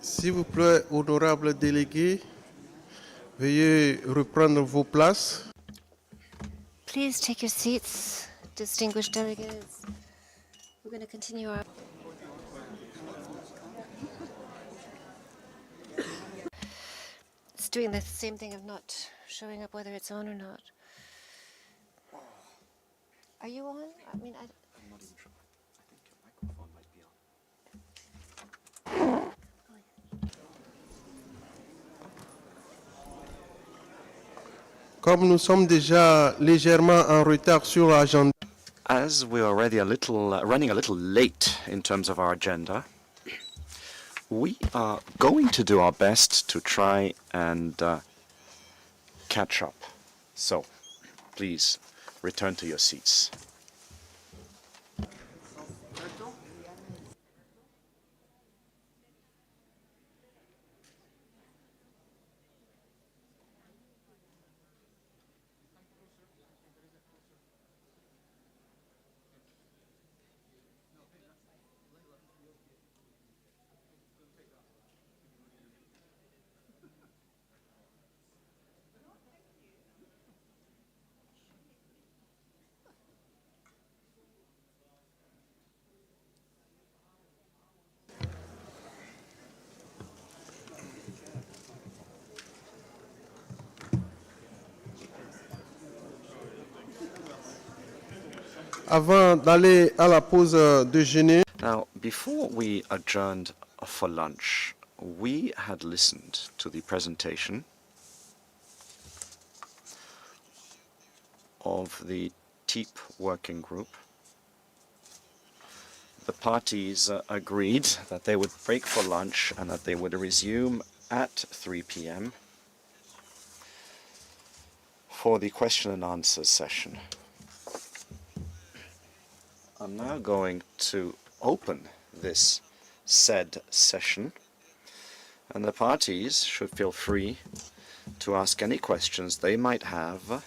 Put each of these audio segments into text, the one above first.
S'il vous plaît, honorables délégués, veuillez reprendre vos places. Please take your seats, distinguished delegates. We're going to continue our... It's doing the same thing of not showing up whether it's on or not. Are you on? I mean, I'm not even sure. I think your microphone might be on. Comme nous sommes déjà légèrement en retard sur l'agenda, As we are already running a little late in terms of our agenda, we are going to do our best to try and catch up. So, please return to your seats. avant d'aller à la pause déjeuner, Now, before we adjourned for lunch, we had listened to the presentation of the TEEP working group. The parties agreed that they would break for lunch and that they would resume at 3 p.m. for the question and answer session. I'm now going to open this said session, and the parties should feel free to ask any questions they might have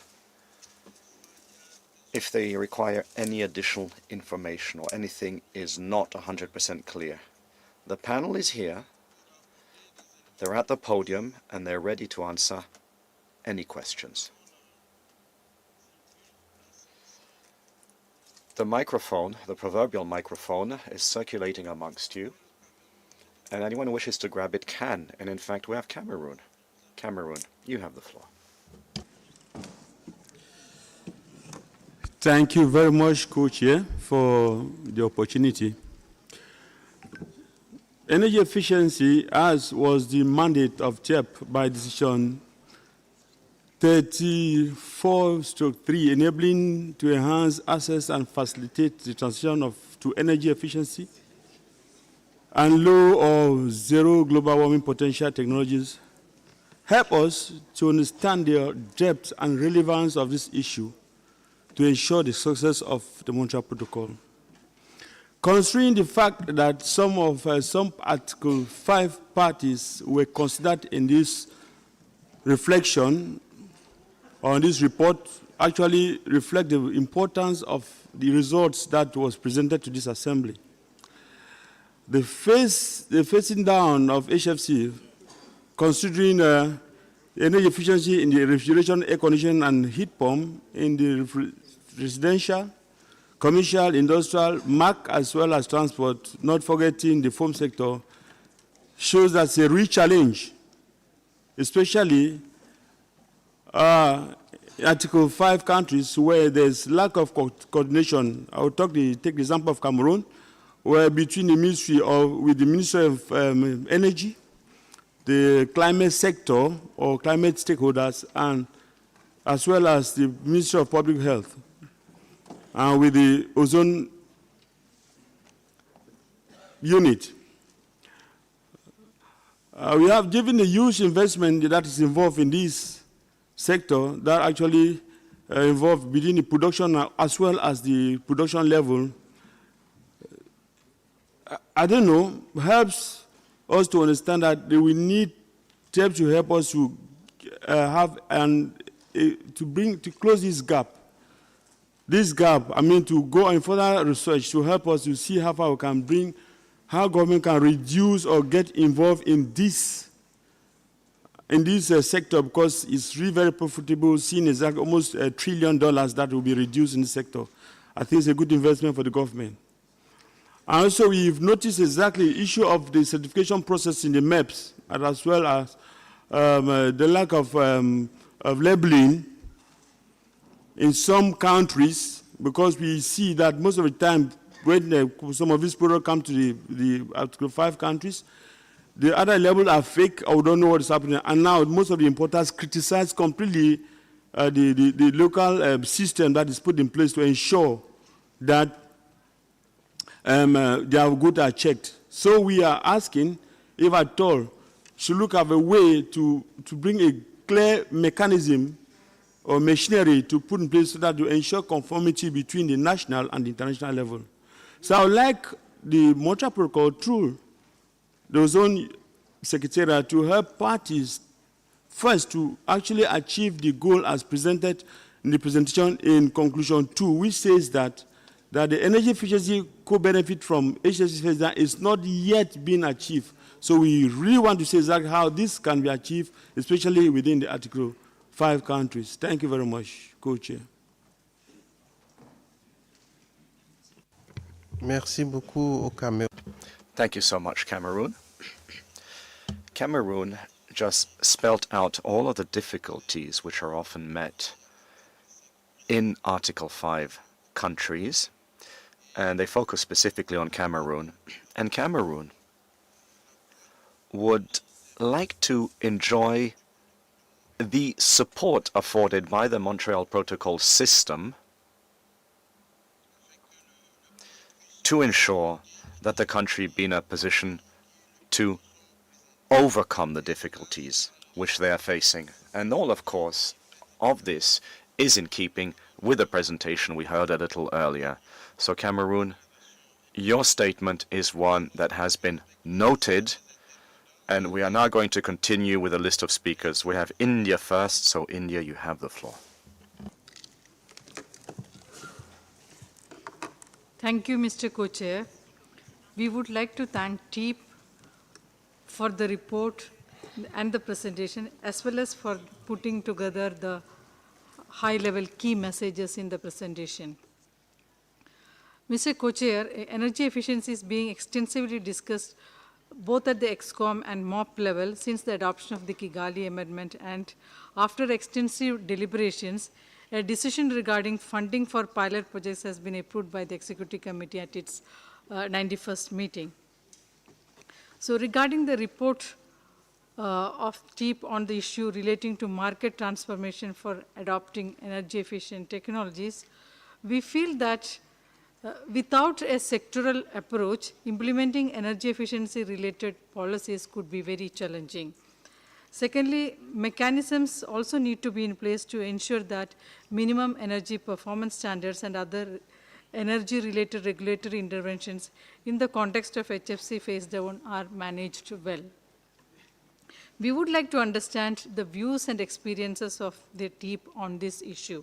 if they require any additional information or anything is not 100% clear. The panel is here, they're at the podium, and they're ready to answer any questions. The microphone, the proverbial microphone, is circulating amongst you, and anyone who wishes to grab it can. And in fact, we have Cameroon. Cameroon, you have the floor. Thank you very much, Co-Chair, for the opportunity. Energy efficiency, as was the mandate of TEP by decision 34/3, enabling to enhance access and facilitate the transition to energy efficiency and low or zero global warming potential technologies, help us to understand the depth and relevance of this issue to ensure the success of the Montreal Protocol. Considering the fact that some Article 5 parties were considered in this reflection on this report actually reflect the importance of the results that was presented to this assembly. The phasing down of HFC, considering energy efficiency in the refrigeration, air conditioning, and heat pump in the residential, commercial, industrial, MAC, as well as transport, not forgetting the foam sector, shows that's a real challenge, especially Article 5 countries where there's lack of coordination. I will take the example of Cameroon, where between the Ministry with the Ministry of Energy, the climate sector or climate stakeholders, and as well as the Ministry of Public Health, and with the ozone unit. We have given a huge investment that is involved in this sector that actually involved between the production as well as the production level. I don't know, helps us to understand that we need TEP to help us to have and to close this gap. This gap, I mean, to go and further research to help us to see how far we can bring how government can reduce or get involved in this sector, because it's really very profitable, seen as like almost $1 trillion that will be reduced in the sector. I think it's a good investment for the government. And also we've noticed exactly the issue of the certification process in the MEPs, and as well as the lack of labeling in some countries, because we see that most of the time when some of these products come to the Article 5 countries, the other labels are fake or don't know what is happening. And now most of the importers criticize completely the local system that is put in place to ensure that their goods are checked. So we are asking, if at all, should look at a way to bring a clear mechanism or machinery to put in place so that to ensure conformity between the national and the international level. So I would like the Montreal Protocol through the Ozone Secretariat to help parties first to actually achieve the goal as presented in the presentation in conclusion 2, which says that the energy efficiency co-benefit from HFC phase down is not yet being achieved. So we really want to say exactly how this can be achieved, especially within the Article 5 countries. Thank you very much, Co-Chair. Merci beaucoup au Cameroun. Thank you so much, Cameroon. Cameroon just spelt out all of the difficulties which are often met in Article 5 countries, and they focus specifically on Cameroon. And Cameroon would like to enjoy the support afforded by the Montreal Protocol system to ensure that the country be in a position to overcome the difficulties which they are facing. And all, of course, of this is in keeping with the presentation we heard a little earlier. So Cameroon, your statement is one that has been noted, and we are now going to continue with a list of speakers. We have India first, so India, you have the floor. Thank you, Mr. Co-Chair. We would like to thank TEEP for the report and the presentation, as well as for putting together the high-level key messages in the presentation. Mr. Co-Chair, energy efficiency is being extensively discussed both at the EXCOM and MOP level since the adoption of the Kigali Amendment, and after extensive deliberations, a decision regarding funding for pilot projects has been approved by the Executive Committee at its 91st meeting. So regarding the report of TEEP on the issue relating to market transformation for adopting energy efficient technologies, we feel that without a sectoral approach, implementing energy efficiency related policies could be very challenging. Secondly, mechanisms also need to be in place to ensure that minimum energy performance standards and other energy-related regulatory interventions in the context of HFC phase down are managed well. We would like to understand the views and experiences of the TEEP on this issue.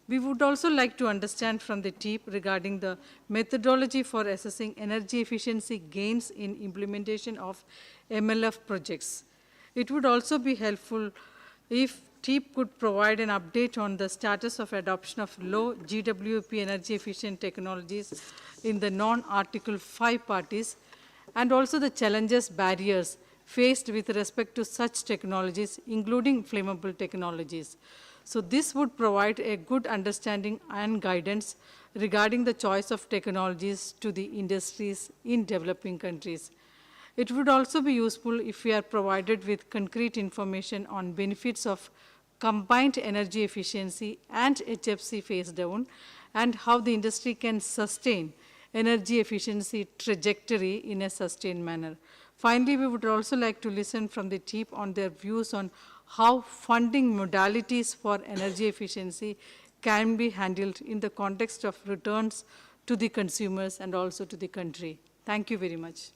We would also like to understand from the TEEP regarding the methodology for assessing energy efficiency gains in implementation of MLF projects. It would also be helpful if TEEP could provide an update on the status of adoption of low GWP energy efficient technologies in the non-Article 5 parties, and also the challenges, barriers faced with respect to such technologies, including flammable technologies. So this would provide a good understanding and guidance regarding the choice of technologies to the industries in developing countries. It would also be useful if we are provided with concrete information on benefits of combined energy efficiency and HFC phase down, and how the industry can sustain energy efficiency trajectory in a sustained manner. Finally, we would also like to listen from the TEEP on their views on how funding modalities for energy efficiency can be handled in the context of returns to the consumers and also to the country. Thank you very much.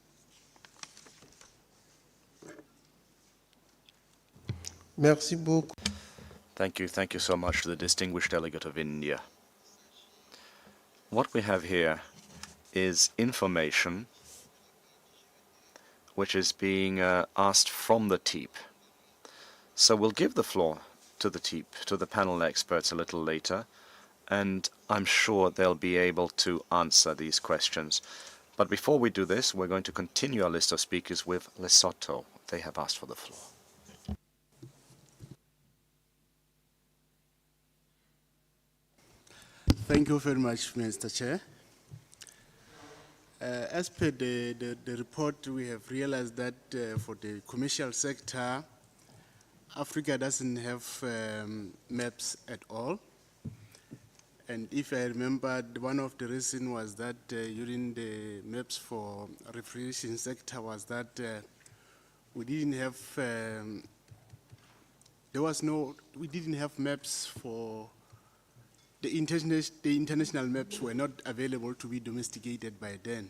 Merci beaucoup. Thank you so much to the distinguished delegate of India. What we have here is information which is being asked from the TEEP. So we'll give the floor to the TEEP, to the panel experts a little later, and I'm sure they'll be able to answer these questions. But before we do this, we're going to continue our list of speakers with Lesotho. They have asked for the floor. Thank you very much, Mr. Chair. As per the report, we have realized that for the commercial sector, Africa doesn't have maps at all. And if I remember, one of the reasons was that during the maps for refrigeration sector was that we didn't have, we didn't have maps for the international maps were not available to be domesticated by then.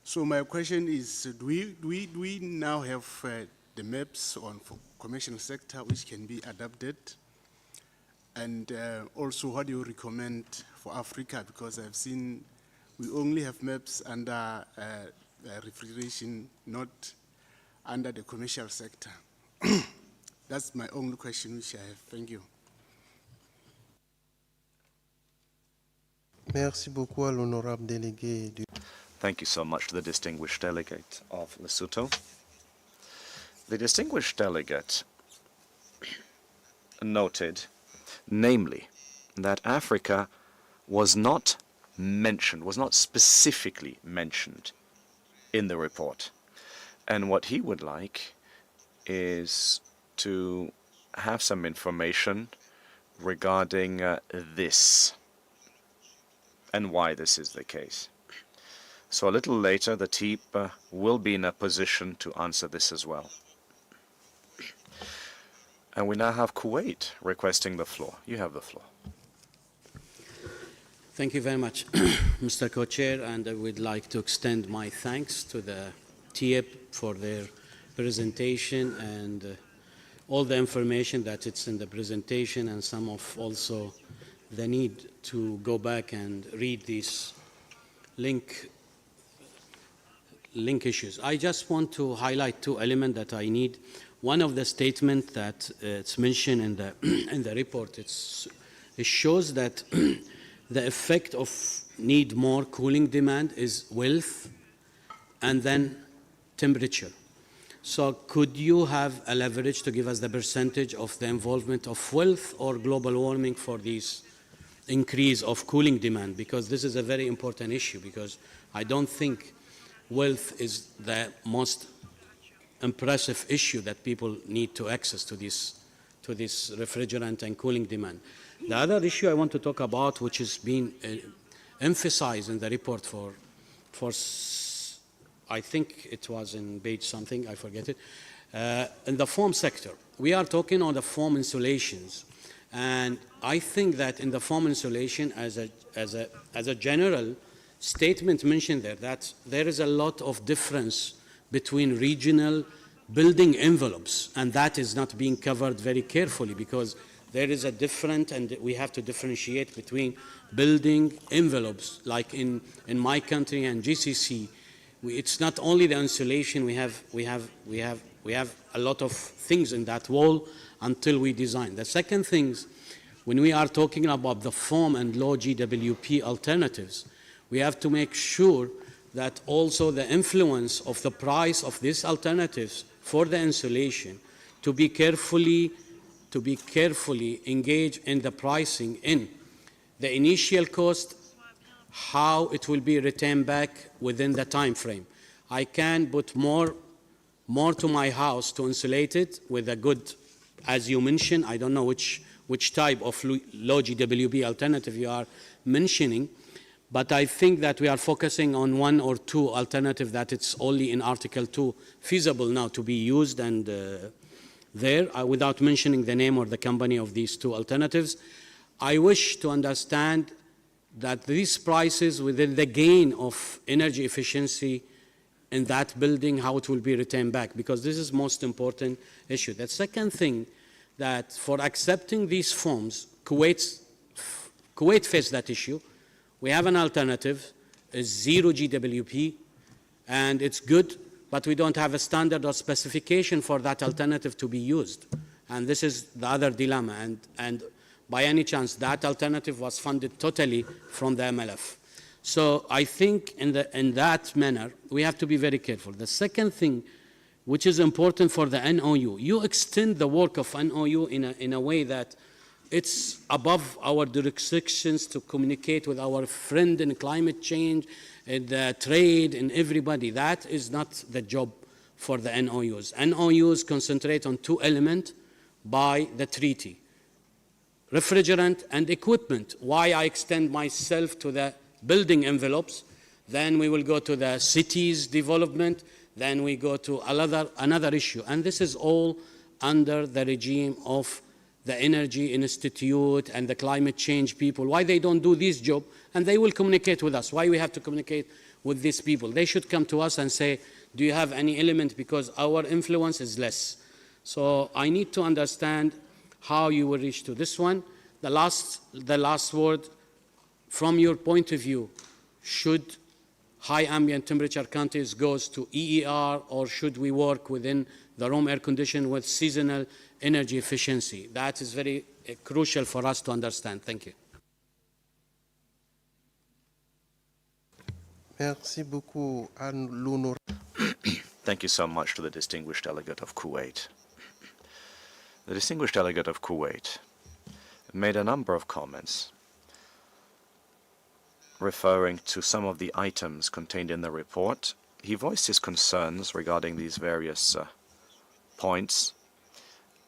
So my question is, do we now have the maps for commercial sector which can be adapted? And also, what do you recommend for Africa? Because I've seen we only have maps under refrigeration, not under the commercial sector. That's my only question which I have. Thank you. Merci beaucoup à l'honorable délégué du... Thank you so much to the distinguished delegate of Lesotho. The distinguished delegate noted, namely, that Africa was not mentioned, was not specifically mentioned in the report. And what he would like is to have some information regarding this and why this is the case. So a little later, the TEEP will be in a position to answer this as well. And we now have Kuwait requesting the floor. You have the floor. Thank you very much, Mr. Co-Chair, and I would like to extend my thanks to the TEEP for their presentation and all the information that it's in the presentation, and some of also the need to go back and read these link issues. I just want to highlight two elements that I need. One of the statements that it's mentioned in the in the report, it shows that the effect of need more cooling demand is wealth and then temperature. So could you have a leverage to give us the percentage of the involvement of wealth or global warming for these increase of cooling demand? Because this is a very important issue, because I don't think wealth is the most impressive issue that people need to access to this refrigerant and cooling demand. The other issue I want to talk about, which has been emphasized in the report for I think it was in page something, I forget it, in the foam sector. We are talking on the foam insulations, and I think that in the foam insulation, as a general statement mentioned there, that there is a lot of difference between regional building envelopes, and that is not being covered very carefully, because there is a different, and we have to differentiate between building envelopes, like in my country and GCC. It's not only the insulation, we have a lot of things in that wall until we design. The second thing, when we are talking about the foam and low GWP alternatives, we have to make sure that also the influence of the price of these alternatives for the insulation to be carefully engaged in the pricing in the initial cost, how it will be returned back within the time frame. I can put more to my house to insulate it with a good, as you mentioned, I don't know which type of low GWP alternative you are mentioning, but I think that we are focusing on one or two alternatives that it's only in Article 2 feasible now to be used, and without mentioning the name or the company of these two alternatives. I wish to understand that these prices within the gain of energy efficiency in that building, how it will be returned back, because this is most important issue. The second thing, that for accepting these foams, Kuwait faced that issue. We have an alternative, is 0 GWP, and it's good but we don't have a standard or specification for that alternative to be used. And this is the other dilemma. And by any chance, that alternative was funded totally from the MLF. So I think in that manner, we have to be very careful. The second thing, which is important for the NOU, you extend the work of NOU in a way that it's above our jurisdictions to communicate with our friend in climate change, in the trade, and everybody. That is not the job for the NOUs. NOUs concentrate on two elements by the treaty: refrigerant and equipment. Why I extend myself to the building envelopes, then we will go to the cities development, then we go to another issue. And this is all under the regime of the Energy Institute and the climate change people. Why they don't do this job? And they will communicate with us. Why we have to communicate with these people? They should come to us and say, do you have any element? Because our influence is less. So I need to understand how you will reach to this one. The last word, from your point of view, should high ambient temperature countries goes to EER, or should we work within the room air condition with seasonal energy efficiency? That is very crucial for us to understand. Thank you. Merci beaucoup, Anne. Thank you so much to the distinguished delegate of Kuwait. The distinguished delegate of Kuwait made a number of comments referring to some of the items contained in the report. He voiced his concerns regarding these various points,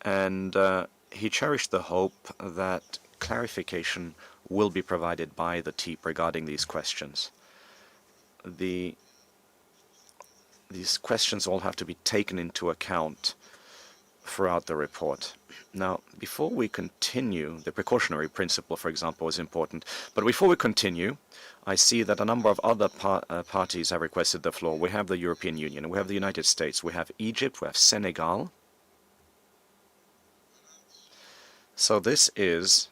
and he cherished the hope that clarification will be provided by the TEEP regarding these questions. These questions all have to be taken into account throughout the report. Now, before we continue, the precautionary principle, for example, is important. But before we continue, I see that a number of other parties have requested the floor. We have the European Union, we have the United States, we have Egypt, we have Senegal. So this is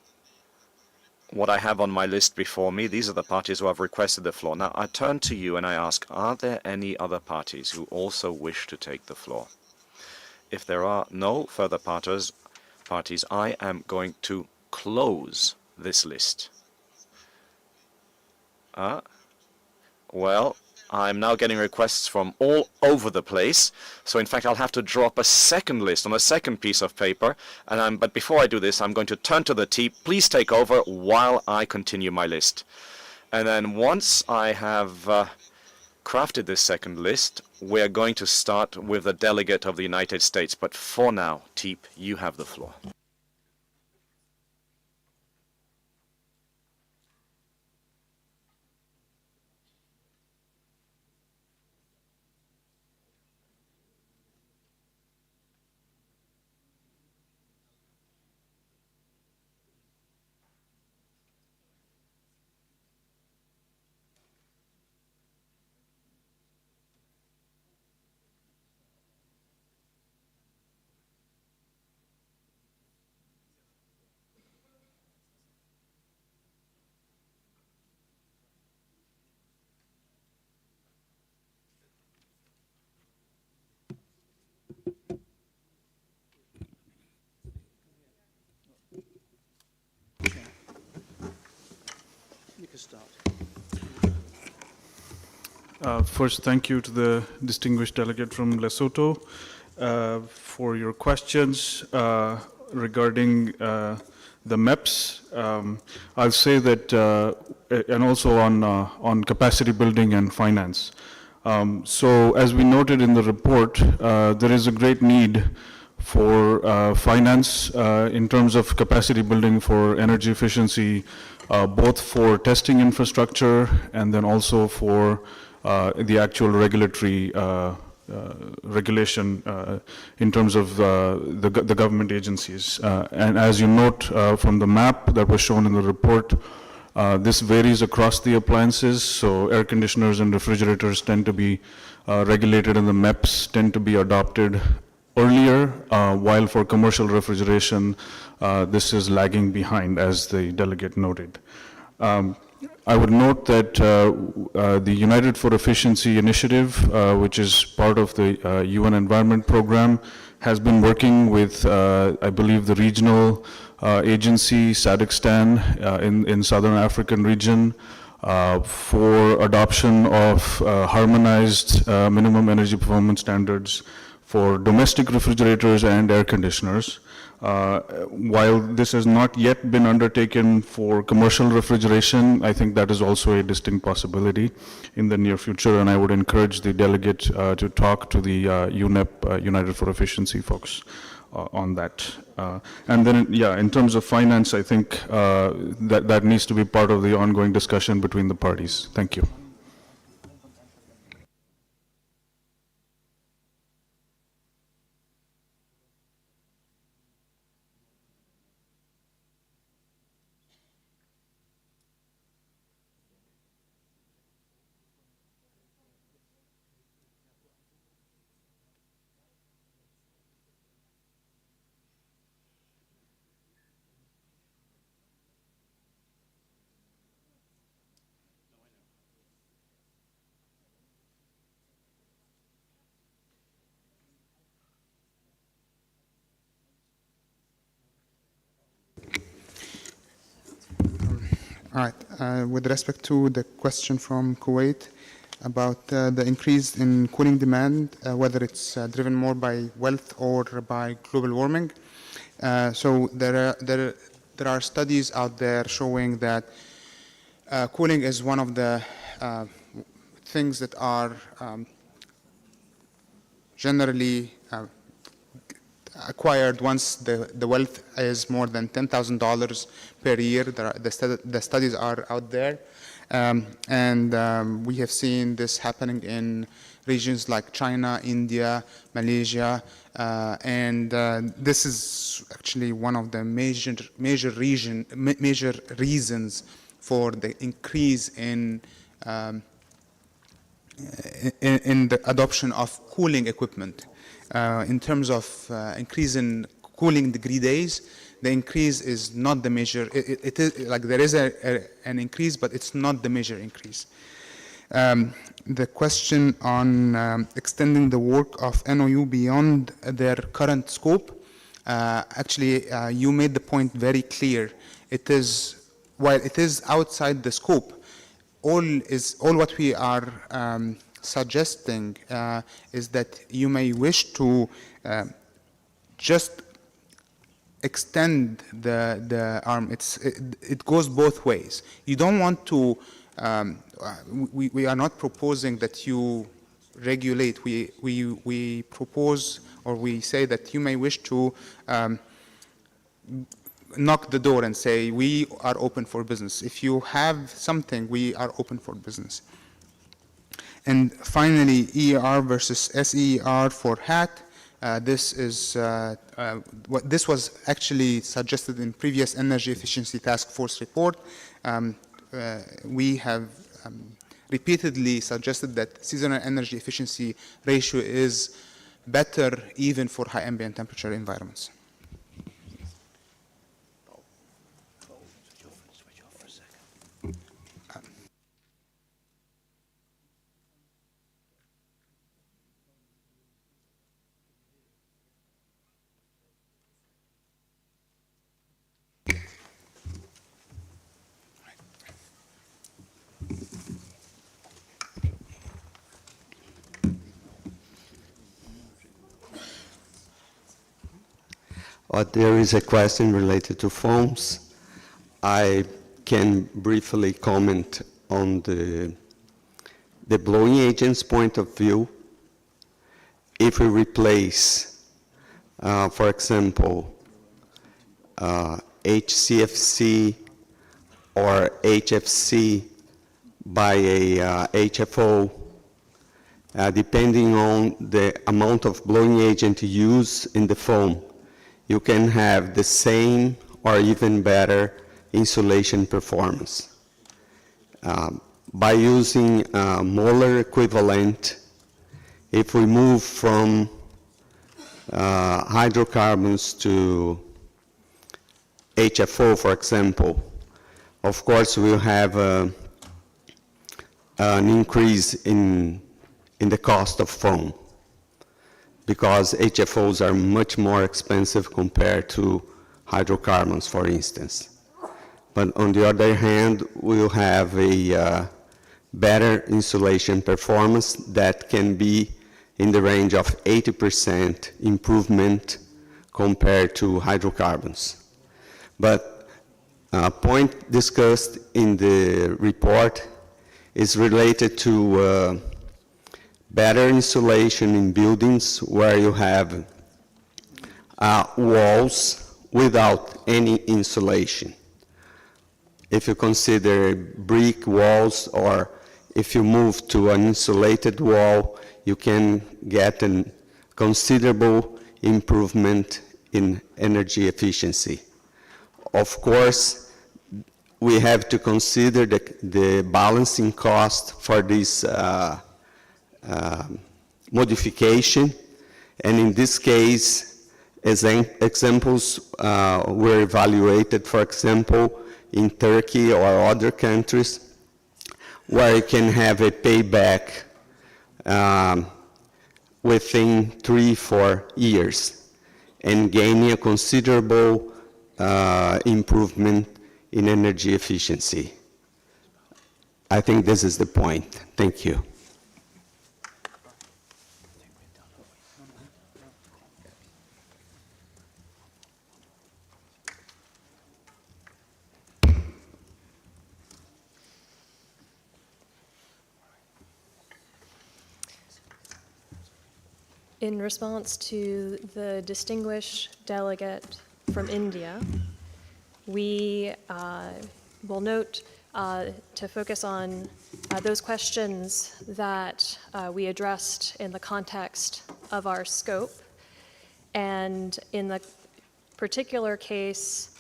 what I have on my list before me. These are the parties who have requested the floor. Now, I turn to you and I ask, are there any other parties who also wish to take the floor? If there are no further parties, I am going to close this list. Well, I'm now getting requests from all over the place. So in fact, I'll have to draw up a second list on a second piece of paper. But before I do this, I'm going to turn to the TEEP. Please take over while I continue my list. And then once I have crafted this second list, we're going to start with the delegate of the United States. But for now, TEEP, you have the floor. First, thank you to the distinguished delegate from Lesotho for your questions regarding the MEPS. I'll say that, and also on capacity building and finance. So, as we noted in the report, there is a great need for finance in terms of capacity building for energy efficiency, both for testing infrastructure and then also for the actual regulatory regulation in terms of the government agencies. And as you note from the map that was shown in the report, this varies across the appliances. So air conditioners and refrigerators tend to be regulated, and the MEPS tend to be adopted earlier, while for commercial refrigeration, this is lagging behind, as the delegate noted. I would note that the United for Efficiency initiative, which is part of the UN Environment Program, has been working with, I believe, the regional agency, Sadistan, in Southern African region, for adoption of harmonized minimum energy performance standards for domestic refrigerators and air conditioners. While this has not yet been undertaken for commercial refrigeration, I think that is also a distinct possibility in the near future, and I would encourage the delegate to talk to the UNEP, United for Efficiency folks on that. And then, yeah, in terms of finance, I think that needs to be part of the ongoing discussion between the parties. Thank you. All right. With respect to the question from Kuwait about the increase in cooling demand, whether it's driven more by wealth or by global warming, so there are studies out there showing that cooling is one of the things that are generally acquired once the wealth is more than $10,000 per year. The studies are out there. And we have seen this happening in regions like China, India, Malaysia, and this is actually one of the major reasons for the increase in the adoption of cooling equipment. In terms of increase in cooling degree days, the increase is not the measure. It is like there is an increase, but it's not the major increase. The question on extending the work of NOU beyond their current scope, actually, you made the point very clear. It is, while it is outside the scope, all what we are suggesting is that you may wish to just extend the arm. It goes both ways. You don't want to, we are not proposing that you regulate. We propose, or we say that you may wish to knock the door and say, we are open for business. If you have something, we are open for business. And finally, EER versus SEER for HAT. This was actually suggested in previous Energy Efficiency Task Force report. We have repeatedly suggested that seasonal energy efficiency ratio is better even for high ambient temperature environments. There is a question related to foams. I can briefly comment on the blowing agent's point of view. If we replace, for example, HCFC or HFC by a HFO, depending on the amount of blowing agent used in the foam, you can have the same or even better insulation performance. By using molar equivalent, if we move from hydrocarbons to HFO, for example, of course, we'll have an increase in the cost of foam, because HFOs are much more expensive compared to hydrocarbons, for instance. But on the other hand, we'll have a better insulation performance that can be in the range of 80% improvement compared to hydrocarbons. But a point discussed in the report is related to better insulation in buildings where you have walls without any insulation. If you consider brick walls, or if you move to an insulated wall, you can get a considerable improvement in energy efficiency. Of course, we have to consider the balancing cost for this modification, and in this case, examples were evaluated, for example, in Turkey or other countries, where you can have a payback within 3-4 years and gaining a considerable improvement in energy efficiency. I think this is the point. Thank you. In response to the distinguished delegate from India, we will note to focus on those questions that we addressed in the context of our scope, and in the particular case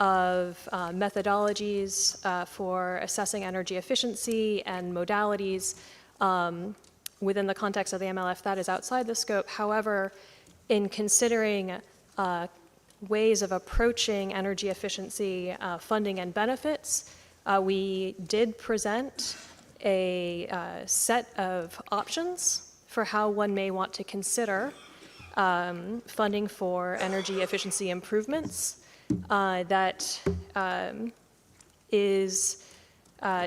of methodologies for assessing energy efficiency and modalities within the context of the MLF, that is outside the scope. However, in considering ways of approaching energy efficiency funding and benefits, we did present a set of options for how one may want to consider funding for energy efficiency improvements that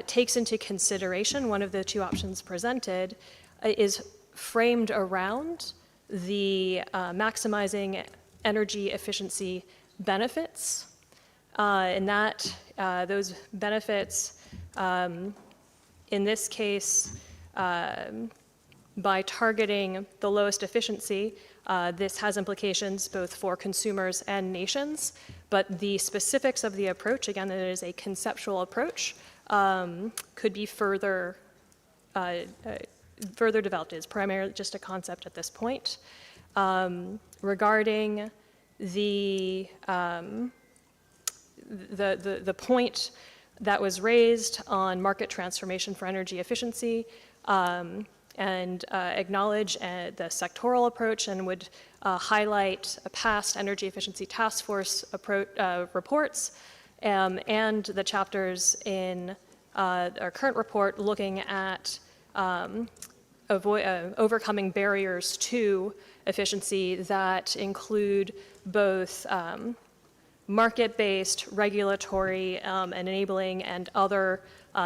takes into consideration, one of the two options presented is framed around the maximizing energy efficiency benefits, and that those benefits, in this case, by targeting the lowest efficiency, this has implications both for consumers and nations, but the specifics of the approach, again, it is a conceptual approach, could be further developed. It is primarily just a concept at this point. Regarding the point that was raised on market transformation for energy efficiency, and acknowledge the sectoral approach, and would highlight past energy efficiency task force reports, and the chapters in our current report looking at overcoming barriers to efficiency that include both market-based, regulatory, and enabling, and other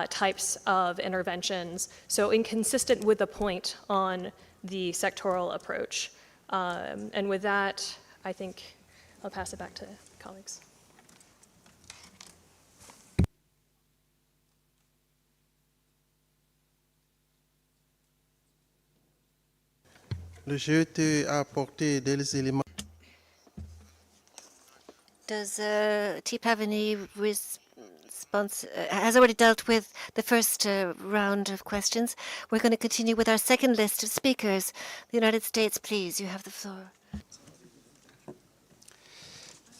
types of interventions. So inconsistent with the point on the sectoral approach. And with that, I think I'll pass it back to colleagues. Le GET a apporté des éléments. Does TEEP have any response? Has already dealt with the first round of questions. We're going to continue with our second list of speakers. The United States, please, you have the floor.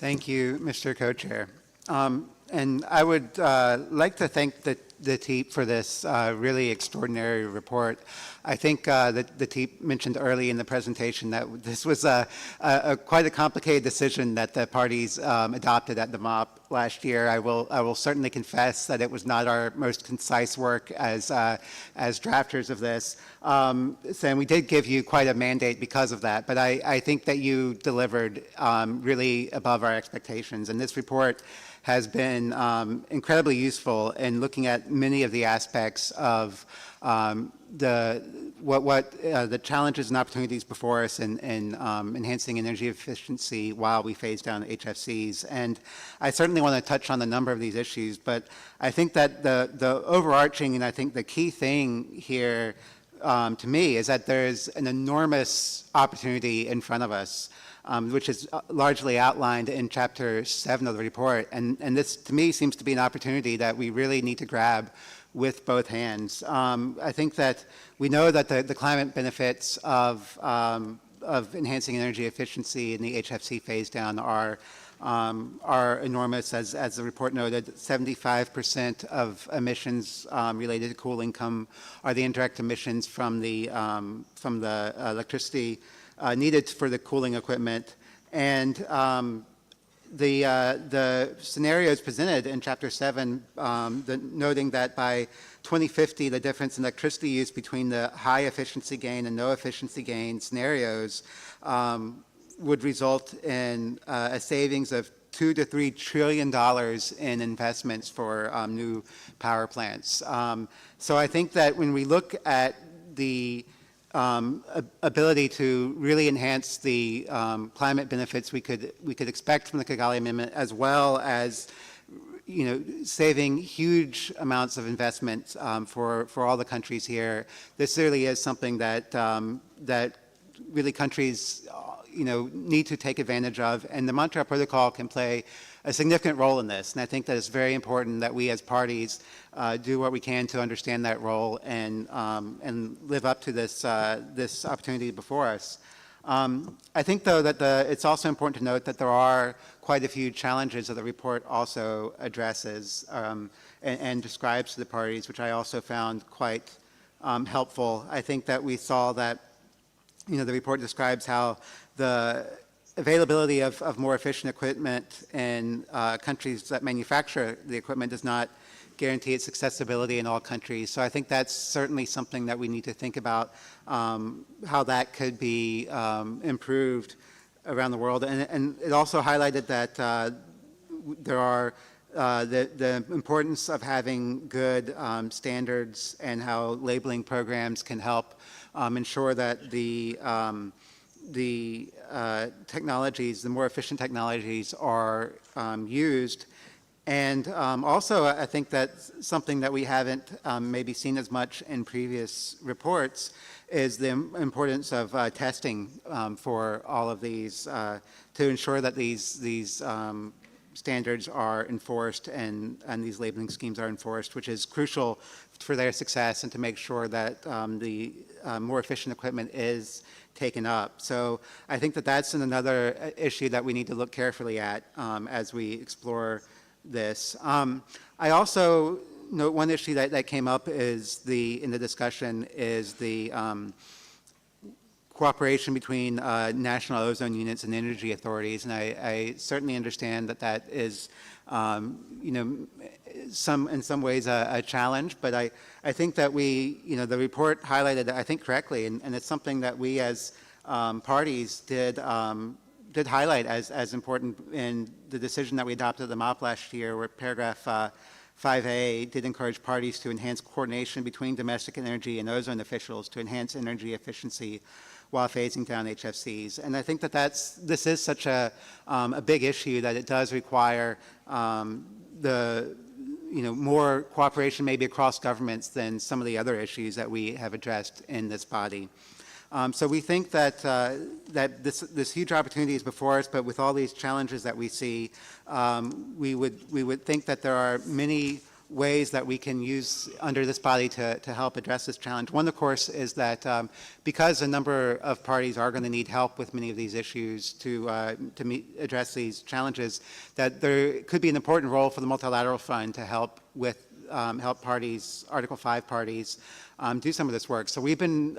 Thank you, Mr. Co-Chair. And I would like to thank the the TEEP for this really extraordinary report. I think that the TEEP mentioned early in the presentation that this was quite a complicated decision that the parties adopted at the MOP last year. I will certainly confess that it was not our most concise work as drafters of this. So we did give you quite a mandate because of that, but I think that you delivered really above our expectations. And this report has been incredibly useful in looking at many of the aspects of the challenges and opportunities before us in enhancing energy efficiency while we phase down HFCs. And I certainly want to touch on a number of these issues, but I think that the overarching and I think the key thing here to me is that there's an enormous opportunity in front of us, which is largely outlined in Chapter 7 of the report. And this, to me, seems to be an opportunity that we really need to grab with both hands. I think that we know that the climate benefits of enhancing energy efficiency in the HFC phase down are enormous. As the report noted, 75% of emissions related to cooling are the indirect emissions from the electricity needed for the cooling equipment. And the scenarios presented in Chapter 7, noting that by 2050, the difference in electricity use between the high efficiency gain and no efficiency gain scenarios would result in a savings of $2 to $3 trillion in investments for new power plants. So I think that when we look at the ability to really enhance the climate benefits we could expect from the Kigali Amendment, as well as saving huge amounts of investment for all the countries here. This really is something that that really countries need to take advantage of, and the Montreal Protocol can play a significant role in this. And I think that it's very important that we as parties do what we can to understand that role and live up to this this opportunity before us. I think, though, that it's also important to note that there are quite a few challenges that the report also addresses and describes to the parties, which I also found quite helpful. I think that we saw that the report describes how the availability of more efficient equipment in countries that manufacture the equipment does not guarantee its accessibility in all countries. So I think that's certainly something that we need to think about, how that could be improved around the world. And it also highlighted that there are the importance of having good standards and how labeling programs can help ensure that the technologies, the more efficient technologies are used. And also, I think that's something that we haven't maybe seen as much in previous reports is the importance of testing for all of these to ensure that these standards are enforced and these labeling schemes are enforced, which is crucial for their success and to make sure that the more efficient equipment is taken up. So I think that that's another issue that we need to look carefully at as we explore this. I also note one issue that came up is in the discussion is the cooperation between national ozone units and energy authorities, and I certainly understand that is, in some ways a challenge, but I think that the report highlighted, I think correctly, and it's something that we as parties did highlight as important in the decision that we adopted at the MOP last year, where paragraph 5A did encourage parties to enhance coordination between domestic energy and ozone officials to enhance energy efficiency while phasing down HFCs. And I think that this is such a big issue that it does require more cooperation maybe across governments than some of the other issues that we have addressed in this body. So we think that this huge opportunity is before us, but with all these challenges that we see, we would think that there are many ways that we can use under this body to help address this challenge. One, of course, is that because a number of parties are going to need help with many of these issues to address these challenges, that there could be an important role for the Multilateral Fund to help with help parties, Article 5 parties, do some of this work. So we've been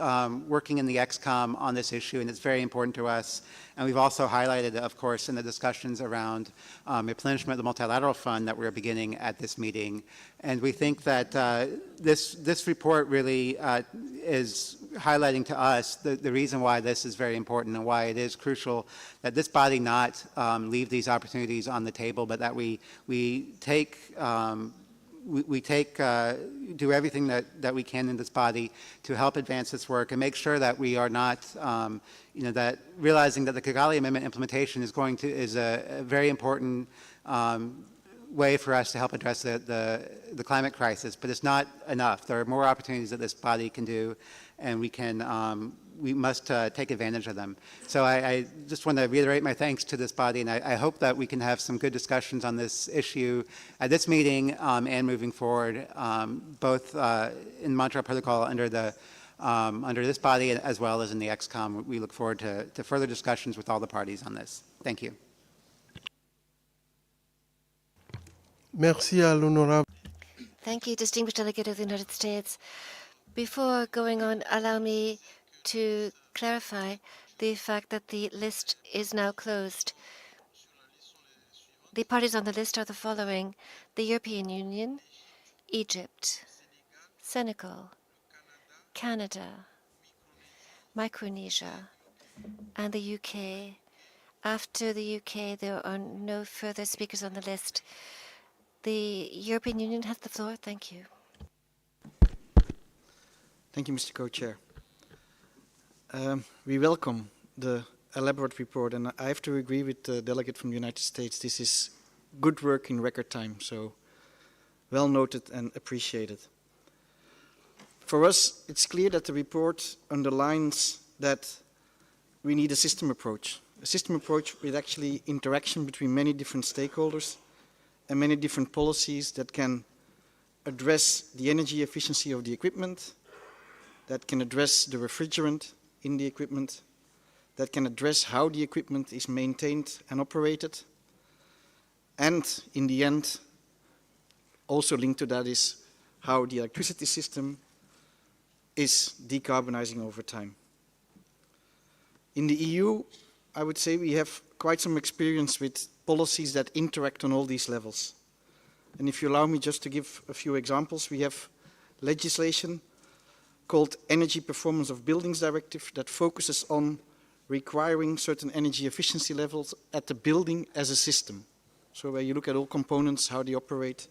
working in the XCOM on this issue, and it's very important to us. And we've also highlighted, of course, in the discussions around replenishment of the multilateral fund that we're beginning at this meeting. And we think that this report really is highlighting to us the reason why this is very important and why it is crucial that this body not leave these opportunities on the table, but that we do everything that we can in this body to help advance this work and make sure that we are not, that realizing that the Kigali Amendment implementation is a very important way for us to help address the climate crisis, but it's not enough. There are more opportunities that this body can do, and we must take advantage of them. So I just want to reiterate my thanks to this body, and I hope that we can have some good discussions on this issue at this meeting and moving forward, both in Montreal Protocol under this body as well as in the XCOM. We look forward to further discussions with all the parties on this. Thank you. Merci à l'honorable. Thank you, distinguished delegate of the United States. Before going on, allow me to clarify the fact that the list is now closed. The parties on the list are the following: the European Union, Egypt, Senegal, Canada, Micronesia, and the UK. After the UK, there are no further speakers on the list. The European Union has the floor. Thank you. Thank you, Mr. Co-Chair. We welcome the elaborate report, and I have to agree with the delegate from the United States. This is good work in record time, so well noted and appreciated. For us, it's clear that the report underlines that we need a system approach with actually interaction between many different stakeholders and many different policies that can address the energy efficiency of the equipment, that can address the refrigerant in the equipment, that can address how the equipment is maintained and operated, and in the end, also linked to that is how the electricity system is decarbonizing over time. In the EU, I would say we have quite some experience with policies that interact on all these levels. And if you allow me just to give a few examples, we have legislation called Energy Performance of Buildings Directive that focuses on requiring certain energy efficiency levels at the building as a system. So where you look at all components, how they operate,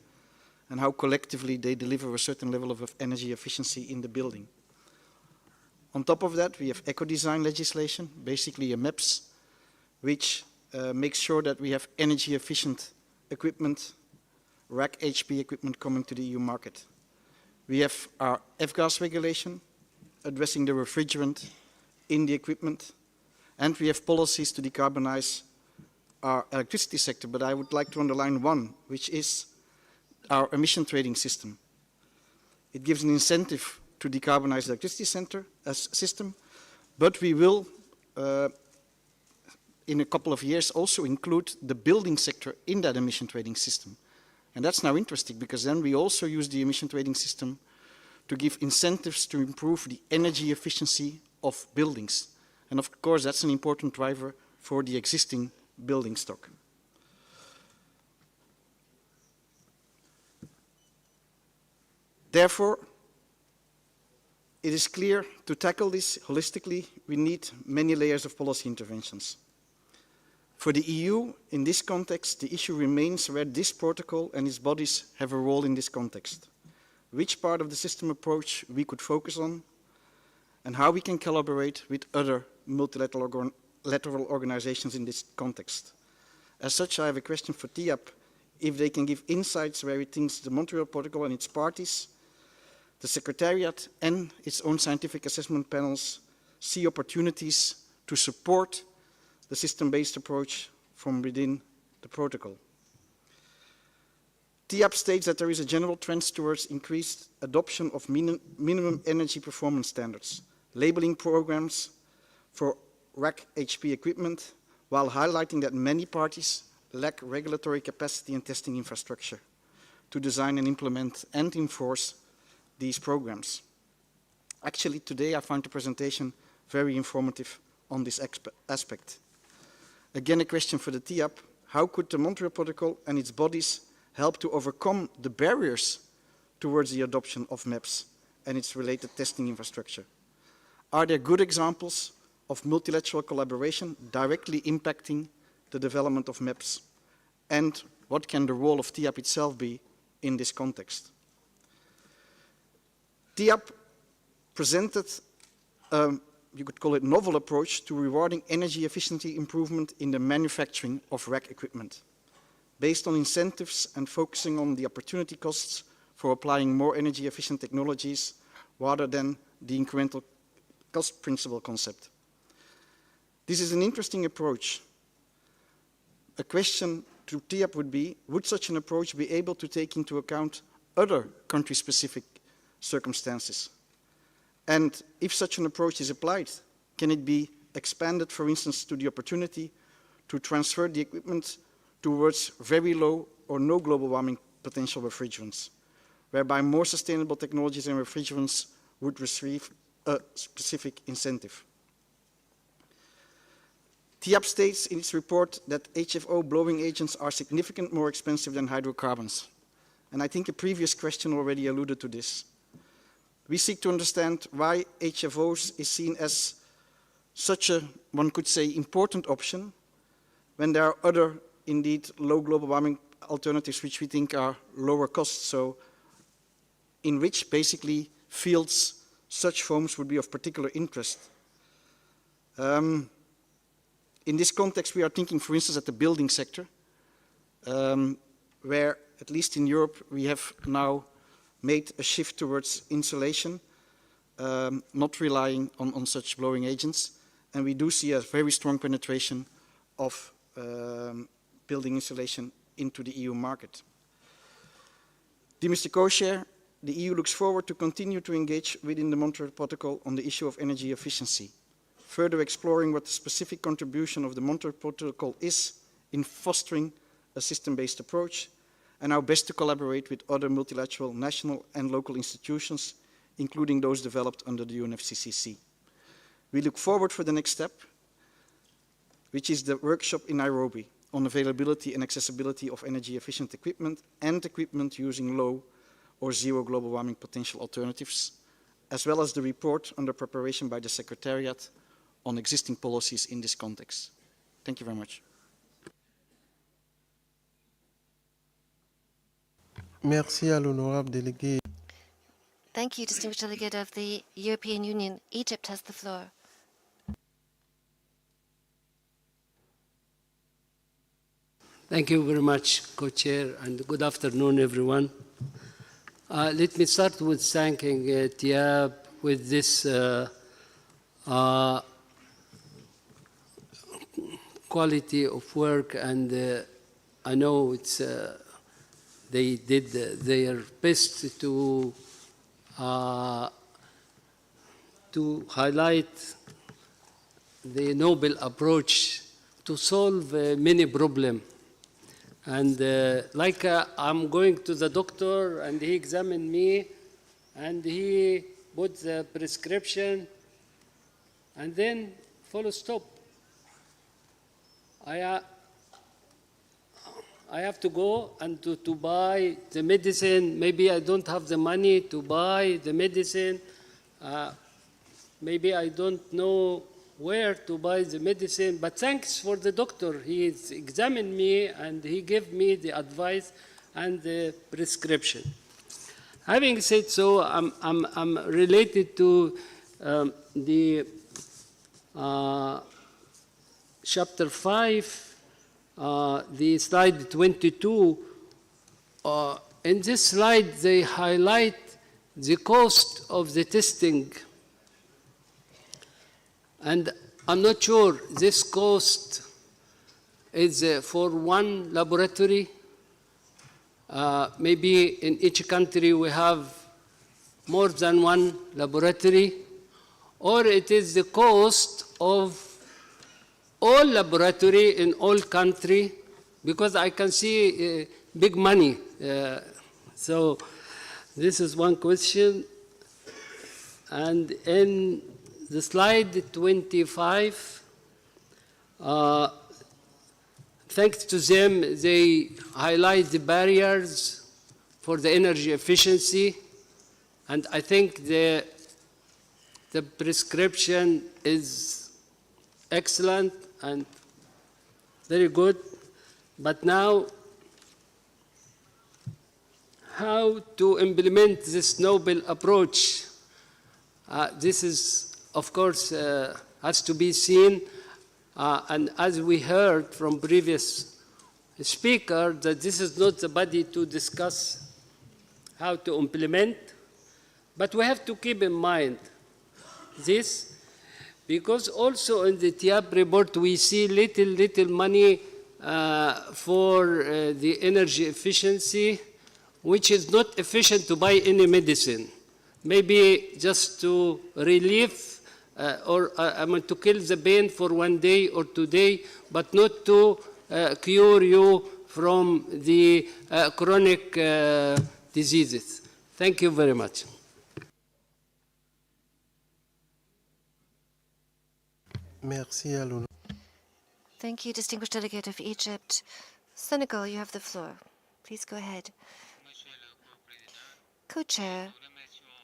and how collectively they deliver a certain level of energy efficiency in the building. On top of that, we have eco-design legislation, basically a MEPS, which makes sure that we have energy efficient equipment, rack HP equipment coming to the EU market. We have our F-gas regulation addressing the refrigerant in the equipment, and we have policies to decarbonize our electricity sector, but I would like to underline one, which is our emission trading system. It gives an incentive to decarbonize the electricity system, but we will, in a couple of years, also include the building sector in that emission trading system. And that's now interesting because then we also use the emission trading system to give incentives to improve the energy efficiency of buildings. And of course, that's an important driver for the existing building stock. Therefore, it is clear to tackle this holistically, we need many layers of policy interventions. For the EU, in this context, the issue remains where this protocol and its bodies have a role in this context. Which part of the system approach we could focus on, and how we can collaborate with other multilateral organizations in this context. As such, I have a question for TIAP, if they can give insights where it thinks the Montreal Protocol and its parties, the Secretariat and its own scientific assessment panels see opportunities to support the system-based approach from within the protocol. TIAP states that there is a general trend towards increased adoption of minimum energy performance standards, labeling programs for rack HP equipment, while highlighting that many parties lack regulatory capacity and testing infrastructure. to design and implement and enforce these programs. Actually, today I found the presentation very informative on this aspect. Again, a question for the TIAP: how could the Montreal Protocol and its bodies help to overcome the barriers towards the adoption of MEPS and its related testing infrastructure? Are there good examples of multilateral collaboration directly impacting the development of MEPS? And what can the role of TIAP itself be in this context? TIAP presented, you could call it novel approach to rewarding energy efficiency improvement in the manufacturing of rack equipment, based on incentives and focusing on the opportunity costs for applying more energy efficient technologies rather than the incremental cost principle concept. This is an interesting approach. A question to TIAP would be, would such an approach be able to take into account other country-specific circumstances? And if such an approach is applied, can it be expanded, for instance, to the opportunity to transfer the equipment towards very low or no global warming potential refrigerants, whereby more sustainable technologies and refrigerants would receive a specific incentive? TIAP states in its report that HFO blowing agents are significantly more expensive than hydrocarbons. And I think a previous question already alluded to this. We seek to understand why HFOs is seen as such a, one could say, important option when there are other, indeed, low global warming alternatives which we think are lower cost. So in which basically fields such foams would be of particular interest. In this context, we are thinking, for instance, at the building sector, where, at least in Europe, we have now made a shift towards insulation, not relying on such blowing agents. And we do see a very strong penetration of building insulation into the EU market. Dear Mr. Co-Chair, the EU looks forward to continue to engage within the Montreal Protocol on the issue of energy efficiency, further exploring what the specific contribution of the Montreal Protocol is in fostering a system-based approach, and how best to collaborate with other multilateral national and local institutions, including those developed under the UNFCCC. We look forward for the next step, which is the workshop in Nairobi on availability and accessibility of energy-efficient equipment and equipment using low or zero global warming potential alternatives, as well as the report under preparation by the Secretariat on existing policies in this context. Thank you very much. Merci à l'honorable délégué. Thank you, distinguished delegate of the European Union. Egypt has the floor. Thank you very much, Co-Chair, and good afternoon, everyone. Let me start with thanking TIAP with this quality of work, and I know it's they did their best to highlight the noble approach to solve many problems. And like I'm going to the doctor and he examined me and he put the prescription and then full stop. I have to go and to buy the medicine. Maybe I don't have the money to buy the medicine. Maybe I don't know where to buy the medicine, but thanks for the doctor. He examined me and he gave me the advice and the prescription. Having said so, I'm related to the chapter 5, the slide 22. In this slide, they highlight the cost of the testing. And I'm not sure this cost is for one laboratory. Maybe in each country we have more than one laboratory, or it is the cost of all laboratory in all country, because I can see big money So this is one question. And in the slide 25, thanks to them, they highlight the barriers for the energy efficiency. And I think the prescription is excellent and very good. But now, how to implement this noble approach? This is, of course, has to be seen. And as we heard from previous speaker, that this is not the body to discuss how to implement. But we have to keep in mind this, because also in the TIAB report, we see little money for the energy efficiency, which is not efficient to buy any medicine. Maybe just to relieve or to kill the pain for 1 day or 2 days, but not to cure you from the chronic diseases. Thank you very much. Merci à l'honneur. Thank you, distinguished delegate of Egypt. Senegal, you have the floor. Please go ahead. Co-chair,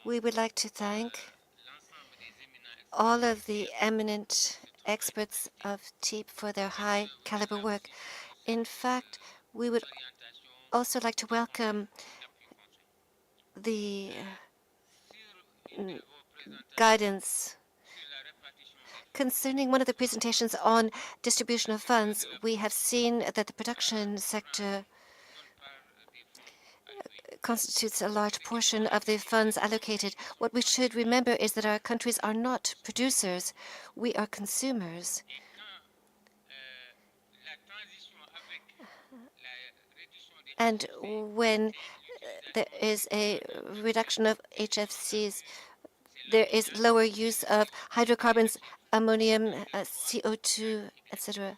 we would like to thank all of the eminent experts of TEEP for their high caliber work. In fact, we would also like to welcome the guidance concerning one of the presentations on distribution of funds. We have seen that the production sector constitutes a large portion of the funds allocated. What we should remember is that our countries are not producers, we are consumers. And when there is a reduction of HFCs, there is lower use of hydrocarbons, ammonium, CO2, etc.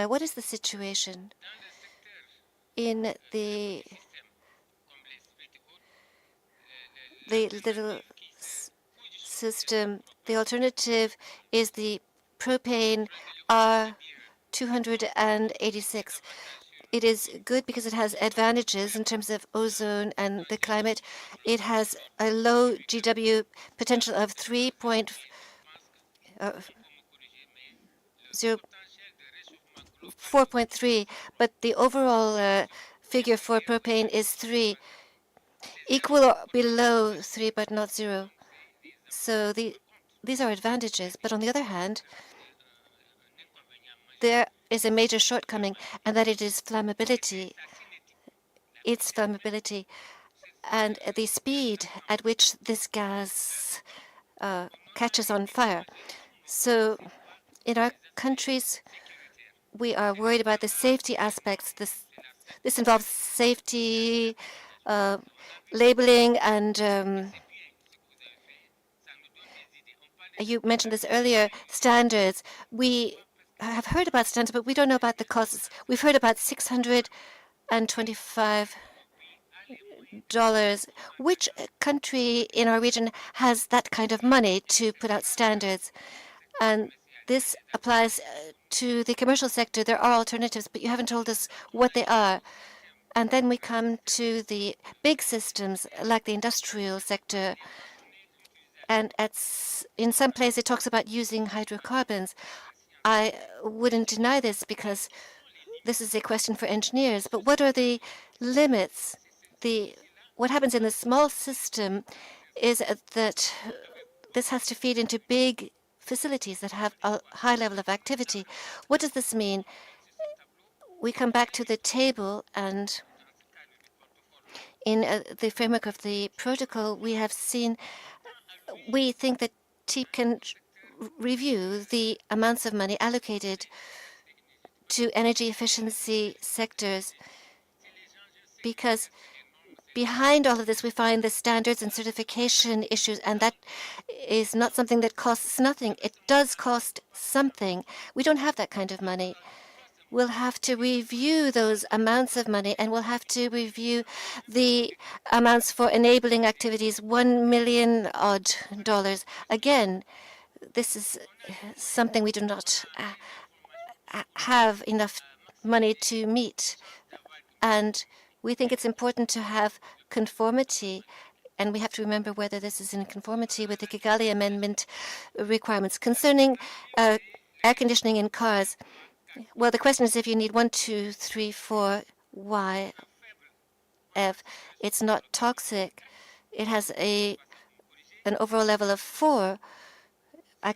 What is the situation in the little system? The alternative is the propane R286. It is good because it has advantages in terms of ozone and the climate. It has a low GW potential of 4.3, but the overall figure for propane is 3, equal or below 3, but not 0. So these are advantages. But on the other hand, there is a major shortcoming, and that it is flammability. Its flammability and the speed at which this gas catches on fire. So in our countries, we are worried about the safety aspects. This involves safety, labeling, and you mentioned this earlier, standards. We have heard about standards, but we don't know about the costs. We've heard about $625. Which country in our region has that kind of money to put out standards? And this applies to the commercial sector. There are alternatives, but you haven't told us what they are. And then we come to the big systems, like the industrial sector. And in some places, it talks about using hydrocarbons. I wouldn't deny this because this is a question for engineers. But what are the limits? What happens in the small system is that this has to feed into big facilities that have a high level of activity. What does this mean? We come back to the table, and in the framework of the protocol, we think that TEEP can review the amounts of money allocated to energy efficiency sectors, because behind all of this, we find the standards and certification issues, and that is not something that costs nothing. It does cost something. We don't have that kind of money. we'll have to review those amounts of money, and we'll have to review the amounts for enabling activities, $1 million odd. Again, this is something we do not have enough money to meet. And we think it's important to have conformity, and we have to remember whether this is in conformity with the Kigali Amendment requirements. Concerning air conditioning in cars, well, the question is if you need 1, 2, 3, 4, why? It's not toxic. It has an overall level of 4. I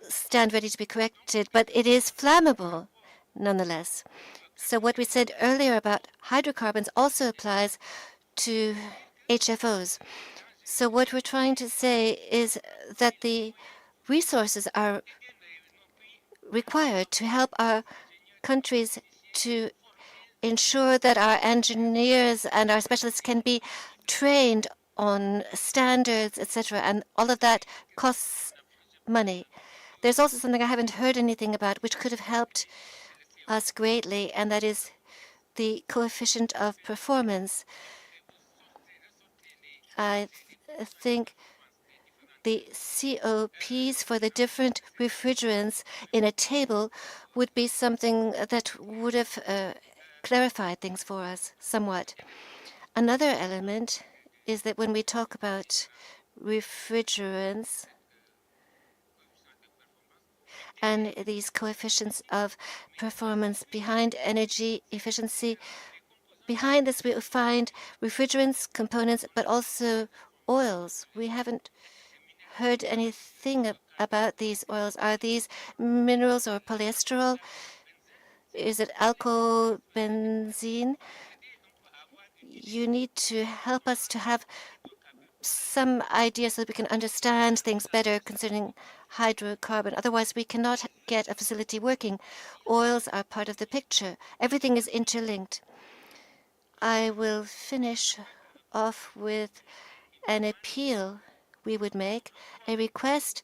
stand ready to be corrected, but it is flammable nonetheless. So what we said earlier about hydrocarbons also applies to HFOs. So what we're trying to say is that the resources are required to help our countries to ensure that our engineers and our specialists can be trained on standards, etc., and all of that costs money. There's also something I haven't heard anything about which could have helped us greatly, and that is the coefficient of performance. I think the COPs for the different refrigerants in a table would be something that would have clarified things for us somewhat. Another element is that when we talk about refrigerants and these coefficients of performance behind energy efficiency, behind this we find refrigerants, components, but also oils. We haven't heard anything about these oils. Are these minerals or polyester? Is it alcohol, benzene? You need to help us to have some idea so that we can understand things better concerning hydrocarbon. Otherwise, we cannot get a facility working. Oils are part of the picture. Everything is interlinked. I will finish off with an appeal we would make, a request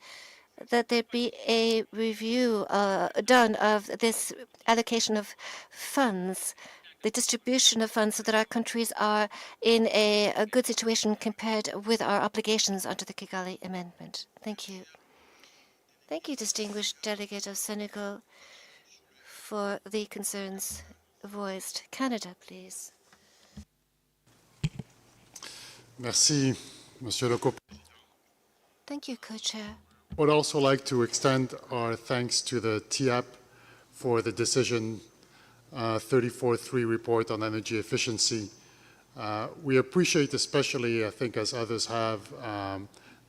that there be a review done of this allocation of funds, the distribution of funds, so that our countries are in a good situation compared with our obligations under the Kigali Amendment. Thank you. Thank you, distinguished delegate of Senegal, for the concerns voiced. Canada, please. Merci, Monsieur le Co. Thank you, Co-Chair. I would also like to extend our thanks to the TIAP for the decision 34.3 report on energy efficiency. We appreciate especially, I think as others have,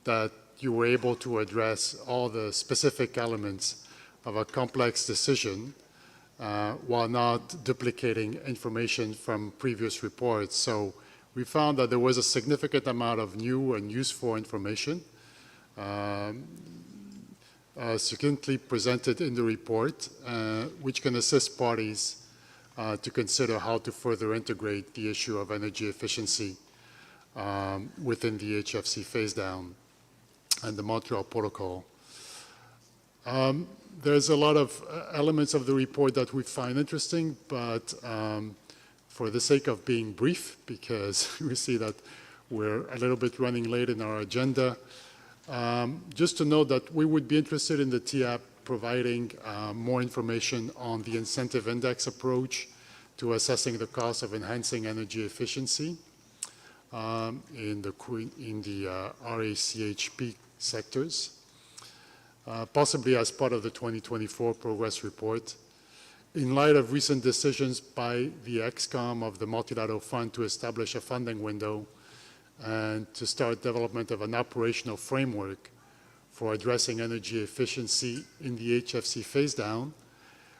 that you were able to address all the specific elements of a complex decision while not duplicating information from previous reports. So we found that there was a significant amount of new and useful information succinctly presented in the report, which can assist parties to consider how to further integrate the issue of energy efficiency within the HFC phase-down and the Montreal Protocol. There's a lot of elements of the report that we find interesting, but for the sake of being brief, because we see that we're a little bit running late in our agenda, just to note that we would be interested in the TIAP providing more information on the incentive index approach to assessing the cost of enhancing energy efficiency in the RACHP sectors, possibly as part of the 2024 progress report. In light of recent decisions by the EXCOM of the Multilateral Fund to establish a funding window and to start development of an operational framework for addressing energy efficiency in the HFC phase-down,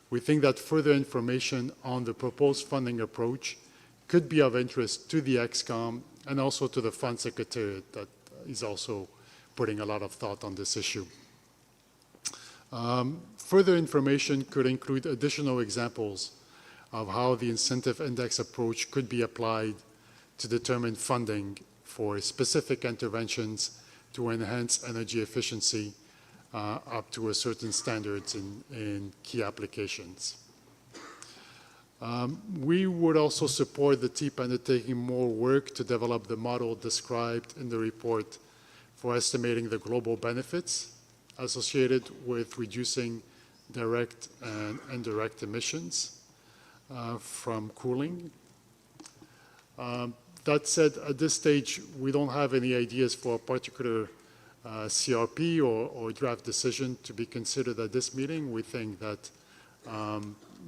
we think that further information on the proposed funding approach could be of interest to the EXCOM and also to the Fund Secretariat that is also putting a lot of thought on this issue. Further information could include additional examples of how the incentive index approach could be applied to determine funding for specific interventions to enhance energy efficiency up to a certain standards in key applications. We would also support the TEEP undertaking more work to develop the model described in the report for estimating the global benefits associated with reducing direct and indirect emissions from cooling. That said, at this stage, we don't have any ideas for a particular CRP or draft decision to be considered at this meeting. We think that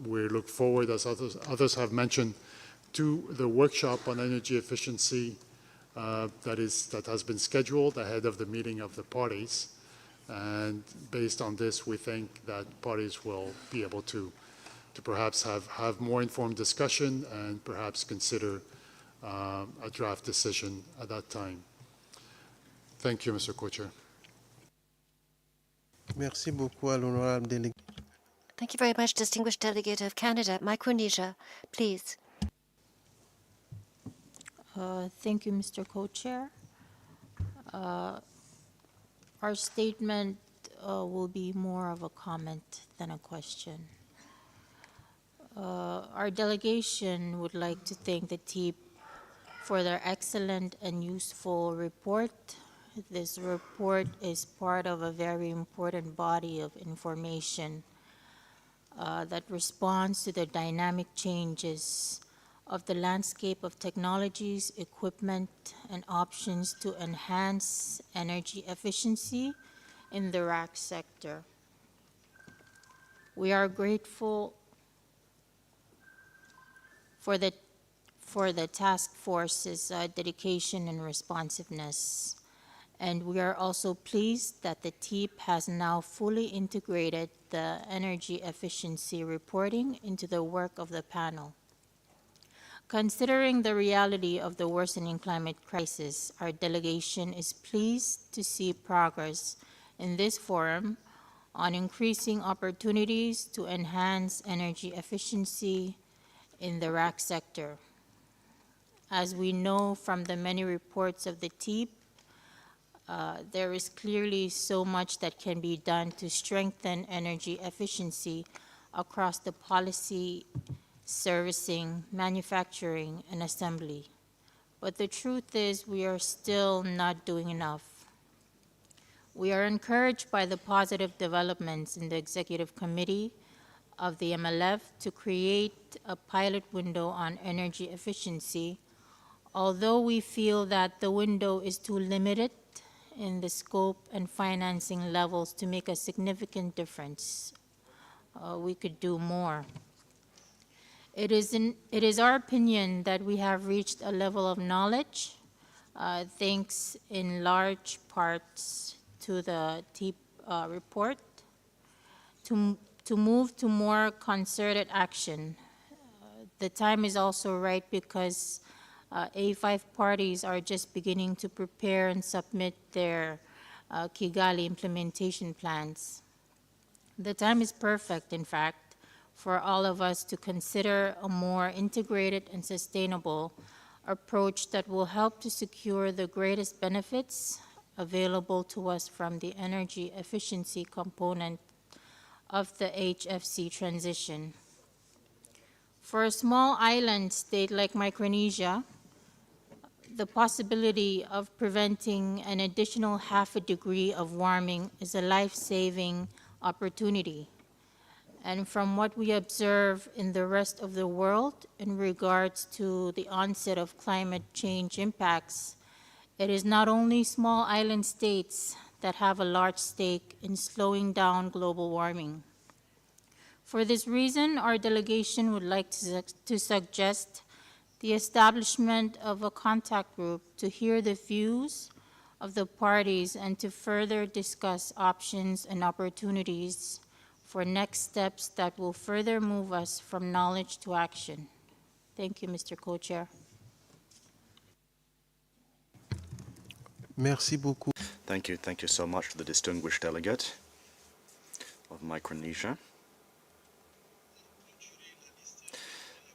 we look forward, as others have mentioned, to the workshop on energy efficiency that has been scheduled ahead of the meeting of the parties. And based on this, we think that parties will be able to perhaps have more informed discussion and perhaps consider a draft decision at that time. Thank you, Mr. Co-Chair. Merci beaucoup à l'honorable délégué. Thank you very much, distinguished delegate of Canada, Micronesia, please. Thank you, Mr. Co-Chair. Our statement will be more of a comment than a question. Our delegation would like to thank the TEEP for their excellent and useful report. This report is part of a very important body of information that responds to the dynamic changes of the landscape of technologies, equipment, and options to enhance energy efficiency in the rack sector. We are grateful for the task force's dedication and responsiveness. And we are also pleased that the TEEP has now fully integrated the energy efficiency reporting into the work of the panel. Considering the reality of the worsening climate crisis, our delegation is pleased to see progress in this forum on increasing opportunities to enhance energy efficiency in the rack sector. As we know from the many reports of the TEEP, there is clearly so much that can be done to strengthen energy efficiency across the policy, servicing, manufacturing, and assembly. But the truth is we are still not doing enough. We are encouraged by the positive developments in the Executive Committee of the MLF to create a pilot window on energy efficiency, although we feel that the window is too limited in the scope and financing levels to make a significant difference. We could do more. It is our opinion that we have reached a level of knowledge, thanks in large parts to the TEEP report, to move to more concerted action. The time is also right because A5 parties are just beginning to prepare and submit their Kigali implementation plans. The time is perfect, in fact, for all of us to consider a more integrated and sustainable approach that will help to secure the greatest benefits available to us from the energy efficiency component of the HFC transition. For a small island state like Micronesia, the possibility of preventing an additional 0.5 degree of warming is a life-saving opportunity. And from what we observe in the rest of the world in regards to the onset of climate change impacts, it is not only small island states that have a large stake in slowing down global warming. For this reason, our delegation would like to suggest the establishment of a contact group to hear the views of the parties and to further discuss options and opportunities for next steps that will further move us from knowledge to action. Thank you, Mr. Co-Chair. Merci beaucoup. Thank you so much to the distinguished delegate of Micronesia.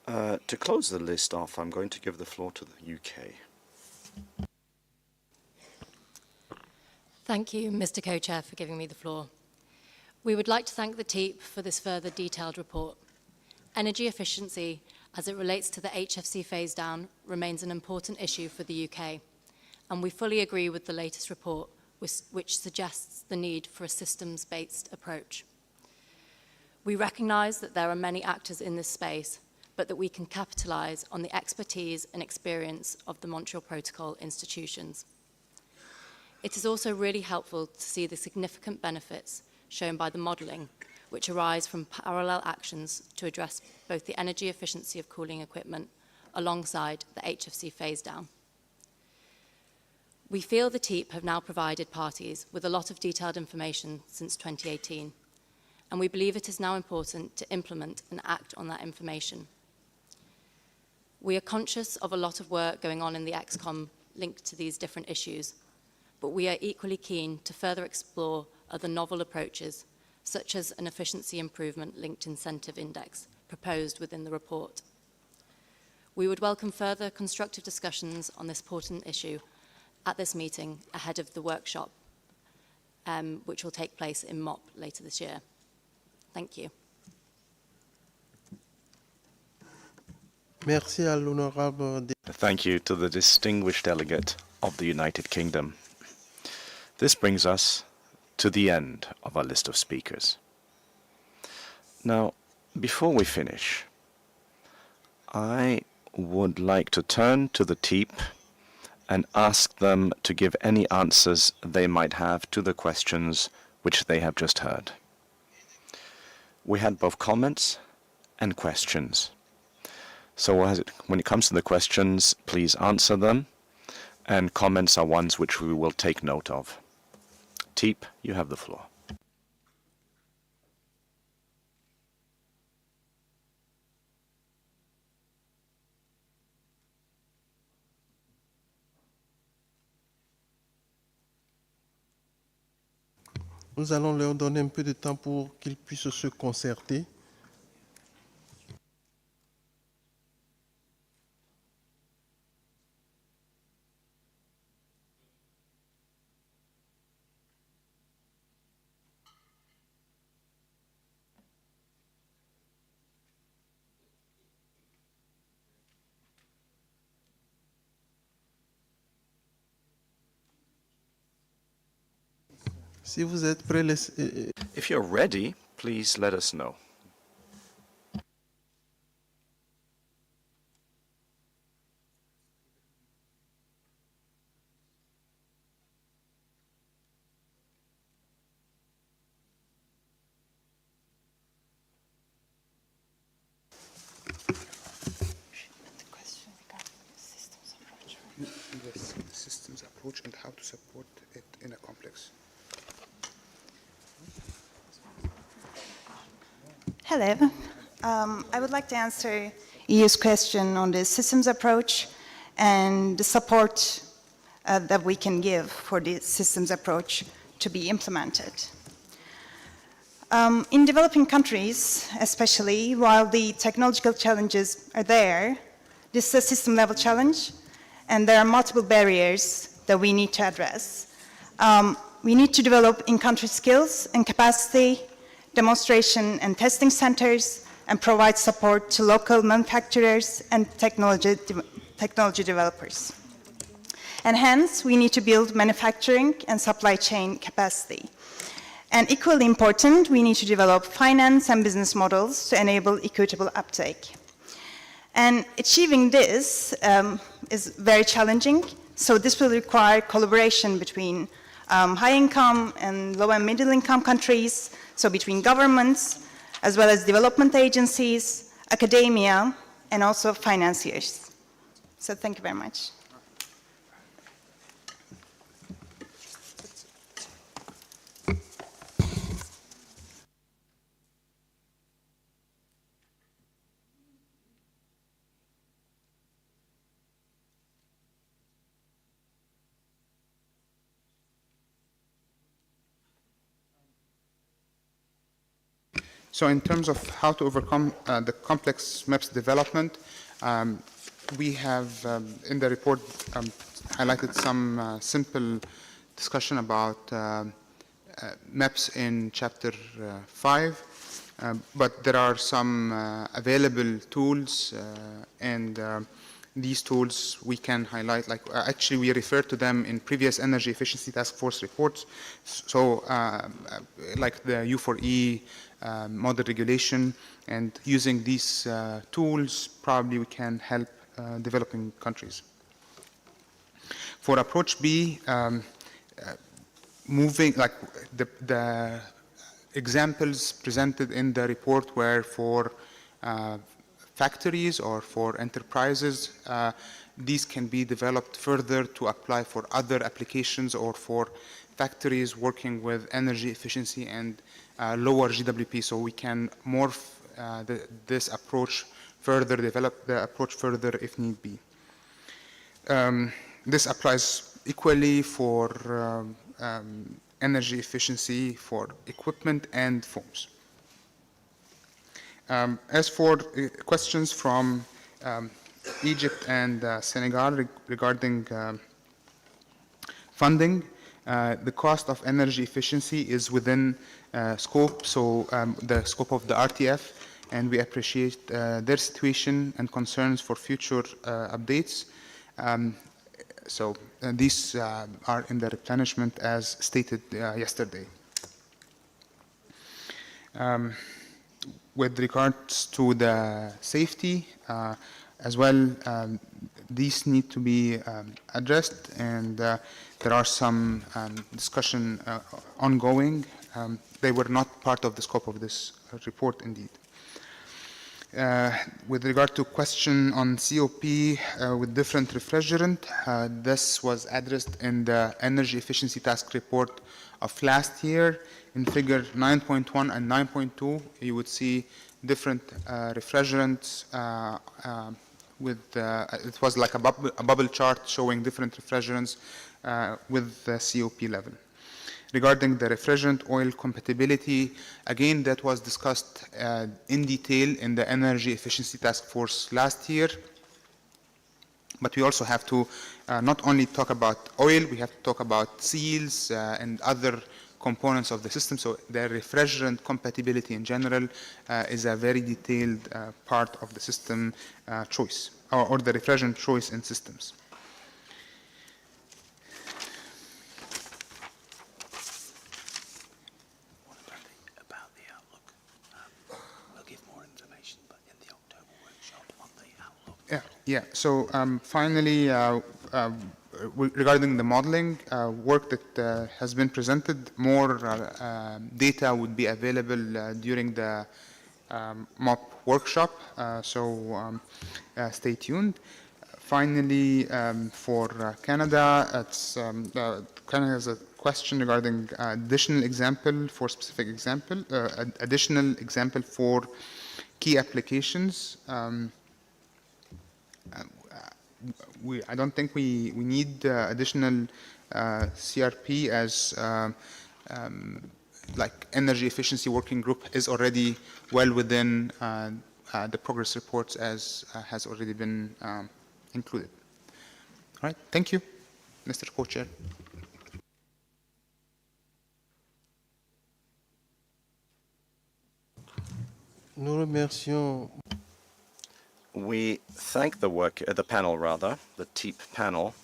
To close the list off, I'm going to give the floor to the UK. Thank you, Mr. Co-Chair, for giving me the floor. We would like to thank the TEEP for this further detailed report. Energy efficiency, as it relates to the HFC phase-down, remains an important issue for the UK, and we fully agree with the latest report, which suggests the need for a systems-based approach. We recognise that there are many actors in this space, but that we can capitalise on the expertise and experience of the Montreal Protocol institutions. It is also really helpful to see the significant benefits shown by the modelling, which arise from parallel actions to address both the energy efficiency of cooling equipment alongside the HFC phase-down. We feel the TEEP have now provided parties with a lot of detailed information since 2018, and we believe it is now important to implement and act on that information. We are conscious of a lot of work going on in the ExCom linked to these different issues, but we are equally keen to further explore other novel approaches, such as an efficiency improvement linked incentive index proposed within the report. We would welcome further constructive discussions on this important issue at this meeting ahead of the workshop, which will take place in MOP later this year. Thank you. Merci à l'honorable. Thank you to the distinguished delegate of the United Kingdom. This brings us to the end of our list of speakers. Now, before we finish, I would like to turn to the TEEP and ask them to give any answers they might have to the questions which they have just heard. We had both comments and questions. So when it comes to the questions, please answer them, and comments are ones which we will take note of. TEEP, you have the floor. Nous allons leur donner un peu de temps pour qu'ils puissent se concerter. Si vous êtes prêts, If you're ready, please let us know. The systems approach and how to support it in a complex. Hello. I would like to answer EU's question on the systems approach and the support that we can give for the systems approach to be implemented. In developing countries, especially, while the technological challenges are there, this is a system-level challenge, and there are multiple barriers that we need to address. We need to develop in-country skills and capacity, demonstration and testing centers, and provide support to local manufacturers and technology developers. And hence, we need to build manufacturing and supply chain capacity. And equally important, we need to develop finance and business models to enable equitable uptake. And achieving this is very challenging, so this will require collaboration between high-income and low- and middle-income countries, so between governments, as well as development agencies, academia, and also financiers. So thank you very much. So in terms of how to overcome the complex maps development, we have in the report highlighted some simple discussion about maps in chapter 5. But there are some available tools, and these tools we can highlight, like actually we refer to them in previous Energy Efficiency Task Force reports. So like the U4E model regulation, and using these tools, probably we can help developing countries. For approach B, moving, like the examples presented in the report were for factories or for enterprises. These can be developed further to apply for other applications or for factories working with energy efficiency and lower GWP. So we can morph this approach further, develop the approach further if need be. This applies equally for energy efficiency for equipment and foams. As for questions from Egypt and Senegal regarding funding, the cost of energy efficiency is within scope, so the scope of the RTF, and we appreciate their situation and concerns for future updates. So these are in the replenishment as stated yesterday. With regards to the safety as well, these need to be addressed, and there are some discussion ongoing. They were not part of the scope of this report indeed. With regard to question on COP with different refrigerant, this was addressed in the Energy Efficiency Task Report of last year. In figure 9.1 and 9.2, you would see different refrigerants with, it was like a bubble chart showing different refrigerants with the COP level. Regarding the refrigerant oil compatibility, again, that was discussed in detail in the Energy Efficiency Task Force last year. But we also have to not only talk about oil, we have to talk about seals and other components of the system. So the refrigerant compatibility in general is a very detailed part of the system choice, or the refrigerant choice in systems. Yeah. So finally, regarding the modeling work that has been presented, more data would be available during the MOP workshop. So stay tuned. Finally, for Canada, it's Canada has a question regarding additional example for specific example, additional example for key applications. I don't think we need additional CRP as like energy efficiency working group is already well within the progress reports as has already been included. All right, thank you, Mr. Co-Chair. Nous remercions. We thank the panel, the TEEP panel,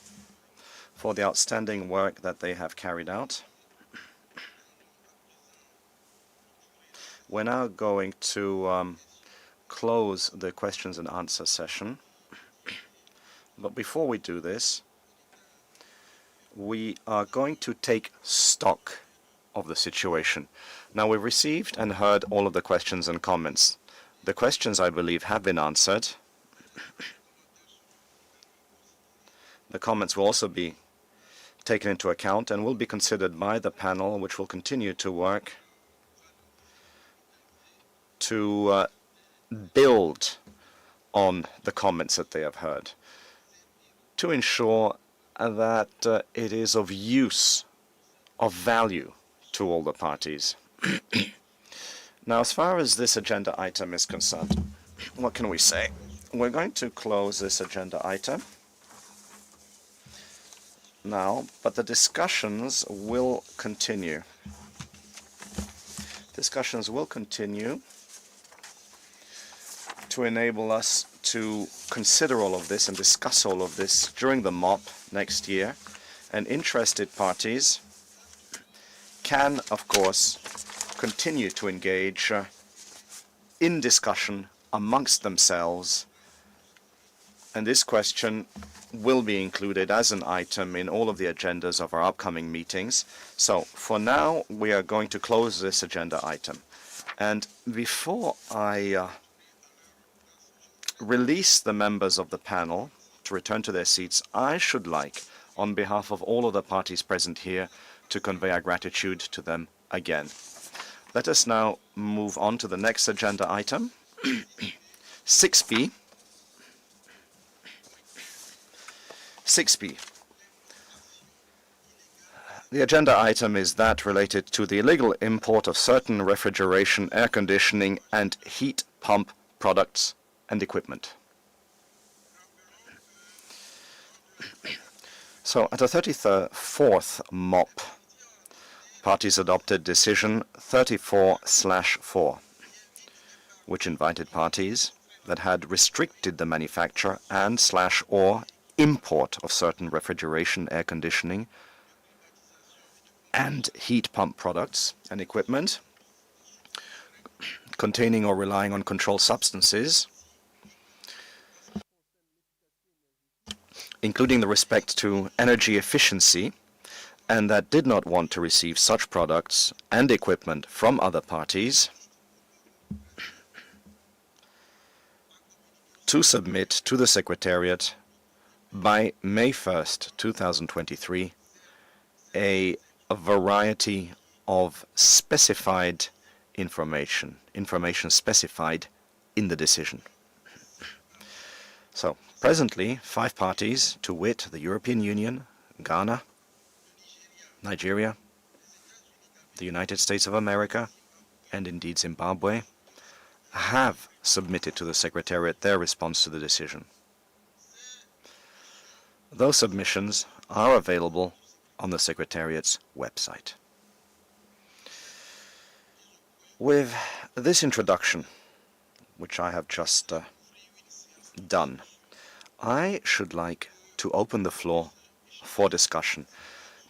for the outstanding work that they have carried out. We're now going to close the questions and answer session. But before we do this, we are going to take stock of the situation. Now, we've received and heard all of the questions and comments. The questions, I believe, have been answered. The comments will also be taken into account and will be considered by the panel, which will continue to work to build on the comments that they have heard, to ensure that it is of use, of value to all the parties. Now, as far as this agenda item is concerned, what can we say? We're going to close this agenda item now, but the discussions will continue. Discussions will continue to enable us to consider all of this and discuss all of this during the MOP next year. And interested parties can, of course, continue to engage in discussion amongst themselves. And this question will be included as an item in all of the agendas of our upcoming meetings. So for now, we are going to close this agenda item. And before I release the members of the panel to return to their seats, I should like, on behalf of all of the parties present here, to convey our gratitude to them again. Let us now move on to the next agenda item, 6B. 6B. The agenda item is that related to the illegal import of certain refrigeration, air conditioning, and heat pump products and equipment. So at the 34th MOP, parties adopted decision 34/4, which invited parties that had restricted the manufacture and/or import of certain refrigeration, air conditioning, and heat pump products and equipment containing or relying on controlled substances, including the respect to energy efficiency, and that did not want to receive such products and equipment from other parties, to submit to the Secretariat by May 1st, 2023, a variety of specified information specified in the decision. So, presently, 5 parties, to wit, the European Union, Ghana, Nigeria, the United States of America, and indeed Zimbabwe, have submitted to the Secretariat their response to the decision. Those submissions are available on the Secretariat's website. With this introduction, which I have just done, I should like to open the floor for discussion,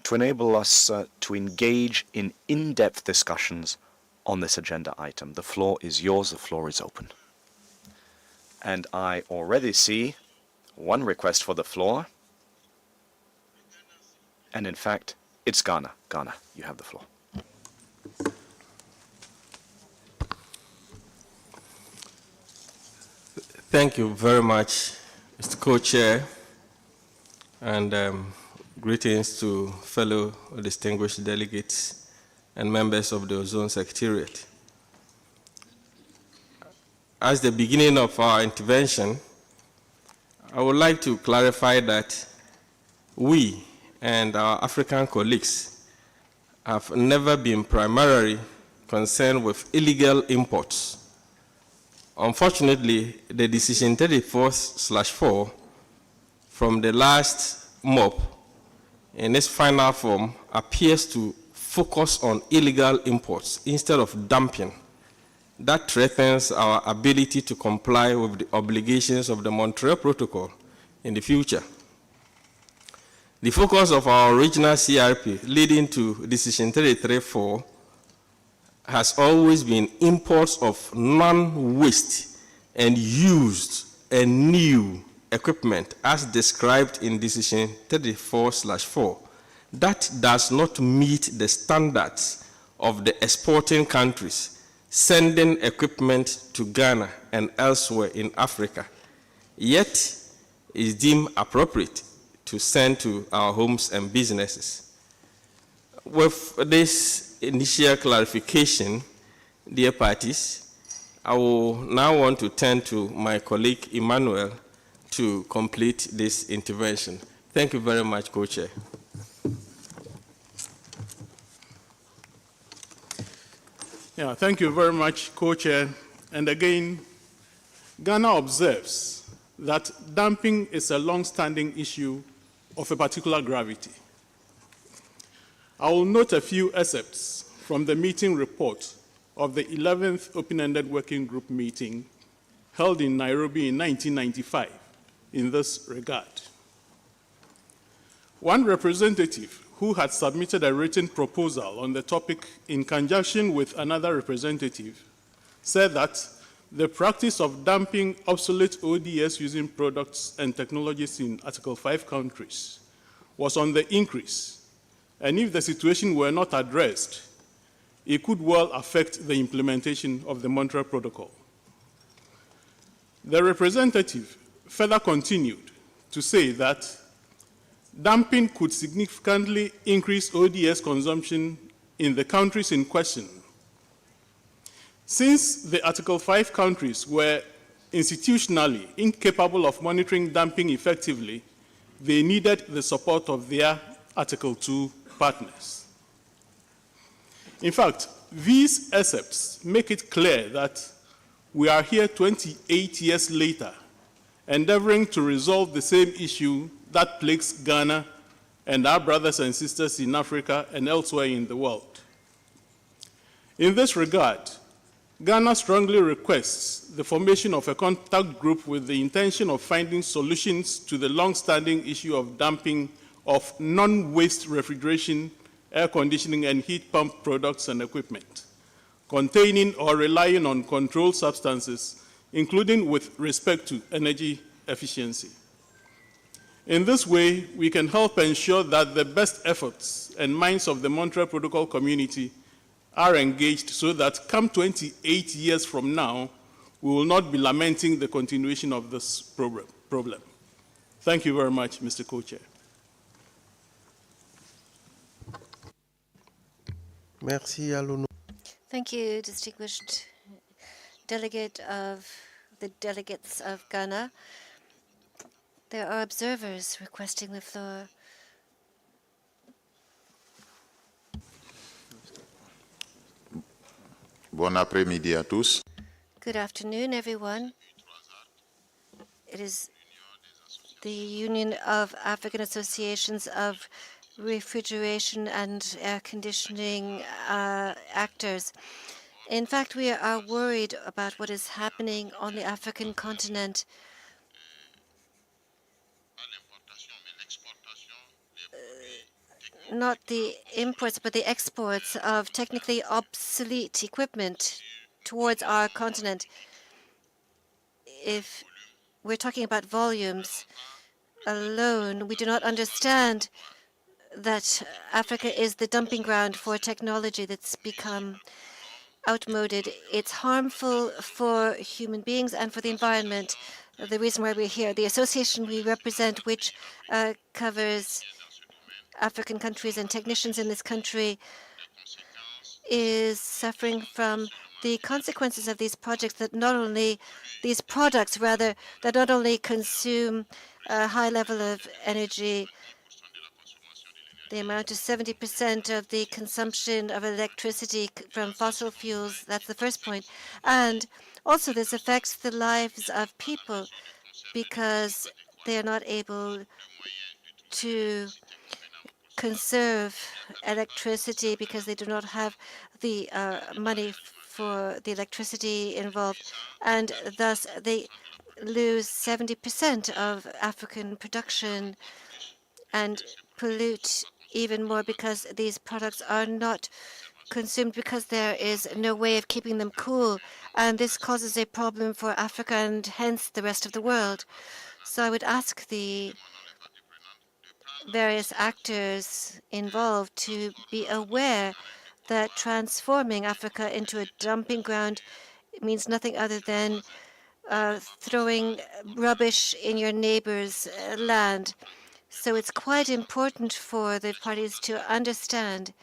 to enable us to engage in in-depth discussions on this agenda item. The floor is yours, the floor is open. And I already see one request for the floor. And in fact, it's Ghana. Ghana, you have the floor. Thank you very much, Mr. Co-Chair, and greetings to fellow distinguished delegates and members of the Ozone Secretariat. As the beginning of our intervention, I would like to clarify that we and our African colleagues have never been primarily concerned with illegal imports. Unfortunately, the decision 34/4 from the last MOP in its final form appears to focus on illegal imports instead of dumping. That threatens our ability to comply with the obligations of the Montreal Protocol in the future. The focus of our original CRP leading to decision 33/4 has always been imports of non-waste and used and new equipment as described in decision 34/4. That does not meet the standards of the exporting countries sending equipment to Ghana and elsewhere in Africa, yet is deemed appropriate to send to our homes and businesses. With this initial clarification, dear parties, I will now want to turn to my colleague Emmanuel to complete this intervention. Thank you very much, Co-Chair. Yeah, thank you very much, Co-Chair. And again, Ghana observes that dumping is a long-standing issue of a particular gravity. I will note a few excerpts from the meeting report of the 11th Open-Ended Working Group meeting held in Nairobi in 1995 in this regard. One representative who had submitted a written proposal on the topic in conjunction with another representative said that the practice of dumping obsolete ODS using products and technologies in Article 5 countries was on the increase, and if the situation were not addressed, it could well affect the implementation of the Montreal Protocol. The representative further continued to say that dumping could significantly increase ODS consumption in the countries in question. Since the Article 5 countries were institutionally incapable of monitoring dumping effectively, they needed the support of their Article 2 partners. In fact, these excerpts make it clear that we are here 28 years later, endeavoring to resolve the same issue that plagues Ghana and our brothers and sisters in Africa and elsewhere in the world. In this regard, Ghana strongly requests the formation of a contact group with the intention of finding solutions to the long-standing issue of dumping of non-waste refrigeration, air conditioning, and heat pump products and equipment containing or relying on controlled substances, including with respect to energy efficiency. In this way, we can help ensure that the best efforts and minds of the Montreal Protocol community are engaged so that come 28 years from now, we will not be lamenting the continuation of this problem. Thank you very much, Mr. Co-Chair. Merci à l'honneur. Thank you, distinguished delegate of the delegates of Ghana. There are observers requesting the floor. Bon après-midi à tous. Good afternoon, everyone. It is the Union of African Associations of Refrigeration and Air Conditioning Actors. In fact, we are worried about what is happening on the African continent. Not the imports, but the exports of technically obsolete equipment towards our continent. If we're talking about volumes alone, we do not understand that Africa is the dumping ground for technology that's become outmoded. It's harmful for human beings and for the environment. The reason why we're here, the association we represent, which covers African countries and technicians in this country, is suffering from the consequences of these projects that not only these products rather that not only consume a high level of energy. They amount to 70% of the consumption of electricity from fossil fuels. That's the first point. And also this affects the lives of people because they are not able to conserve electricity because they do not have the money for the electricity involved, and thus they lose 70% of African production and pollute even more because these products are not consumed because there is no way of keeping them cool, and this causes a problem for Africa and hence the rest of the world. So I would ask the various actors involved to be aware that transforming Africa into a dumping ground means nothing other than throwing rubbish in your neighbor's land. So it's quite important for the parties to understand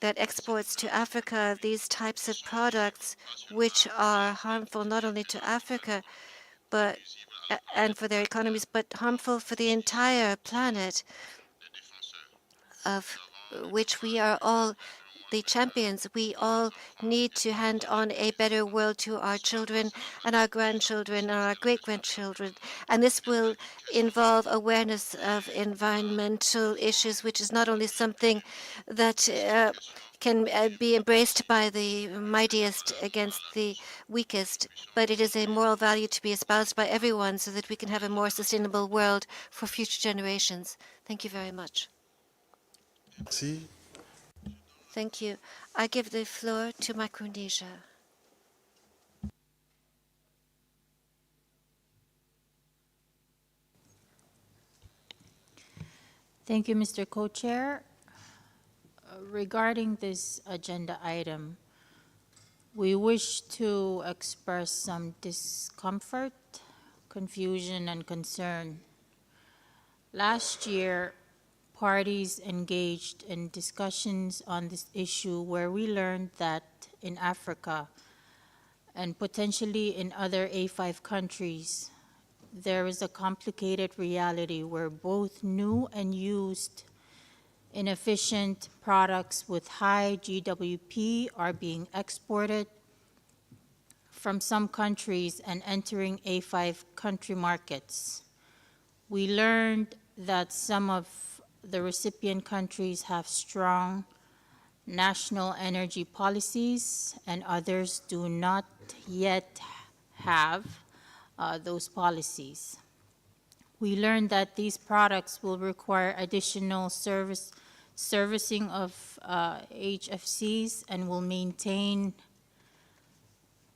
that exports to Africa, these types of products, which are harmful not only to Africa, but and for their economies, but harmful for the entire planet, of which we are all the champions. We all need to hand on a better world to our children and our grandchildren and our great-grandchildren. And this will involve awareness of environmental issues, which is not only something that can be embraced by the mightiest against the weakest, but it is a moral value to be espoused by everyone so that we can have a more sustainable world for future generations. Thank you very much. Merci. Thank you. I give the floor to Micronesia. Thank you, Mr. Co-Chair. Regarding this agenda item, we wish to express some discomfort, confusion, and concern. Last year, parties engaged in discussions on this issue where we learned that in Africa and potentially in other A5 countries, there is a complicated reality where both new and used inefficient products with high GWP are being exported from some countries and entering A5 country markets. We learned that some of the recipient countries have strong national energy policies and others do not yet have those policies. We learned that these products will require additional servicing of HFCs and will maintain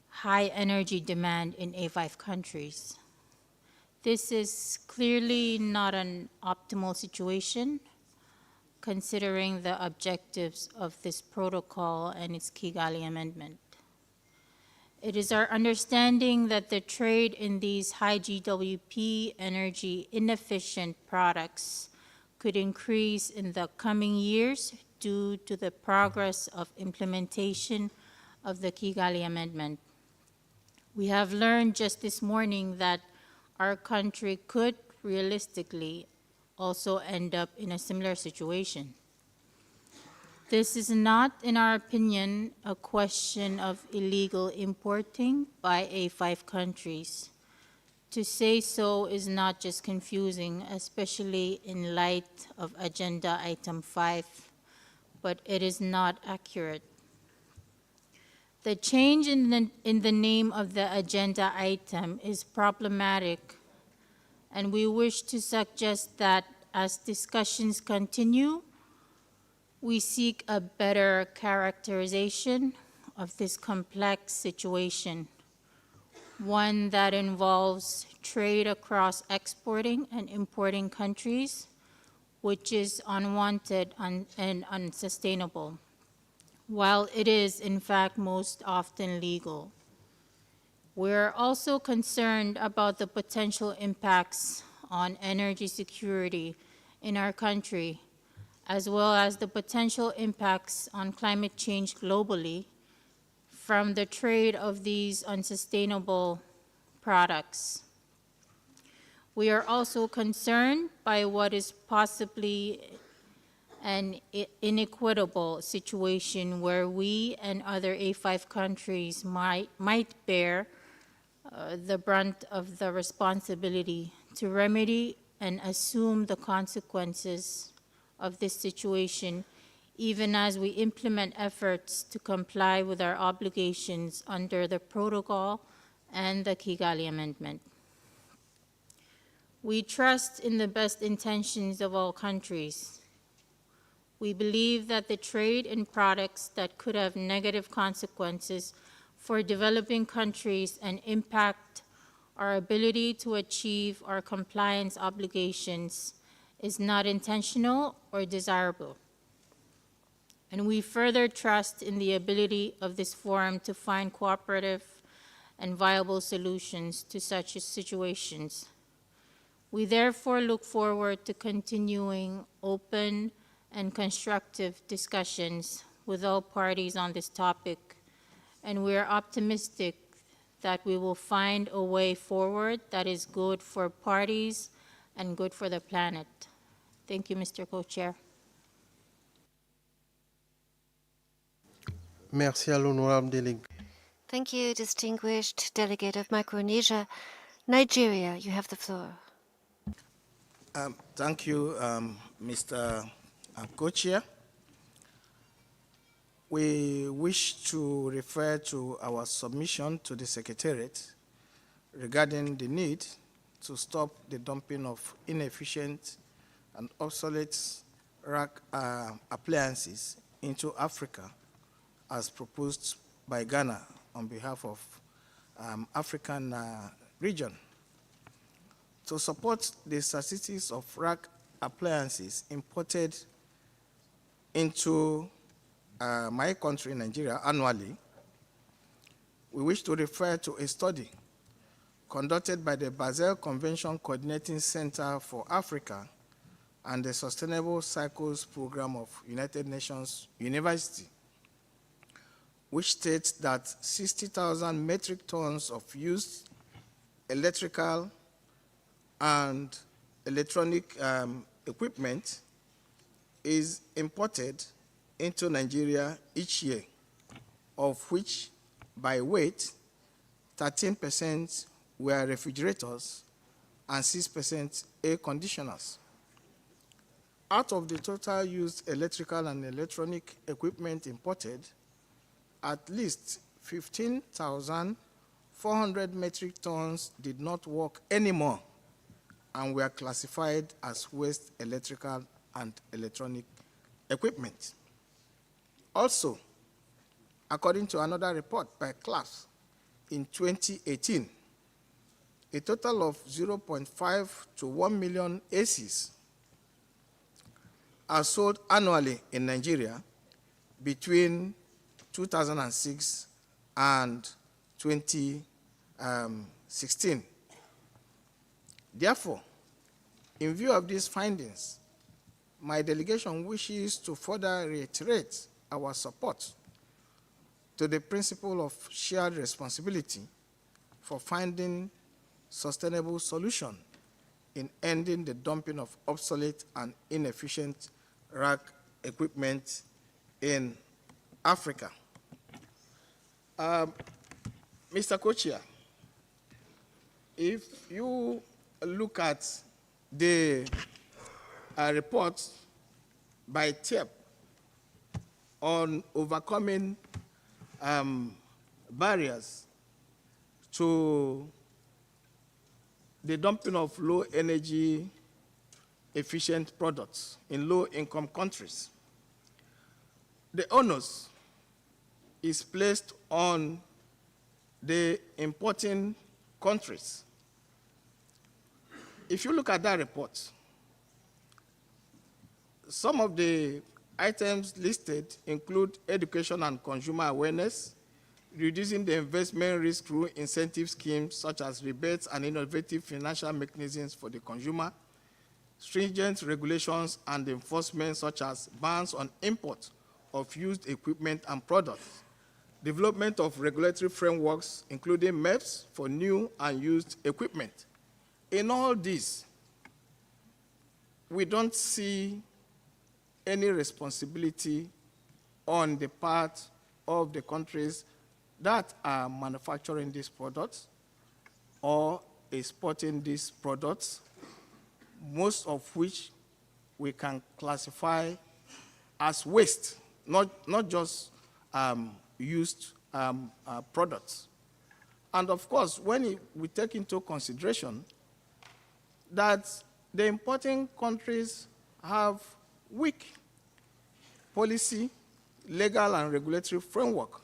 high energy demand in A5 countries. This is clearly not an optimal situation, considering the objectives of this protocol and its Kigali Amendment. It is our understanding that the trade in these high GWP energy inefficient products could increase in the coming years due to the progress of implementation of the Kigali Amendment. We have learned just this morning that our country could realistically also end up in a similar situation. This is not, in our opinion, a question of illegal importing by A5 countries. To say so is not just confusing, especially in light of Agenda Item 5, but it is not accurate. The change in the name of the agenda item is problematic, and we wish to suggest that as discussions continue, we seek a better characterization of this complex situation, one that involves trade across exporting and importing countries, which is unwanted and unsustainable, while it is in fact most often legal. We're also concerned about the potential impacts on energy security in our country, as well as the potential impacts on climate change globally from the trade of these unsustainable products. We are also concerned by what is possibly an inequitable situation where we and other A5 countries might bear the brunt of the responsibility to remedy and assume the consequences of this situation, even as we implement efforts to comply with our obligations under the protocol and the Kigali Amendment. We trust in the best intentions of all countries. We believe that the trade in products that could have negative consequences for developing countries and impact our ability to achieve our compliance obligations is not intentional or desirable. And we further trust in the ability of this forum to find cooperative and viable solutions to such situations. We therefore look forward to continuing open and constructive discussions with all parties on this topic, and we are optimistic that we will find a way forward that is good for parties and good for the planet. Thank you, Mr. Co-Chair. Merci à l'honorable délégué. Thank you, distinguished delegate of Micronesia. Nigeria, you have the floor. Thank you, Mr. Co-Chair. we wish to refer to our submission to the Secretariat regarding the need to stop the dumping of inefficient and obsolete rack appliances into Africa as proposed by Ghana on behalf of African region. To support the statistics of rack appliances imported into my country, Nigeria, annually, we wish to refer to a study conducted by the Basel Convention Coordinating Center for Africa and the Sustainable Cycles Program of United Nations University, which states that 60,000 metric tons of used electrical and electronic equipment is imported into Nigeria each year, of which by weight, 13% were refrigerators and 6% air conditioners. Out of the total used electrical and electronic equipment imported, at least 15,400 metric tons did not work anymore and were classified as waste electrical and electronic equipment. Also, according to another report by CLAS, in 2018, a total of 0.5 to 1 million ACs are sold annually in Nigeria between 2006 and 2016. Therefore, in view of these findings, my delegation wishes to further reiterate our support to the principle of shared responsibility for finding sustainable solution in ending the dumping of obsolete and inefficient rack equipment in Africa. Mr. Co-Chair, if you look at the report by TEP on overcoming barriers to the dumping of low energy efficient products in low income countries, the onus is placed on the importing countries. If you look at that report, some of the items listed include education and consumer awareness, reducing the investment risk through incentive schemes such as rebates and innovative financial mechanisms for the consumer, stringent regulations and enforcement such as bans on import of used equipment and products, development of regulatory frameworks, including MEPs for new and used equipment. In all this, we don't see any responsibility on the part of the countries that are manufacturing these products or exporting these products, most of which we can classify as waste, not just used products. And of course, when we take into consideration that the importing countries have weak policy, legal and regulatory framework,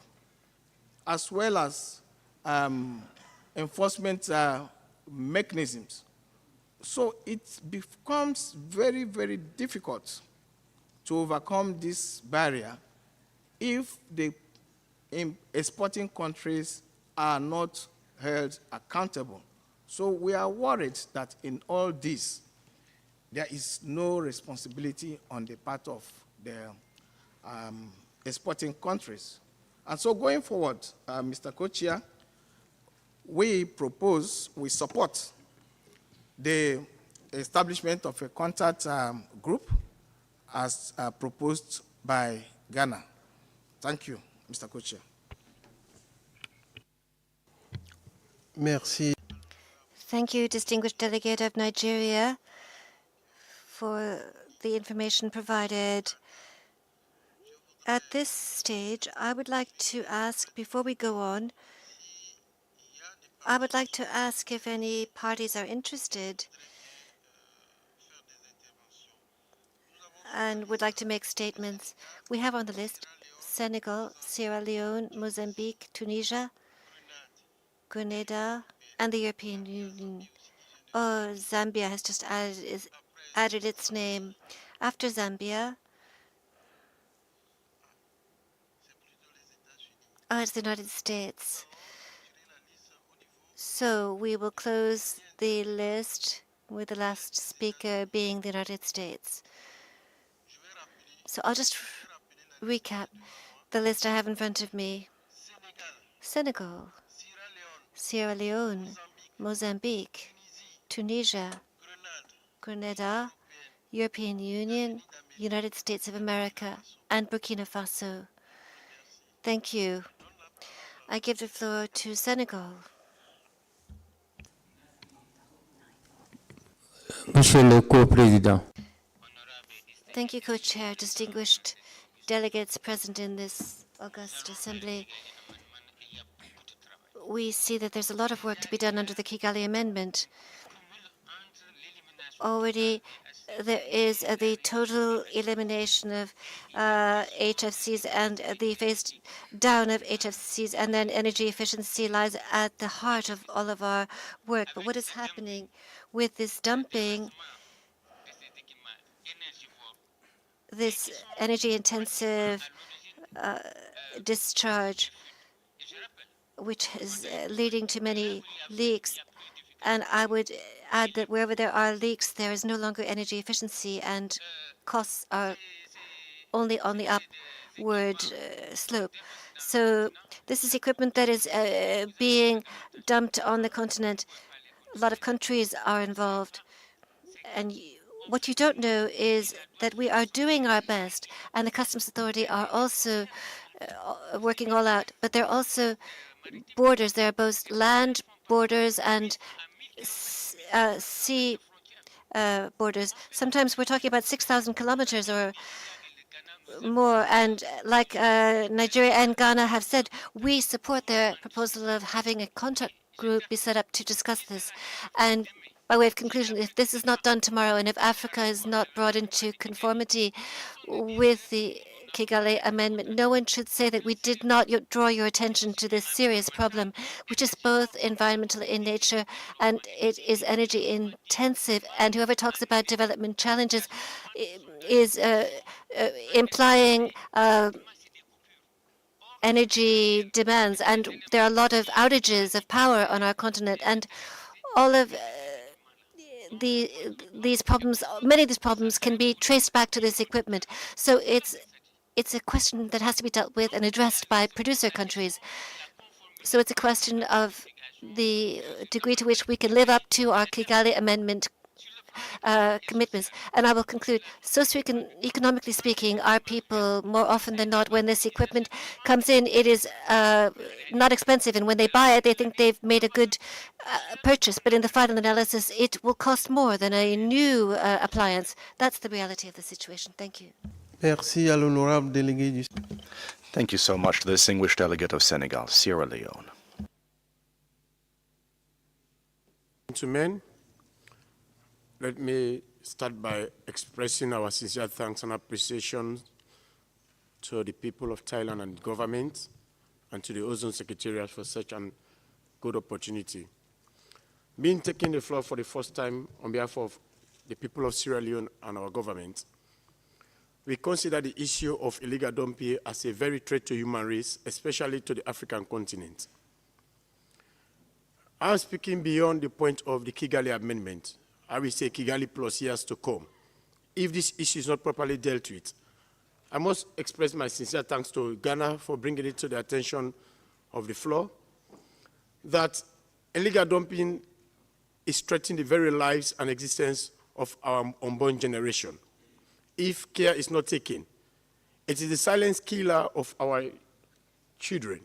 as well as enforcement mechanisms. So it becomes very, very difficult to overcome this barrier if the exporting countries are not held accountable. So we are worried that in all this, there is no responsibility on the part of the exporting countries. And so going forward, Mr. Co-Chair, we support the establishment of a contact group as proposed by Ghana. Thank you, Mr. Co-Chair. Merci. Thank you, distinguished delegate of Nigeria, for the information provided. At this stage, I would like to ask, before we go on, I would like to ask if any parties are interested and would like to make statements. We have on the list Senegal, Sierra Leone, Mozambique, Tunisia, Grenada, and the European Union. Oh, Zambia has just added its name. After Zambia, it's the United States. So we will close the list with the last speaker being the United States. So I'll just recap the list I have in front of me. Senegal, Sierra Leone, Mozambique, Tunisia, Grenada, European Union, United States of America, and Burkina Faso. Thank you. I give the floor to Senegal. Monsieur le Co-Président. Thank you, Co-Chair, distinguished delegates present in this august assembly. We see that there's a lot of work to be done under the Kigali Amendment. Already, there is the total elimination of HFCs and the phase down of HFCs, and then energy efficiency lies at the heart of all of our work. But what is happening with this dumping, this energy-intensive discharge, which is leading to many leaks? And I would add that wherever there are leaks, there is no longer energy efficiency, and costs are only on the upward slope. So this is equipment that is being dumped on the continent. A lot of countries are involved. And what you don't know is that we are doing our best, and the Customs Authority are also working all out. But there are also borders. There are both land borders and sea borders. Sometimes we're talking about 6,000 kilometers or more. And like Nigeria and Ghana have said, we support their proposal of having a contact group be set up to discuss this. And by way of conclusion, if this is not done tomorrow, and if Africa is not brought into conformity with the Kigali Amendment, no one should say that we did not draw your attention to this serious problem, which is both environmental in nature and it is energy intensive. And whoever talks about development challenges is implying energy demands. And there are a lot of outages of power on our continent, and all of these problems, many of these problems can be traced back to this equipment. So it's a question that has to be dealt with and addressed by producer countries. So it's a question of the degree to which we can live up to our Kigali Amendment commitments. And I will conclude. Socioeconomically speaking, our people, more often than not, when this equipment comes in, it is not expensive. And when they buy it, they think they've made a good purchase. But in the final analysis, it will cost more than a new appliance. That's the reality of the situation. Thank you. Merci à l'honorable délégué du... Thank you so much to the distinguished delegate of Senegal, Sierra Leone. Gentlemen, let me start by expressing our sincere thanks and appreciation to the people of Thailand and government and to the Ozone Secretariat for such a good opportunity. Being taking the floor for the first time on behalf of the people of Sierra Leone and our government, we consider the issue of illegal dumping as a very threat to human race, especially to the African continent. I'm speaking beyond the point of the Kigali Amendment. I will say Kigali plus years to come. If this issue is not properly dealt with, I must express my sincere thanks to Ghana for bringing it to the attention of the floor, that illegal dumping is threatening the very lives and existence of our unborn generation. If care is not taken, it is the silent killer of our children.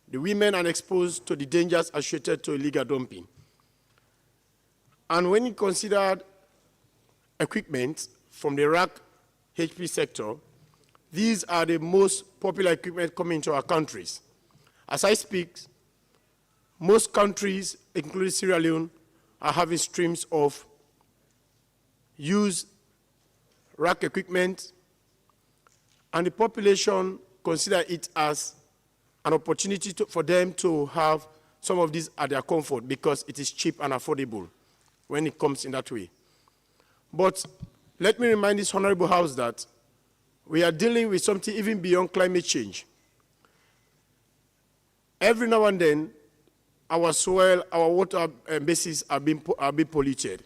The women are exposed to the dangers associated to illegal dumping. And when you consider equipment from the Iraq HP sector, these are the most popular equipment coming into our countries. As I speak, most countries, including Sierra Leone, are having streams of used rack equipment, and the population consider it as an opportunity for them to have some of these at their comfort because it is cheap and affordable when it comes in that way. But let me remind this Honorable House that we are dealing with something even beyond climate change. Every now and then, our soil, our water bases are being polluted.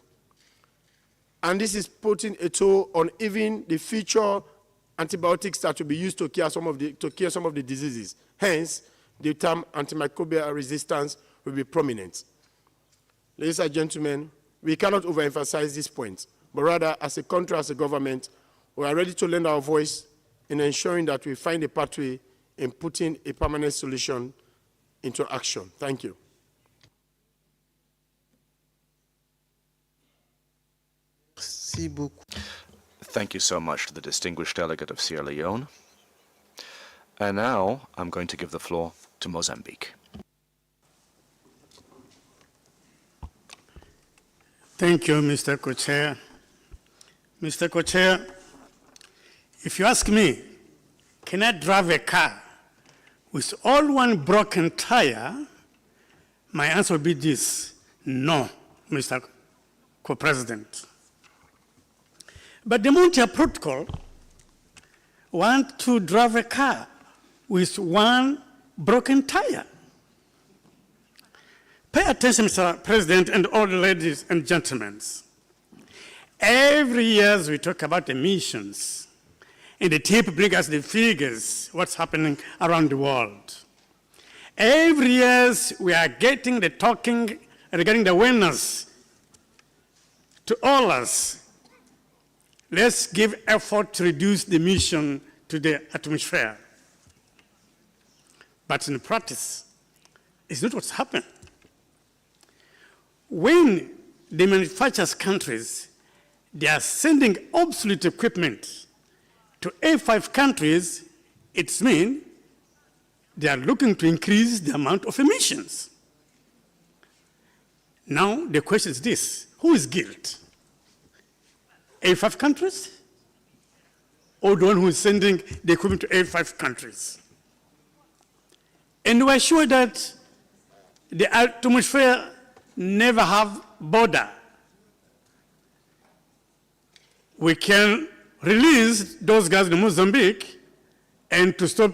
And this is putting a toll on even the future antibiotics that will be used to cure some of the diseases. Hence, the term antimicrobial resistance will be prominent. Ladies and gentlemen, we cannot overemphasize this point, but rather, as a country, as a government, we are ready to lend our voice in ensuring that we find a pathway in putting a permanent solution into action. Thank you. Thank you so much to the distinguished delegate of Sierra Leone. And now I'm going to give the floor to Mozambique. Thank you, Mr. Co-Chair. Mr. Co-Chair, if you ask me, can I drive a car with all one broken tire? My answer would be this: no, Mr. Co-President. But the Montreal Protocol wants to drive a car with one broken tire. Pay attention, Mr. President, and all the ladies and gentlemen. Every year we talk about emissions, and the tape brings us the figures, what's happening around the world. Every year we are getting the talking regarding the awareness to all us. Let's give effort to reduce the emission to the atmosphere. But in practice, it's not what's happened. When the manufacturers countries, they are sending obsolete equipment to A5 countries, it means they are looking to increase the amount of emissions. Now, the question is this: who is guilty? A5 countries, or the one who is sending the equipment to A5 countries? And we're sure that the atmosphere never have border. We can release those guys in Mozambique and to stop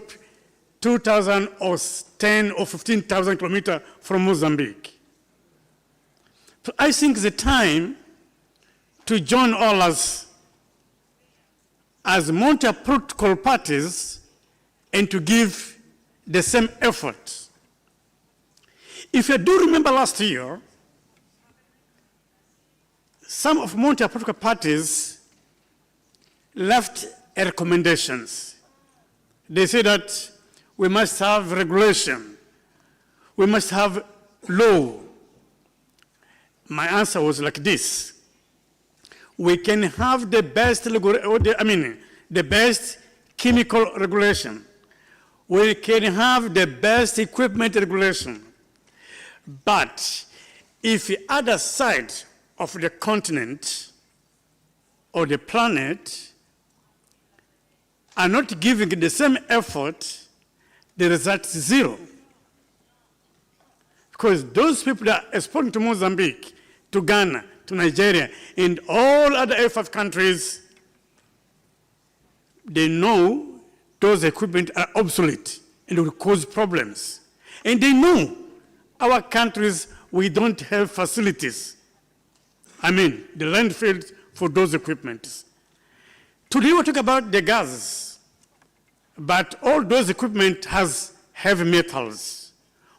2,000 or 10 or 15,000 kilometers from Mozambique. So I think the time to join all us as Montreal Protocol parties and to give the same effort. If you do remember last year, some of Montreal Protocol parties left recommendations. They say that we must have regulation, we must have law. My answer was like this: we can have the best, the best chemical regulation. We can have the best equipment regulation. But if the other side of the continent or the planet are not giving the same effort, the result is zero. Because those people that are exporting to Mozambique, to Ghana, to Nigeria, and all other A5 countries, they know those equipment are obsolete and will cause problems. And they know our countries, we don't have facilities. The landfills for those equipments. Today we talk about the gases, but all those equipment has heavy metals,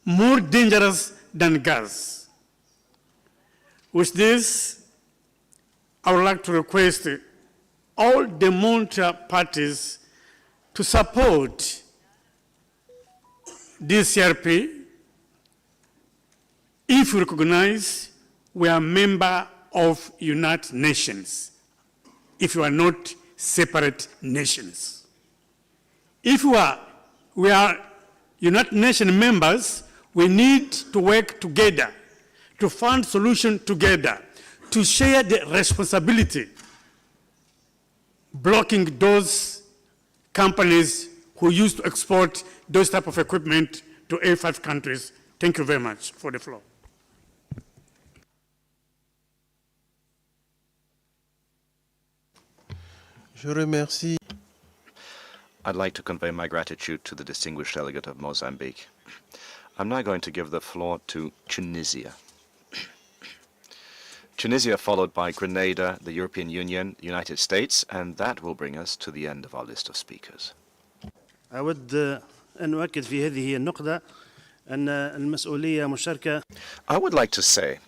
more dangerous than gas. With this, I would like to request all the Montreal parties to support this CRP if we recognize we are a member of United Nations, if you are not separate nations. If we are United Nations members, we need to work together, to find solutions together, to share the responsibility, blocking those companies who used to export those type of equipment to A5 countries. Thank you very much for the floor. Je remercie. I'd like to convey my gratitude to the distinguished delegate of Mozambique. I'm now going to give the floor to Tunisia. Tunisia followed by Grenada, the European Union, the United States, and that will bring us to the end of our list of speakers. أود أن أؤكد في هذه النقطة أن المسؤولية مشتركة. I would like to say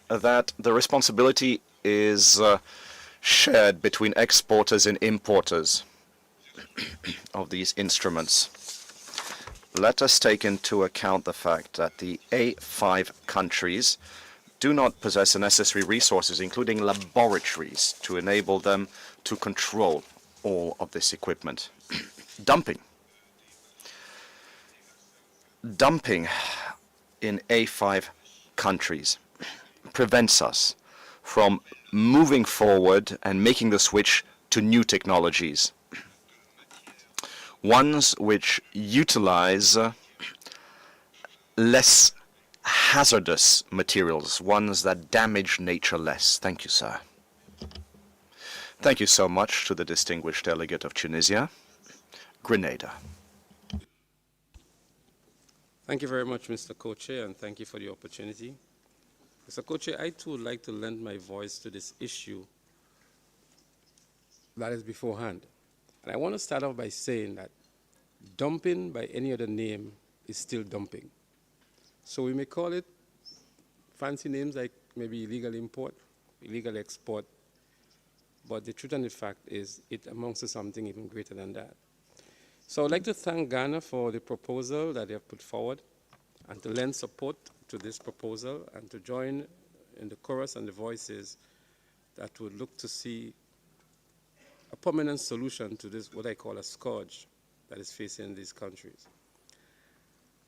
that the responsibility is shared between exporters and importers of these instruments. Let us take into account the fact that the A5 countries do not possess the necessary resources, including laboratories, to enable them to control all of this equipment. Dumping. Dumping in A5 countries prevents us from moving forward and making the switch to new technologies, ones which utilize less hazardous materials, ones that damage nature less. Thank you, sir. Thank you so much to the distinguished delegate of Tunisia. Grenada. Thank you very much, Mr. Co-Chair, and thank you for the opportunity. Mr. Co-Chair, I too would like to lend my voice to this issue that is beforehand. And I want to start off by saying that dumping by any other name is still dumping. So we may call it fancy names like maybe illegal import, illegal export, but the truth and the fact is it amounts to something even greater than that. So I'd like to thank Ghana for the proposal that they have put forward and to lend support to this proposal and to join in the chorus and the voices that would look to see a permanent solution to this, what I call a scourge that is facing these countries.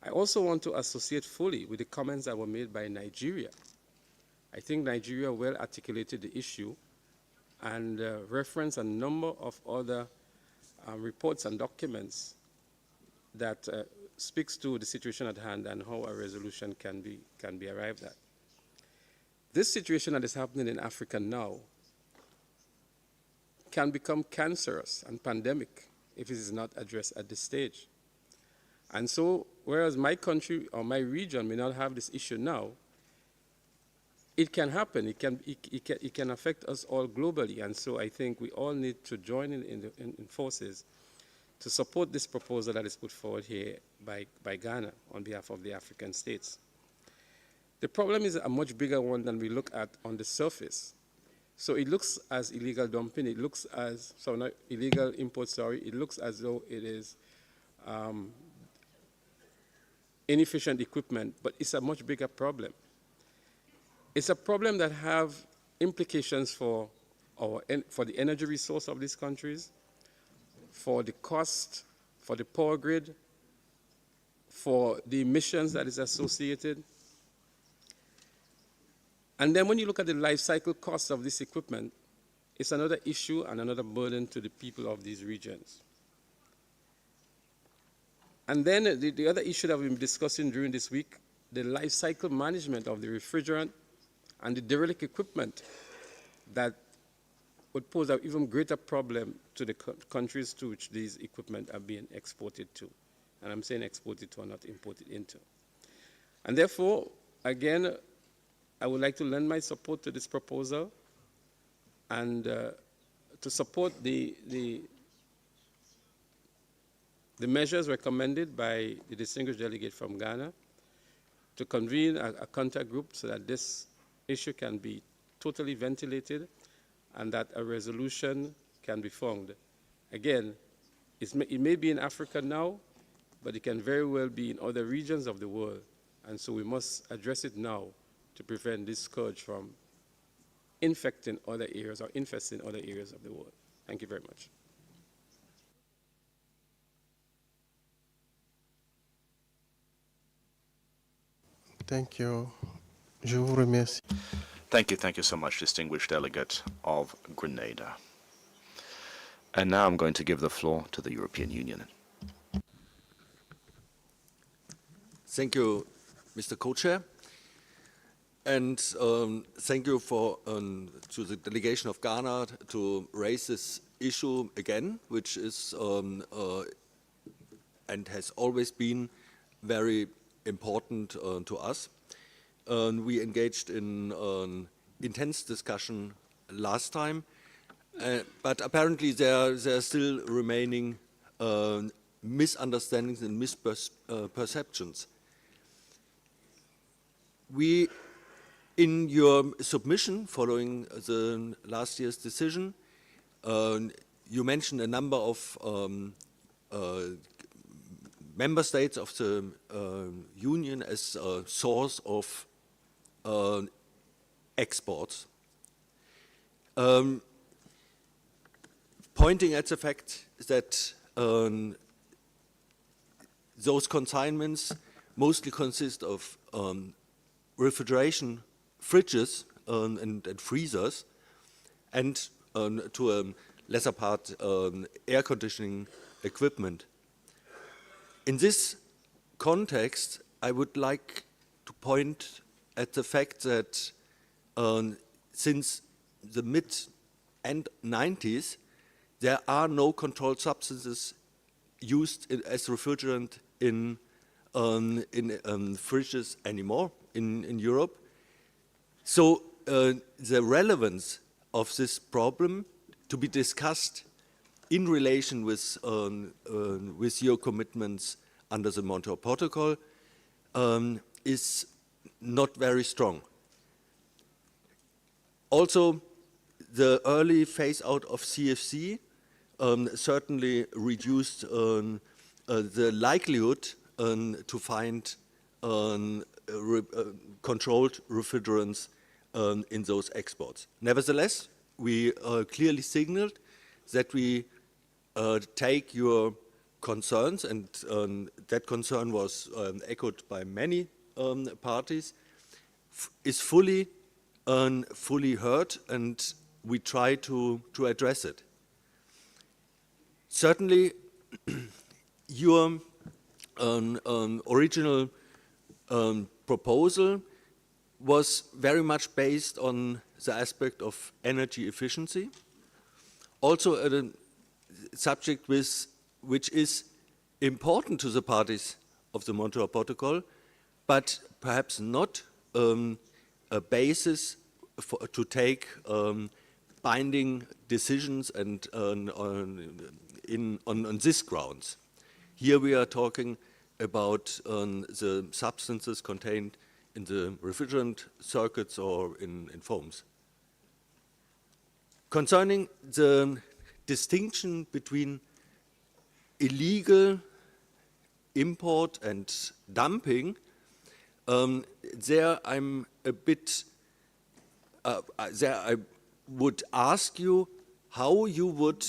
I also want to associate fully with the comments that were made by Nigeria. I think Nigeria well articulated the issue and referenced a number of other reports and documents that speaks to the situation at hand and how a resolution can be arrived at. This situation that is happening in Africa now can become cancerous and pandemic if it is not addressed at this stage. And so, whereas my country or my region may not have this issue now, it can happen. It can affect us all globally. And so I think we all need to join in forces to support this proposal that is put forward here by Ghana on behalf of the African states. The problem is a much bigger one than we look at on the surface. So it looks as illegal dumping, it looks as, so not illegal import, sorry, it looks as though it is inefficient equipment, but it's a much bigger problem. It's a problem that have implications for the energy resource of these countries, for the cost, for the power grid, for the emissions that is associated. And then when you look at the life cycle costs of this equipment, it's another issue and another burden to the people of these regions. And then the other issue that we've been discussing during this week, the life cycle management of the refrigerant and the derelict equipment that would pose an even greater problem to the countries to which these equipment are being exported to. And I'm saying exported to and not imported into. And therefore, again, I would like to lend my support to this proposal and to support the measures recommended by the distinguished delegate from Ghana to convene a contact group so that this issue can be totally ventilated and that a resolution can be formed. Again, it may be in Africa now, but it can very well be in other regions of the world. And so we must address it now to prevent this scourge from infecting other areas or infesting other areas of the world. Thank you very much. Thank you. Je vous remercie. Thank you so much, distinguished delegate of Grenada. And now I'm going to give the floor to the European Union. Thank you, Mr. Co-Chair. And thank you to the delegation of Ghana to raise this issue again, which is and has always been very important to us. We engaged in intense discussion last time, but apparently there are still remaining misunderstandings and misperceptions. In your submission following the last year's decision, you mentioned a number of member states of the Union as a source of exports, pointing at the fact that those consignments mostly consist of refrigeration fridges and freezers, and to a lesser part air conditioning equipment. In this context, I would like to point at the fact that since the mid-and 90s, there are no controlled substances used as refrigerant in fridges anymore in Europe. So the relevance of this problem to be discussed in relation with your commitments under the Montreal Protocol is not very strong. Also, the early phase out of CFC certainly reduced the likelihood to find controlled refrigerants in those exports. Nevertheless, we clearly signaled that we take your concerns, and that concern was echoed by many parties, is fully heard, and we try to address it. Certainly, your original proposal was very much based on the aspect of energy efficiency, also a subject which is important to the parties of the Montreal Protocol, but perhaps not a basis to take binding decisions and on this grounds. Here we are talking about the substances contained in the refrigerant circuits or in foams. Concerning the distinction between illegal import and dumping, there I'm a bit, there I would ask you how you would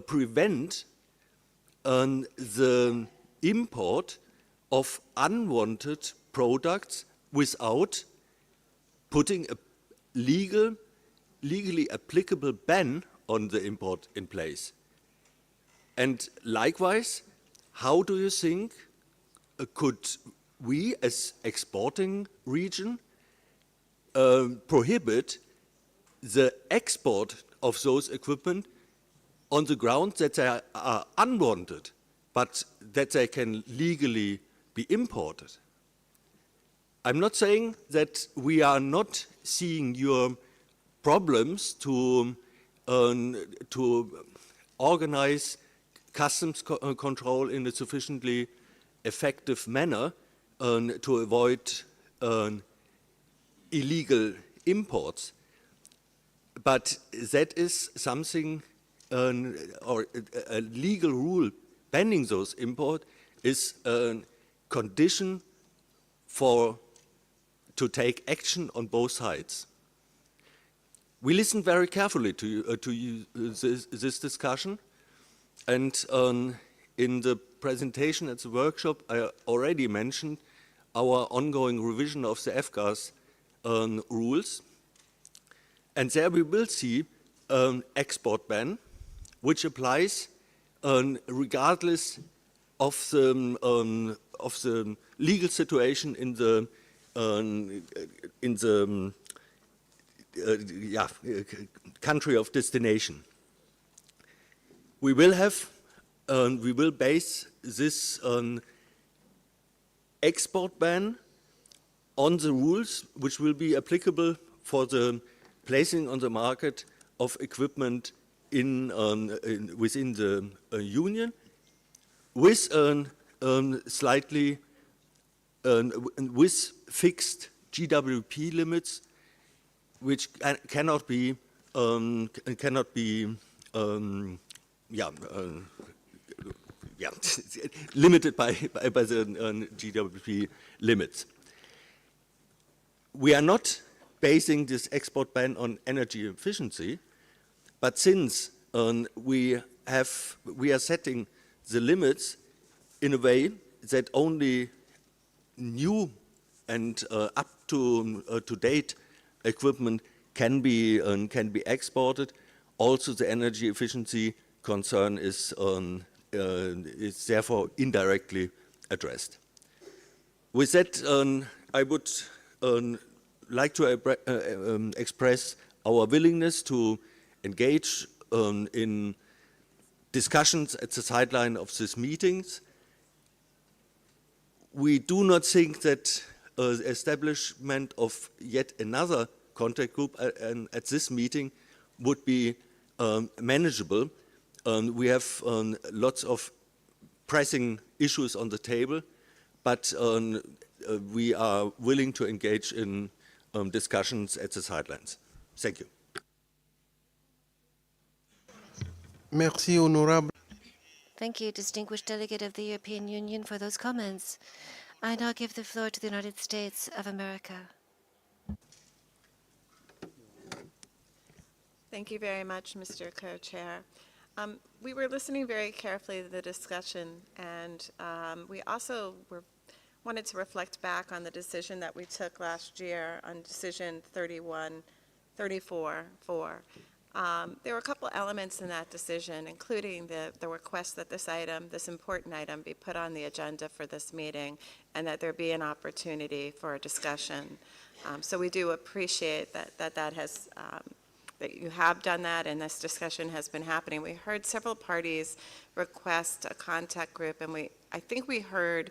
prevent the import of unwanted products without putting a legally applicable ban on the import in place. And likewise, how do you think could we as exporting region prohibit the export of those equipment on the ground that they are unwanted, but that they can legally be imported? I'm not saying that we are not seeing your problems to organize customs control in a sufficiently effective manner to avoid illegal imports. But that is something, or a legal rule banning those imports is a condition to take action on both sides. We listened very carefully to this discussion, and in the presentation at the workshop, I already mentioned our ongoing revision of the F-gas rules. And there we will see an export ban, which applies regardless of the legal situation in the country of destination. We will base this export ban on the rules which will be applicable for the placing on the market of equipment within the Union, with with fixed GWP limits, which cannot be limited by the GWP limits. We are not basing this export ban on energy efficiency, but since we are setting the limits in a way that only new and up to date equipment can be exported, also the energy efficiency concern is therefore indirectly addressed. With that, I would like to express our willingness to engage in discussions at the sideline of these meetings. We do not think that the establishment of yet another contact group at this meeting would be manageable. We have lots of pressing issues on the table, but we are willing to engage in discussions at the sidelines. Thank you. Merci, honorable. Thank you, distinguished delegate of the European Union, for those comments. I now give the floor to the United States of America. Thank you very much, Mr. Co-Chair. We were listening very carefully to the discussion, and we also wanted to reflect back on the decision that we took last year on decision 34-4. There were a couple elements in that decision, including the request that this important item, be put on the agenda for this meeting, and that there be an opportunity for a discussion. So we do appreciate that you have done that, and this discussion has been happening. We heard several parties request a contact group, and I think we heard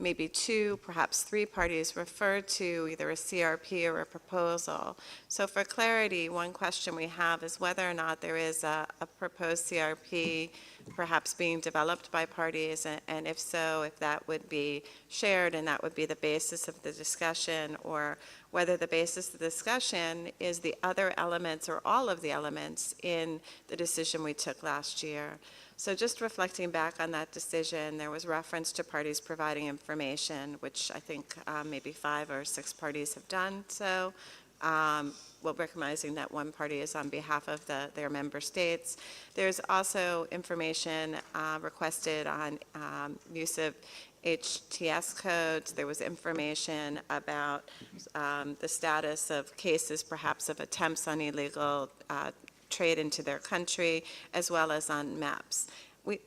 maybe 2, perhaps 3 parties refer to either a CRP or a proposal. So for clarity, one question we have is whether or not there is a proposed CRP perhaps being developed by parties, and if so, if that would be shared and that would be the basis of the discussion, or whether the basis of the discussion is the other elements or all of the elements in the decision we took last year. So just reflecting back on that decision, there was reference to parties providing information, which I think maybe 5 or 6 parties have done so, well, recognizing that one party is on behalf of their member states. There's also information requested on use of HTS codes. There was information about the status of cases, perhaps of attempts on illegal trade into their country, as well as on maps.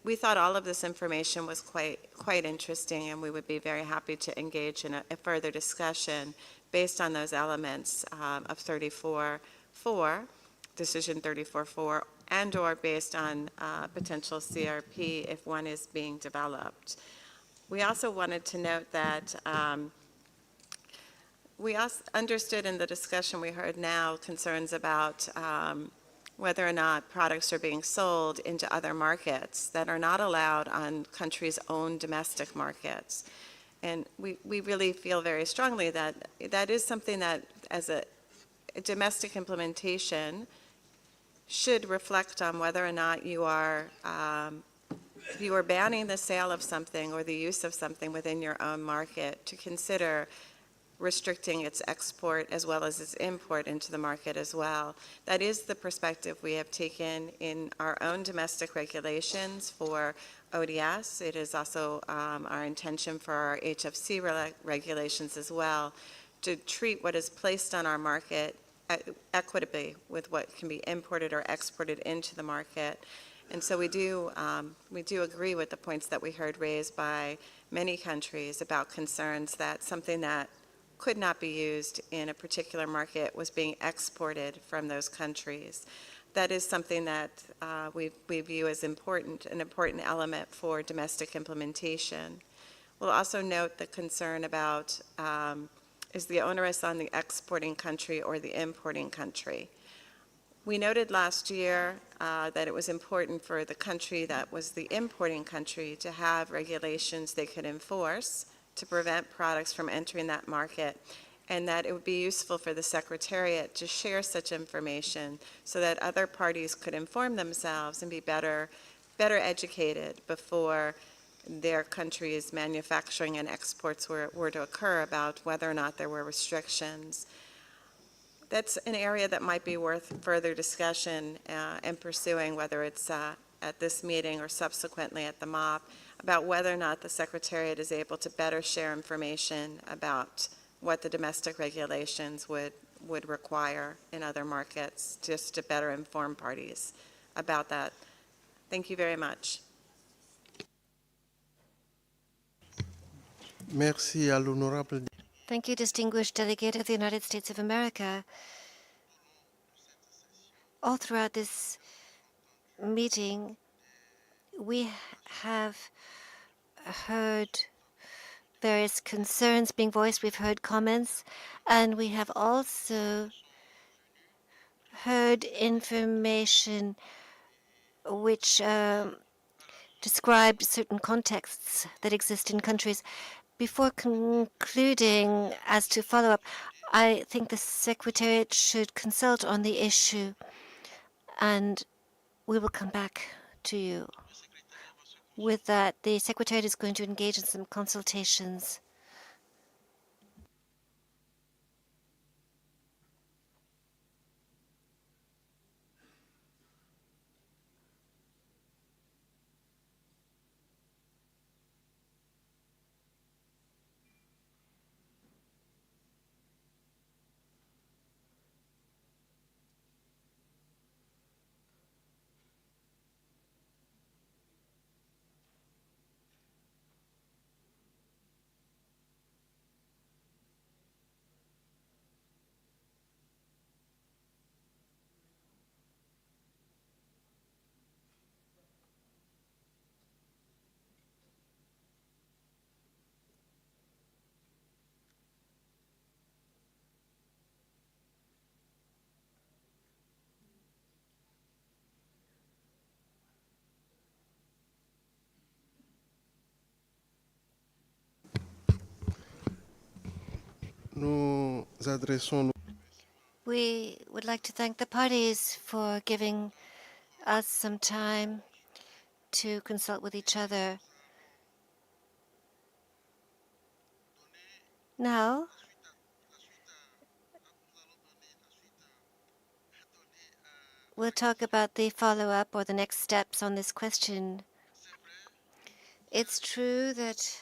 We thought all of this information was quite interesting, and we would be very happy to engage in a further discussion based on those elements of 34-4, decision 34-4, and or based on potential CRP if one is being developed. We also wanted to note that we also understood in the discussion we heard now concerns about whether or not products are being sold into other markets that are not allowed on countries' own domestic markets. And we really feel very strongly that that is something that, as a domestic implementation, should reflect on whether or not you are banning the sale of something or the use of something within your own market, to consider restricting its export as well as its import into the market as well. That is the perspective we have taken in our own domestic regulations for ODS. It is also our intention for our HFC regulations as well, to treat what is placed on our market equitably with what can be imported or exported into the market. And so we do agree with the points that we heard raised by many countries about concerns that something that could not be used in a particular market was being exported from those countries. That is something that we view as an important element for domestic implementation. We'll also note the concern about is the onus on the exporting country or the importing country. We noted last year that it was important for the country that was the importing country to have regulations they could enforce to prevent products from entering that market, and that it would be useful for the Secretariat to share such information so that other parties could inform themselves and be better educated before their country's manufacturing and exports were to occur about whether or not there were restrictions. That's an area that might be worth further discussion and pursuing, whether it's at this meeting or subsequently at the MOP, about whether or not the Secretariat is able to better share information about what the domestic regulations would require in other markets, just to better inform parties about that. Thank you very much. Merci à l'honorable. Thank you, distinguished delegate of the United States of America. All throughout this meeting, we have heard various concerns being voiced. We've heard comments, and we have also heard information which described certain contexts that exist in countries. Before concluding as to follow-up, I think the Secretariat should consult on the issue, and we will come back to you. With that, the Secretariat is going to engage in some consultations. Nous adressons. We would like to thank the parties for giving us some time to consult with each other. Now, we'll talk about the follow-up or the next steps on this question. It's true that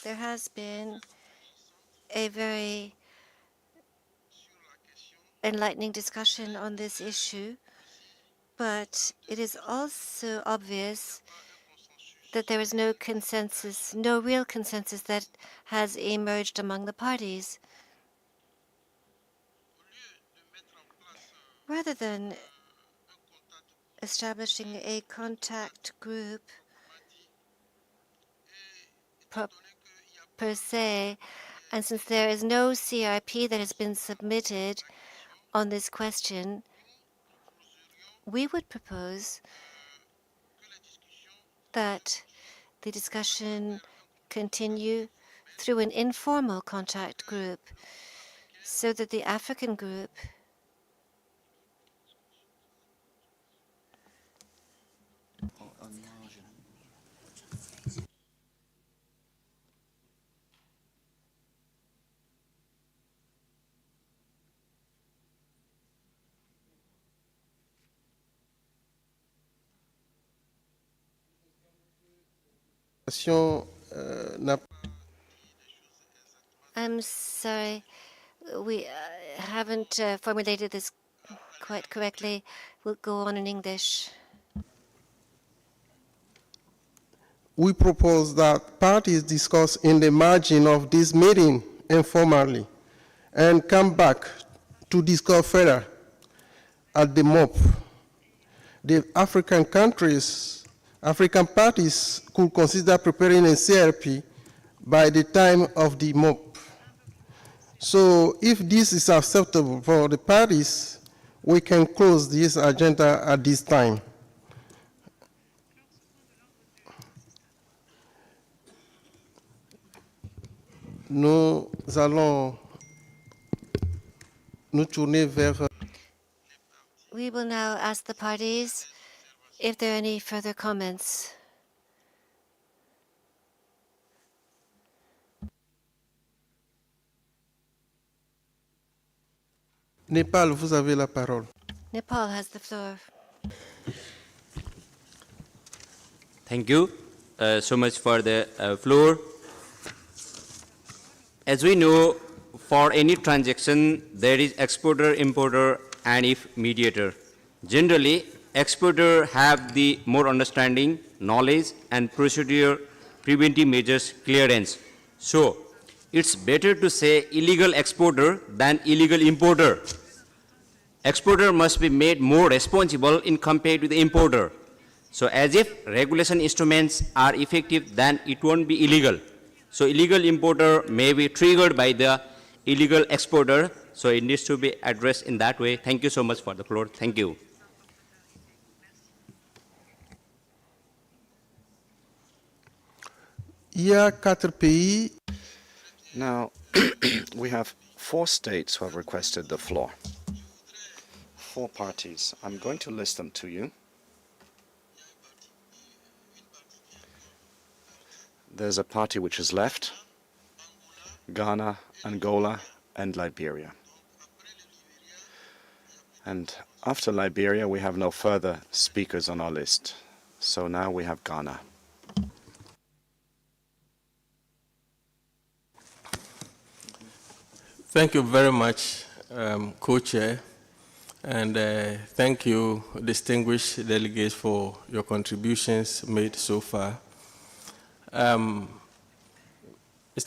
there has been a very enlightening discussion on this issue, but it is also obvious that there is no consensus, no real consensus that has emerged among the parties. Rather than establishing a contact group per se, and since there is no CRP that has been submitted on this question, we would propose that the discussion continue through an informal contact group so that the African group I'm sorry, we haven't formulated this quite correctly. We'll go on in English. We propose that parties discuss in the margin of this meeting informally and come back to discuss further at the MOP. The African parties could consider preparing a CRP by the time of the MOP. So if this is acceptable for the parties, we can close this agenda at this time. Nous allons nous tourner vers... We will now ask the parties if there are any further comments. Nepal, vous avez la parole. Nepal has the floor. Thank you so much for the floor. As we know, for any transaction, there is exporter, importer, and if mediator. Generally, exporter have the more understanding, knowledge, and procedure preventive measures clearance. So, it's better to say illegal exporter than illegal importer. Exporter must be made more responsible in compared to the importer. So as if regulation instruments are effective, then it won't be illegal. So illegal importer may be triggered by the illegal exporter. So it needs to be addressed in that way. Thank you so much for the floor. Thank you. Now, we have 4 states who have requested the floor. 4 parties. I'm going to list them to you. There's a party which is left: Ghana, Angola, and Liberia. And after Liberia, we have no further speakers on our list. So now we have Ghana. Thank you very much, Co-Chair, and thank you, distinguished delegates, for your contributions made so far. Mr.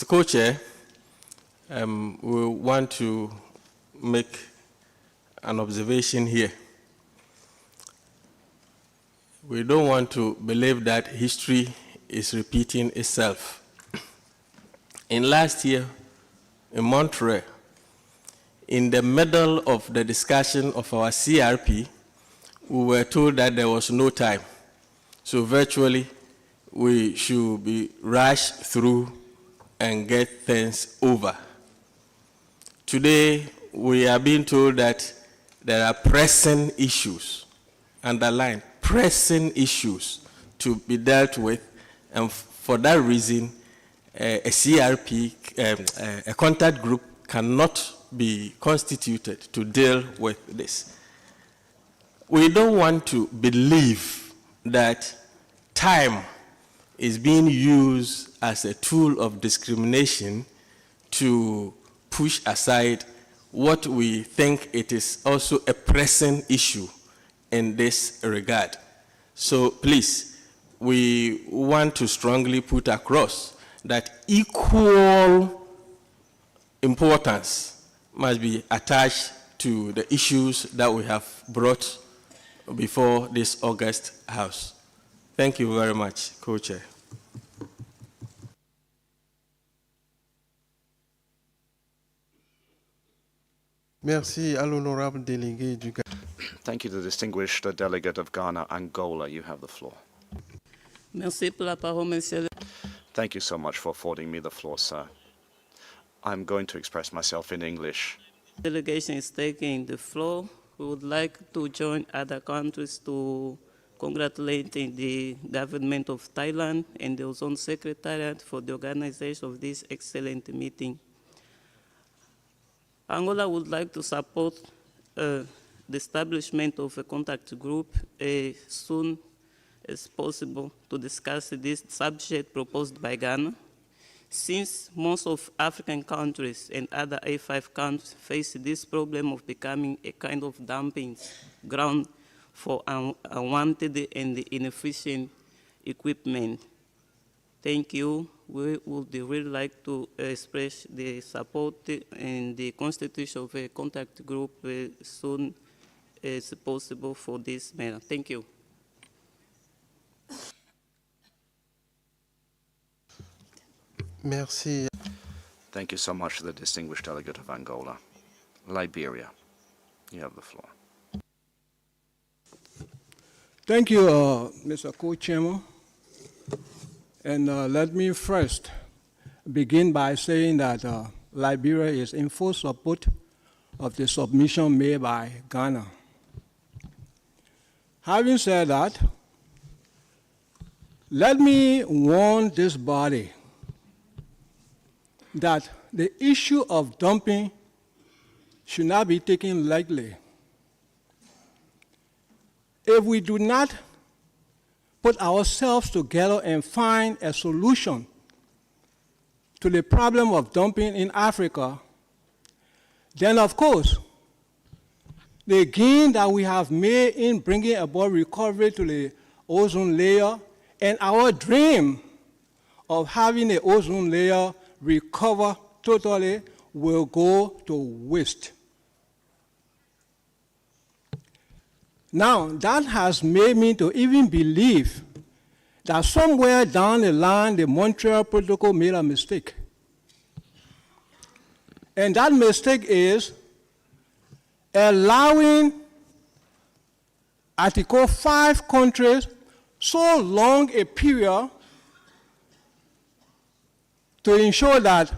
Co-Chair, we want to make an observation here. We don't want to believe that history is repeating itself. In last year, in Montreal, in the middle of the discussion of our CRP, we were told that there was no time. So virtually, we should be rushed through and get things over. Today, we are being told that there are pressing issues, underline, pressing issues to be dealt with, and for that reason, a CRP, a contact group cannot be constituted to deal with this. We don't want to believe that time is being used as a tool of discrimination to push aside what we think it is also a pressing issue in this regard. So please, we want to strongly put across that equal importance must be attached to the issues that we have brought before this August House. Thank you very much, Co-Chair. Merci à l'honorable délégué du Ghana. Thank you to the distinguished delegate of Ghana, Angola. You have the floor. Merci pour la parole, monsieur. Thank you so much for affording me the floor, sir. I'm going to express myself in English. The delegation is taking the floor. We would like to join other countries to congratulate the government of Thailand and the Ozone Secretariat for the organization of this excellent meeting. Angola would like to support the establishment of a contact group as soon as possible to discuss this subject proposed by Ghana. Since most of African countries and other A5 countries face this problem of becoming a kind of dumping ground for unwanted and inefficient equipment. Thank you. We would really like to express the support and the constitution of a contact group as soon as possible for this matter. Thank you. Merci. Thank you so much to the distinguished delegate of Angola. Liberia, you have the floor. Thank you, Mr. Co-Chairman. And let me first begin by saying that Liberia is in full support of the submission made by Ghana. Having said that, let me warn this body that the issue of dumping should not be taken lightly. If we do not put ourselves together and find a solution to the problem of dumping in Africa, then of course, the gain that we have made in bringing about recovery to the ozone layer and our dream of having the ozone layer recover totally will go to waste. Now, that has made me to even believe that somewhere down the line, the Montreal Protocol made a mistake. And that mistake is allowing Article 5 countries so long a period to ensure that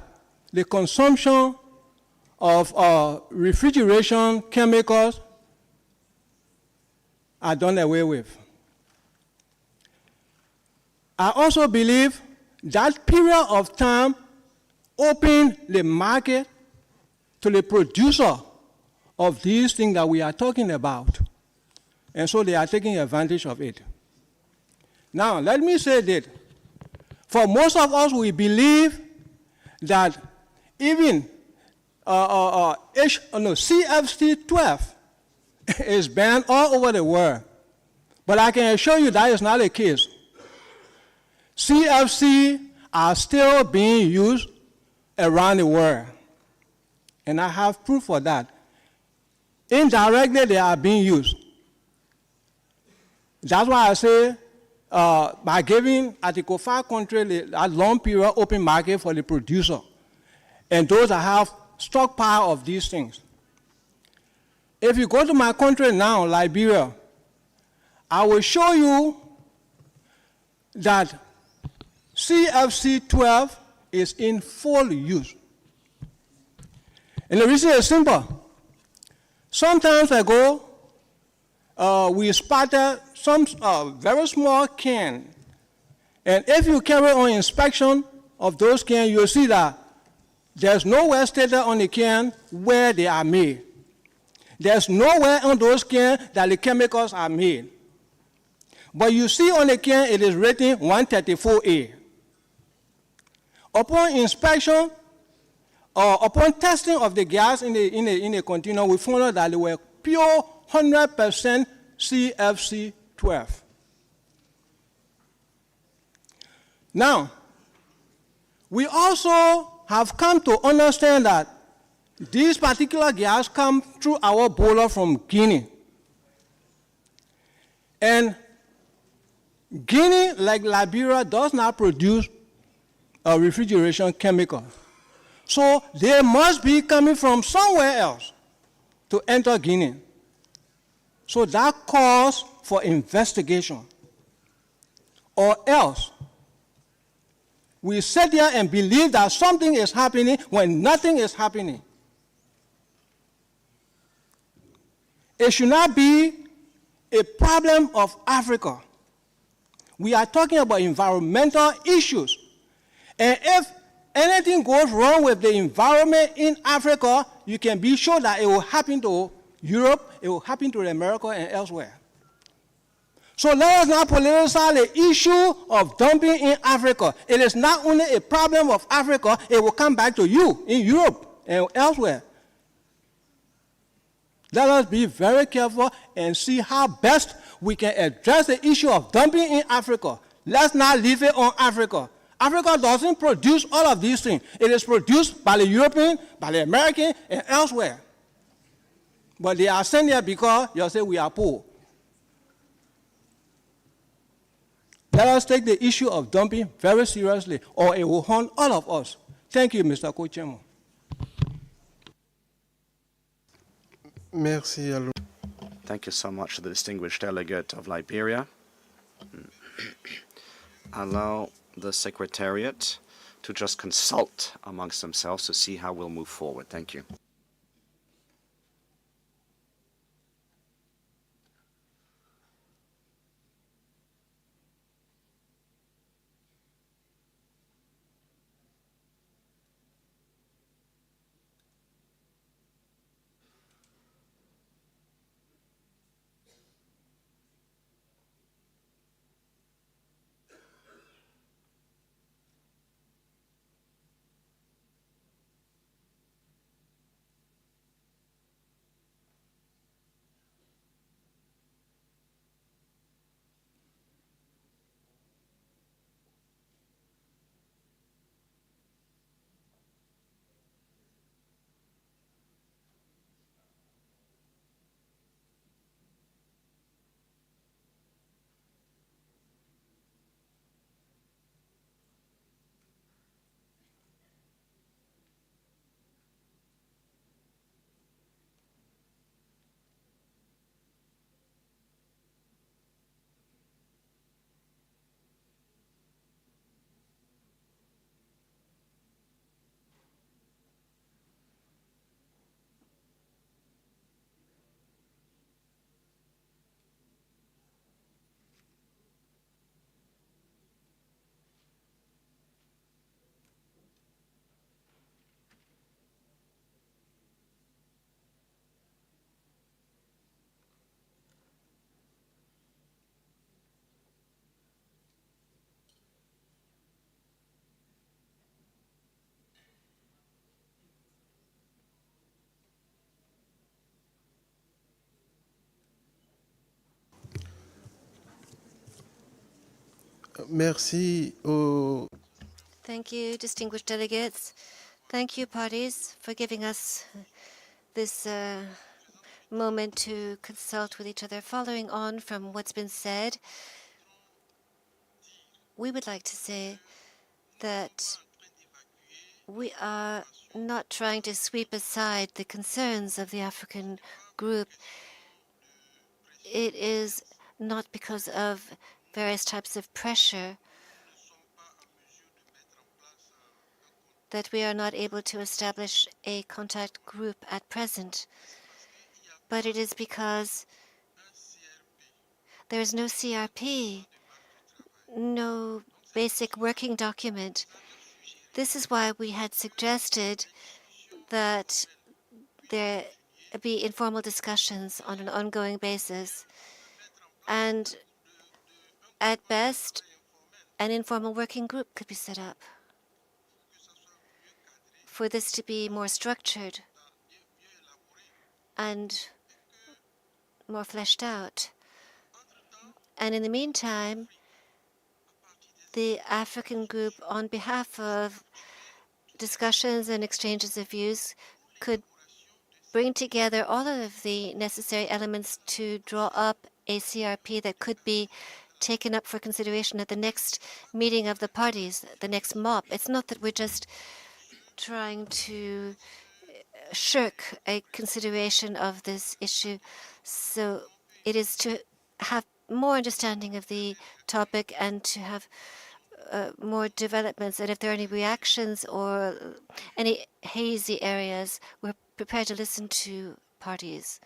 the consumption of refrigeration chemicals are done away with. I also believe that period of time opened the market to the producer of these things that we are talking about. And so they are taking advantage of it. Now, let me say that for most of us, we believe that even CFC 12 is banned all over the world. But I can assure you that is not the case. CFC are still being used around the world. And I have proof for that. Indirectly, they are being used. That's why I say by giving Article 5 country a long period open market for the producer and those that have stockpile of these things. If you go to my country now, Liberia, I will show you that CFC 12 is in full use. And the reason is simple. Sometimes ago, we spotted some very small can. And if you carry on inspection of those cans, you'll see that there's nowhere stated on the can where they are made. There's nowhere on those cans that the chemicals are made. But you see on the can, it is rated 134A. Upon inspection, upon testing of the gas in the container, we found out that they were pure 100% CFC 12. Now, we also have come to understand that these particular gas come through our boiler from Guinea. And Guinea, like Liberia, does not produce a refrigeration chemical. So they must be coming from somewhere else to enter Guinea. So that calls for investigation. Or else, we sit there and believe that something is happening when nothing is happening. It should not be a problem of Africa. We are talking about environmental issues. And if anything goes wrong with the environment in Africa, you can be sure that it will happen to Europe, it will happen to America and elsewhere. So let us not politicize the issue of dumping in Africa. It is not only a problem of Africa, it will come back to you in Europe and elsewhere. Let us be very careful and see how best we can address the issue of dumping in Africa. Let's not leave it on Africa. Africa doesn't produce all of these things. It is produced by the European, by the American, and elsewhere. But they are sent here because you say we are poor. Let us take the issue of dumping very seriously, or it will haunt all of us. Thank you, Mr. Co-Chairman. Merci à l'autre. Thank you so much to the distinguished delegate of Liberia. Allow the Secretariat to just consult amongst themselves to see how we'll move forward. Thank you. Merci aux... Thank you, distinguished delegates. Thank you, parties, for giving us this moment to consult with each other. Following on from what's been said, we would like to say that we are not trying to sweep aside the concerns of the African group. It is not because of various types of pressure that we are not able to establish a contact group at present, but it is because there is no CRP, no basic working document. This is why we had suggested that there be informal discussions on an ongoing basis, and at best, an informal working group could be set up for this to be more structured and more fleshed out. And in the meantime, the African group, on behalf of discussions and exchanges of views, could bring together all of the necessary elements to draw up a CRP that could be taken up for consideration at the next meeting of the parties, the next MOP. It's not that we're just trying to shirk a consideration of this issue. So it is to have more understanding of the topic and to have more developments. And if there are any reactions or any hazy areas, we're prepared to listen to parties.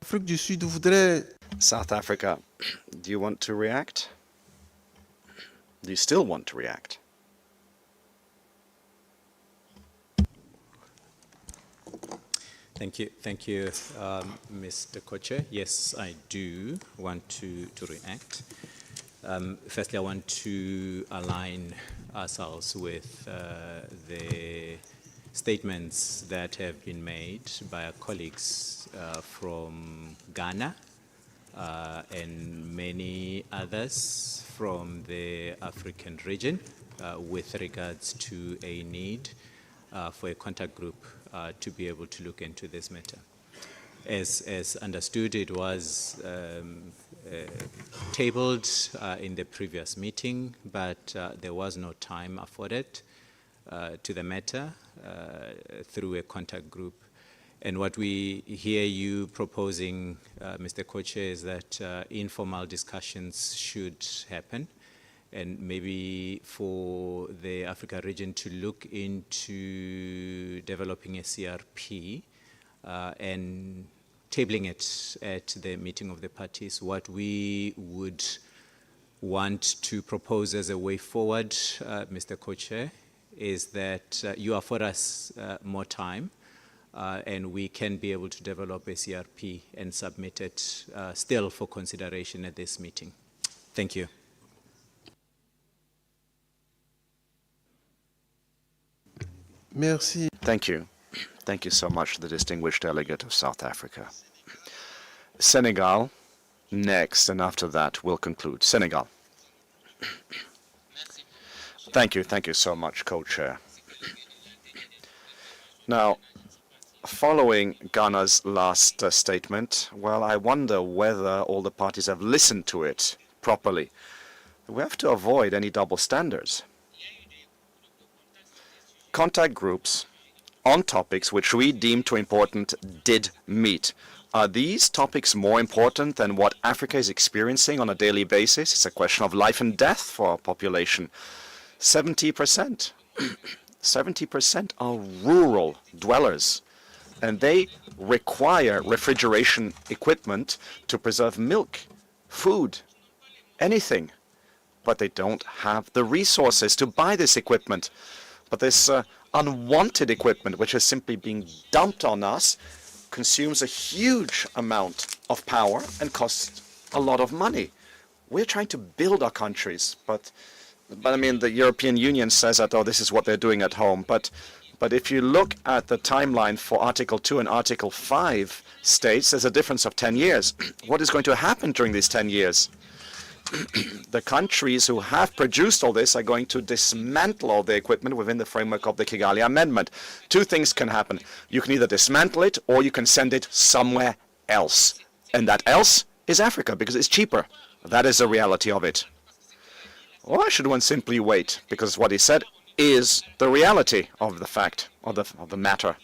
Afrique du Sud voudrait... South Africa, do you want to react? Do you still want to react? Thank you, Mr. Co-Chair. Yes, I do want to react. Firstly, I want to align ourselves with the statements that have been made by our colleagues from Ghana and many others from the African region with regards to a need for a contact group to be able to look into this matter. As understood, it was tabled in the previous meeting, but there was no time afforded to the matter through a contact group. And what we hear you proposing, Mr. Co-Chair, is that informal discussions should happen, and maybe for the Africa region to look into developing a CRP and tabling it at the meeting of the parties. What we would want to propose as a way forward, Mr. Co-Chair, is that you afford us more time and we can be able to develop a CRP and submit it still for consideration at this meeting. Thank you. Merci. Thank you. Thank you so much to the distinguished delegate of South Africa. Senegal next, and after that we'll conclude. Senegal. Thank you so much, Co-Chair. Now, following Ghana's last statement, well, I wonder whether all the parties have listened to it properly. We have to avoid any double standards. Contact groups on topics which we deem too important did meet. Are these topics more important than what Africa is experiencing on a daily basis? It's a question of life and death for our population. 70%. 70% are rural dwellers, and they require refrigeration equipment to preserve milk, food, anything. But they don't have the resources to buy this equipment. But this unwanted equipment, which is simply being dumped on us, consumes a huge amount of power and costs a lot of money. We're trying to build our countries, but I mean, the European Union says that, oh, this is what they're doing at home. But if you look at the timeline for Article 2 and Article 5 states, there's a difference of 10 years. What is going to happen during these 10 years? The countries who have produced all this are going to dismantle all the equipment within the framework of the Kigali Amendment. Two things can happen. You can either dismantle it or you can send it somewhere else. And that else is Africa, because it's cheaper. That is the reality of it. Why should one simply wait? Because what he said is the reality of the fact, of the matter.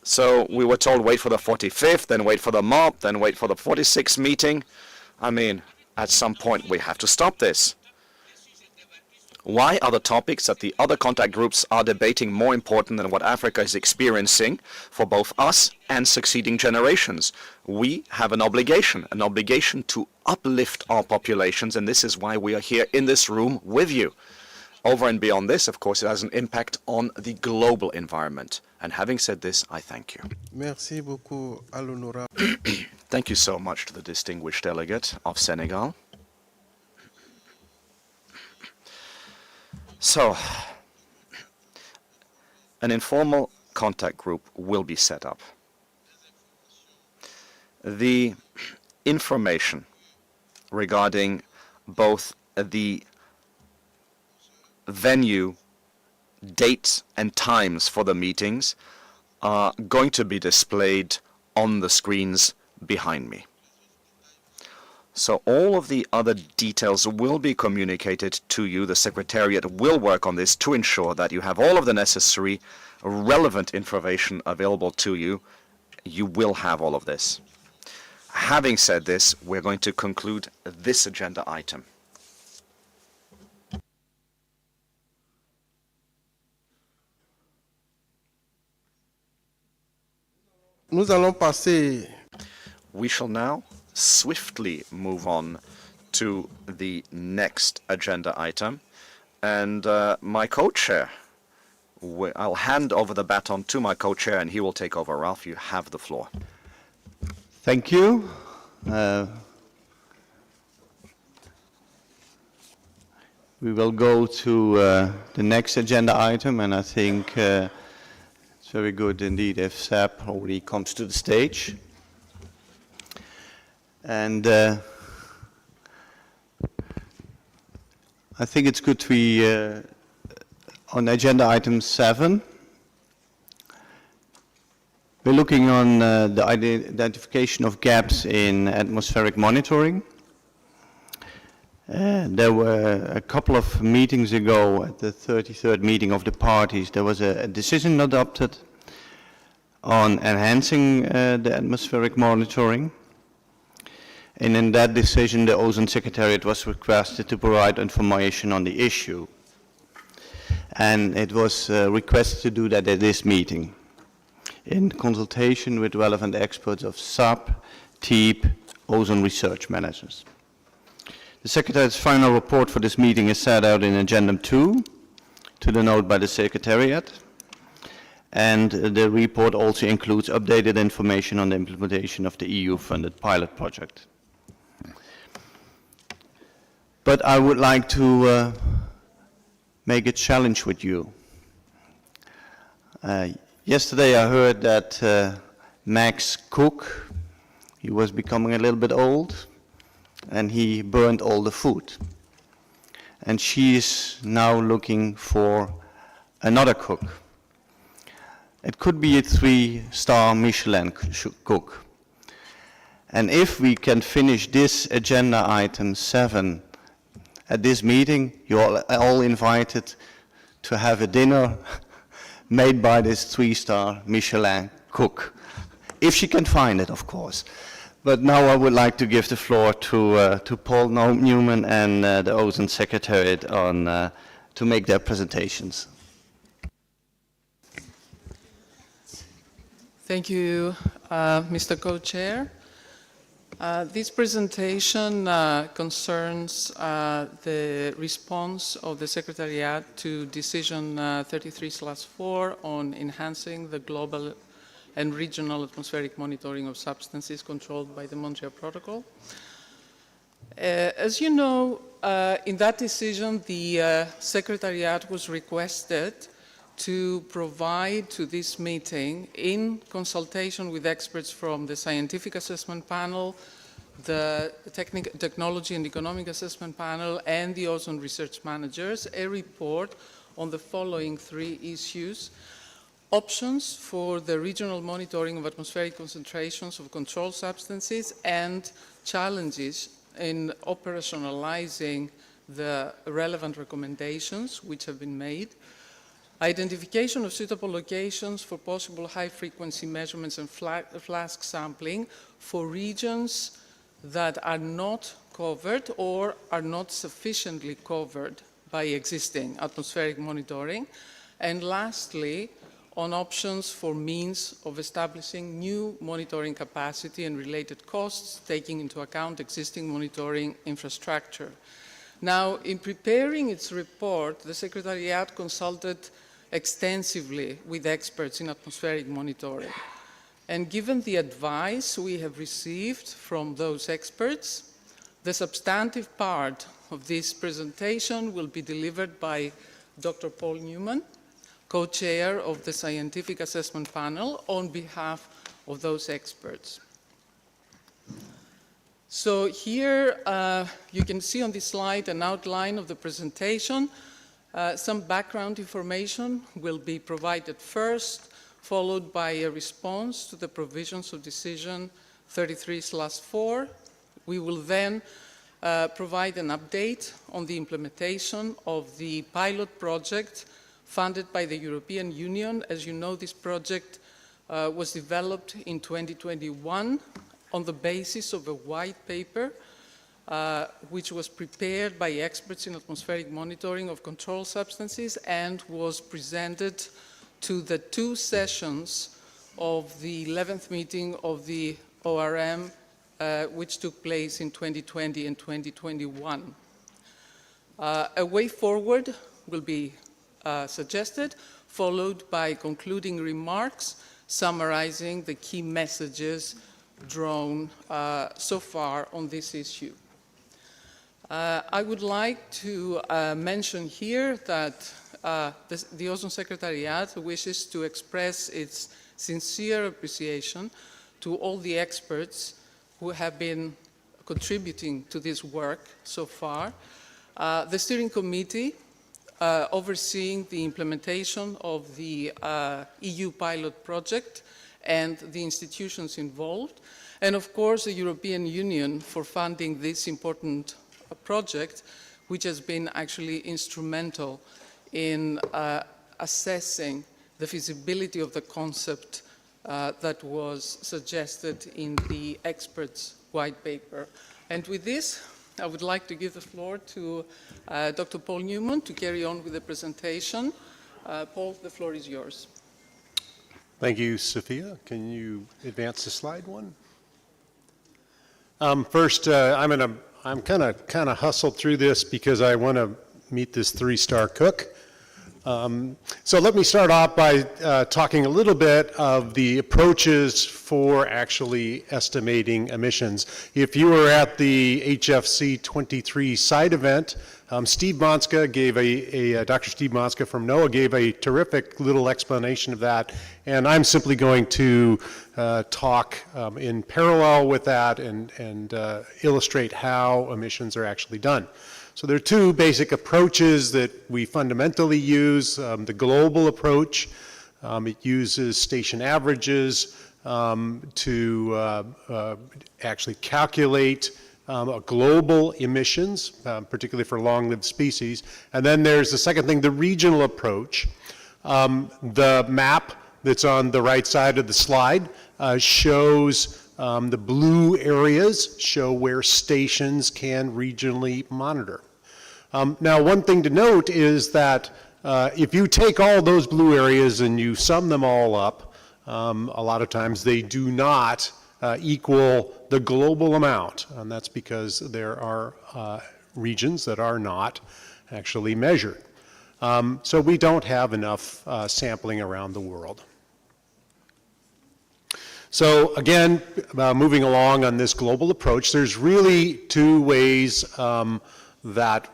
So we were told wait for the 45th, then wait for the MOP, then wait for the 46th meeting. I mean, at some point we have to stop this. Why are the topics that the other contact groups are debating more important than what Africa is experiencing for both us and succeeding generations? We have an obligation to uplift our populations, and this is why we are here in this room with you. Over and beyond this, of course, it has an impact on the global environment. And having said this, I thank you. Merci beaucoup à l'honorable. Thank you so much to the distinguished delegate of Senegal. So, an informal contact group will be set up. The information regarding both the venue, dates, and times for the meetings are going to be displayed on the screens behind me. So all of the other details will be communicated to you. The Secretariat will work on this to ensure that you have all of the necessary relevant information available to you. You will have all of this. Having said this, we're going to conclude this agenda item. Nous allons passer. We shall now swiftly move on to the next agenda item. And my co-chair, I'll hand over the baton to my co-chair and he will take over. Ralph, you have the floor. Thank you. We will go to the next agenda item, and I think it's very good indeed if Seb already comes to the stage. And I think it's good we, on agenda item 7, we're looking on the identification of gaps in atmospheric monitoring. There were a couple of meetings ago at the 33rd meeting of the parties, there was a decision adopted on enhancing the atmospheric monitoring. And in that decision, the Ozone Secretariat was requested to provide information on the issue. And it was requested to do that at this meeting, in consultation with relevant experts of SAP, TEEP, ozone research managers. The Secretariat's final report for this meeting is set out in Addendum 2 to the note by the Secretariat. And the report also includes updated information on the implementation of the EU-funded pilot project. But I would like to make a challenge with you. Yesterday I heard that Max Cook, he was becoming a little bit old, and he burned all the food. And she is now looking for another cook. It could be a 3-star Michelin cook. And if we can finish this agenda item 7 at this meeting, you're all invited to have a dinner made by this 3-star Michelin cook. If she can find it, of course. But now I would like to give the floor to Paul Newman and the Ozone Secretariat on, to make their presentations. Thank you, Mr. Co-Chair. This presentation concerns the response of the Secretariat to Decision 33/4 on enhancing the global and regional atmospheric monitoring of substances controlled by the Montreal Protocol. As you know, in that decision, the Secretariat was requested to provide to this meeting, in consultation with experts from the Scientific Assessment Panel, the Technology and Economic Assessment Panel, and the Ozone Research Managers, a report on the following 3 issues: options for the regional monitoring of atmospheric concentrations of controlled substances and challenges in operationalizing the relevant recommendations which have been made, identification of suitable locations for possible high-frequency measurements and flask sampling for regions that are not covered or are not sufficiently covered by existing atmospheric monitoring, and lastly, on options for means of establishing new monitoring capacity and related costs, taking into account existing monitoring infrastructure. Now, in preparing its report, the Secretariat consulted extensively with experts in atmospheric monitoring. And given the advice we have received from those experts, the substantive part of this presentation will be delivered by Dr. Paul Newman, co-chair of the Scientific Assessment Panel, on behalf of those experts. So here you can see on this slide an outline of the presentation. Some background information will be provided first, followed by a response to the provisions of Decision 33/4. We will then provide an update on the implementation of the pilot project funded by the European Union. As you know, this project was developed in 2021 on the basis of a white paper which was prepared by experts in atmospheric monitoring of controlled substances and was presented to the 2 sessions of the 11th meeting of the ORM which took place in 2020 and 2021. A way forward will be suggested, followed by concluding remarks summarizing the key messages drawn so far on this issue. I would like to mention here that the Ozone Secretariat wishes to express its sincere appreciation to all the experts who have been contributing to this work so far. The steering committee overseeing the implementation of the EU pilot project and the institutions involved, and of course the European Union for funding this important project, which has been actually instrumental in assessing the feasibility of the concept that was suggested in the experts' white paper. And with this, I would like to give the floor to Dr. Paul Newman to carry on with the presentation. Paul, the floor is yours. Thank you, Sophia. Can you advance the slide one? First, I'm kind of hustled through this because I want to meet this 3-star cook. So let me start off by talking a little bit of the approaches for actually estimating emissions. If you were at the HFC 23 site event, Steve Monska gave Dr. Steve Monska from NOAA gave a terrific little explanation of that, and I'm simply going to talk in parallel with that and illustrate how emissions are actually done. So there are 2 basic approaches that we fundamentally use. The global approach, it uses station averages to actually calculate global emissions, particularly for long-lived species. And then there's the second thing, the regional approach. The map that's on the right side of the slide shows the blue areas show where stations can regionally monitor. Now, one thing to note is that if you take all those blue areas and you sum them all up, a lot of times they do not equal the global amount, and that's because there are regions that are not actually measured. So we don't have enough sampling around the world. So again, moving along on this global approach, there's really 2 ways that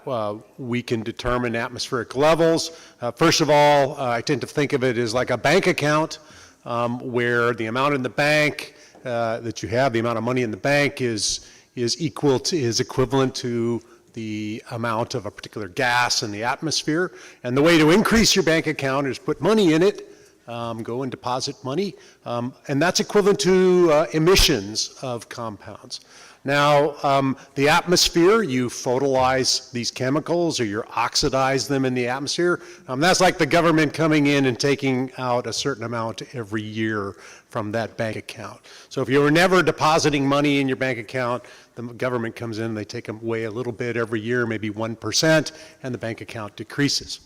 we can determine atmospheric levels. First of all, I tend to think of it as like a bank account, where the amount in the bank that you have, the amount of money in the bank is equivalent to the amount of a particular gas in the atmosphere. And the way to increase your bank account is put money in it, go and deposit money, and that's equivalent to emissions of compounds. Now, the atmosphere, you photolyze these chemicals or you oxidize them in the atmosphere. That's like the government coming in and taking out a certain amount every year from that bank account. So if you were never depositing money in your bank account, the government comes in and they take away a little bit every year, maybe 1%, and the bank account decreases.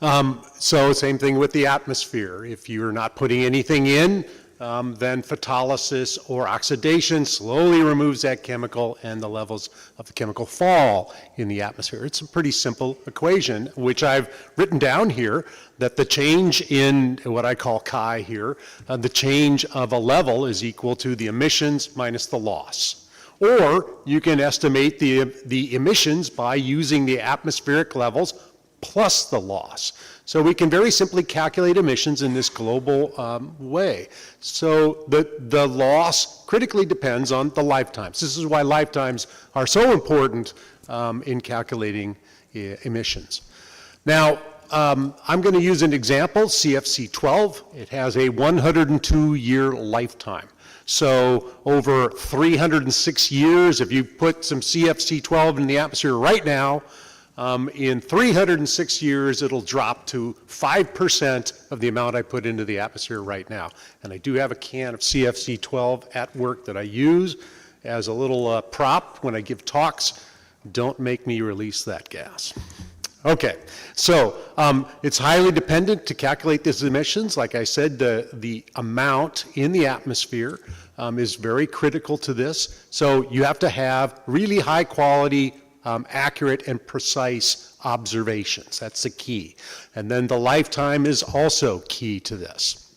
So same thing with the atmosphere. If you're not putting anything in, then photolysis or oxidation slowly removes that chemical and the levels of the chemical fall in the atmosphere. It's a pretty simple equation, which I've written down here, that the change in what I call chi here, the change of a level is equal to the emissions minus the loss. Or you can estimate the emissions by using the atmospheric levels plus the loss. So we can very simply calculate emissions in this global way. So the loss critically depends on the lifetimes. This is why lifetimes are so important in calculating emissions. Now, I'm going to use an example, CFC12. It has a 102-year lifetime. So over 306 years, if you put some CFC12 in the atmosphere right now, in 306 years, it'll drop to 5% of the amount I put into the atmosphere right now. And I do have a can of CFC12 at work that I use as a little prop when I give talks. Don't make me release that gas. Okay, so it's highly dependent to calculate these emissions. Like I said, the amount in the atmosphere is very critical to this. So you have to have really high quality, accurate and precise observations. That's the key. And then the lifetime is also key to this.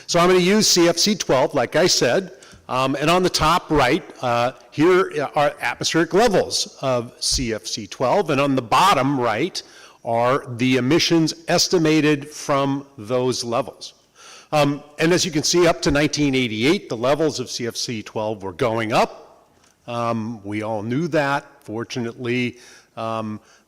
So I'm going to use CFC12, like I said. And on the top right, here are atmospheric levels of CFC12, and on the bottom right are the emissions estimated from those levels. And as you can see, up to 1988, the levels of CFC12 were going up. We all knew that. Fortunately,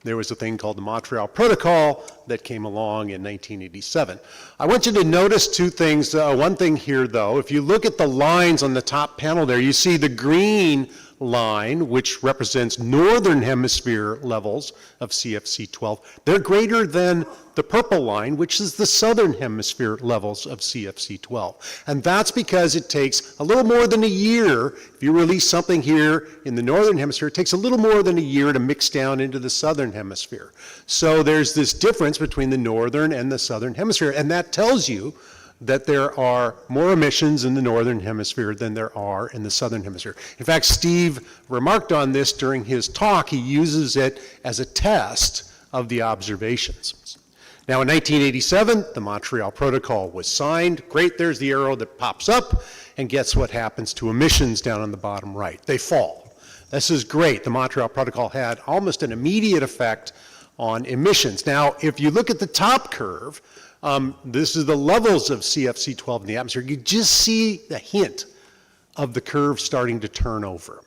there was a thing called the Montreal Protocol that came along in 1987. I want you to notice two things. One thing here, though, if you look at the lines on the top panel there, you see the green line, which represents northern hemisphere levels of CFC12. They're greater than the purple line, which is the southern hemisphere levels of CFC12. And that's because it takes a little more than a year. If you release something here in the northern hemisphere, it takes a little more than a year to mix down into the southern hemisphere. So there's this difference between the northern and the southern hemisphere, and that tells you that there are more emissions in the northern hemisphere than there are in the southern hemisphere. In fact, Steve remarked on this during his talk. He uses it as a test of the observations. Now, in 1987, the Montreal Protocol was signed. Great, there's the arrow that pops up, and guess what happens to emissions down on the bottom right? They fall. This is great. The Montreal Protocol had almost an immediate effect on emissions. Now, if you look at the top curve, this is the levels of CFC12 in the atmosphere. You just see a hint of the curve starting to turn over.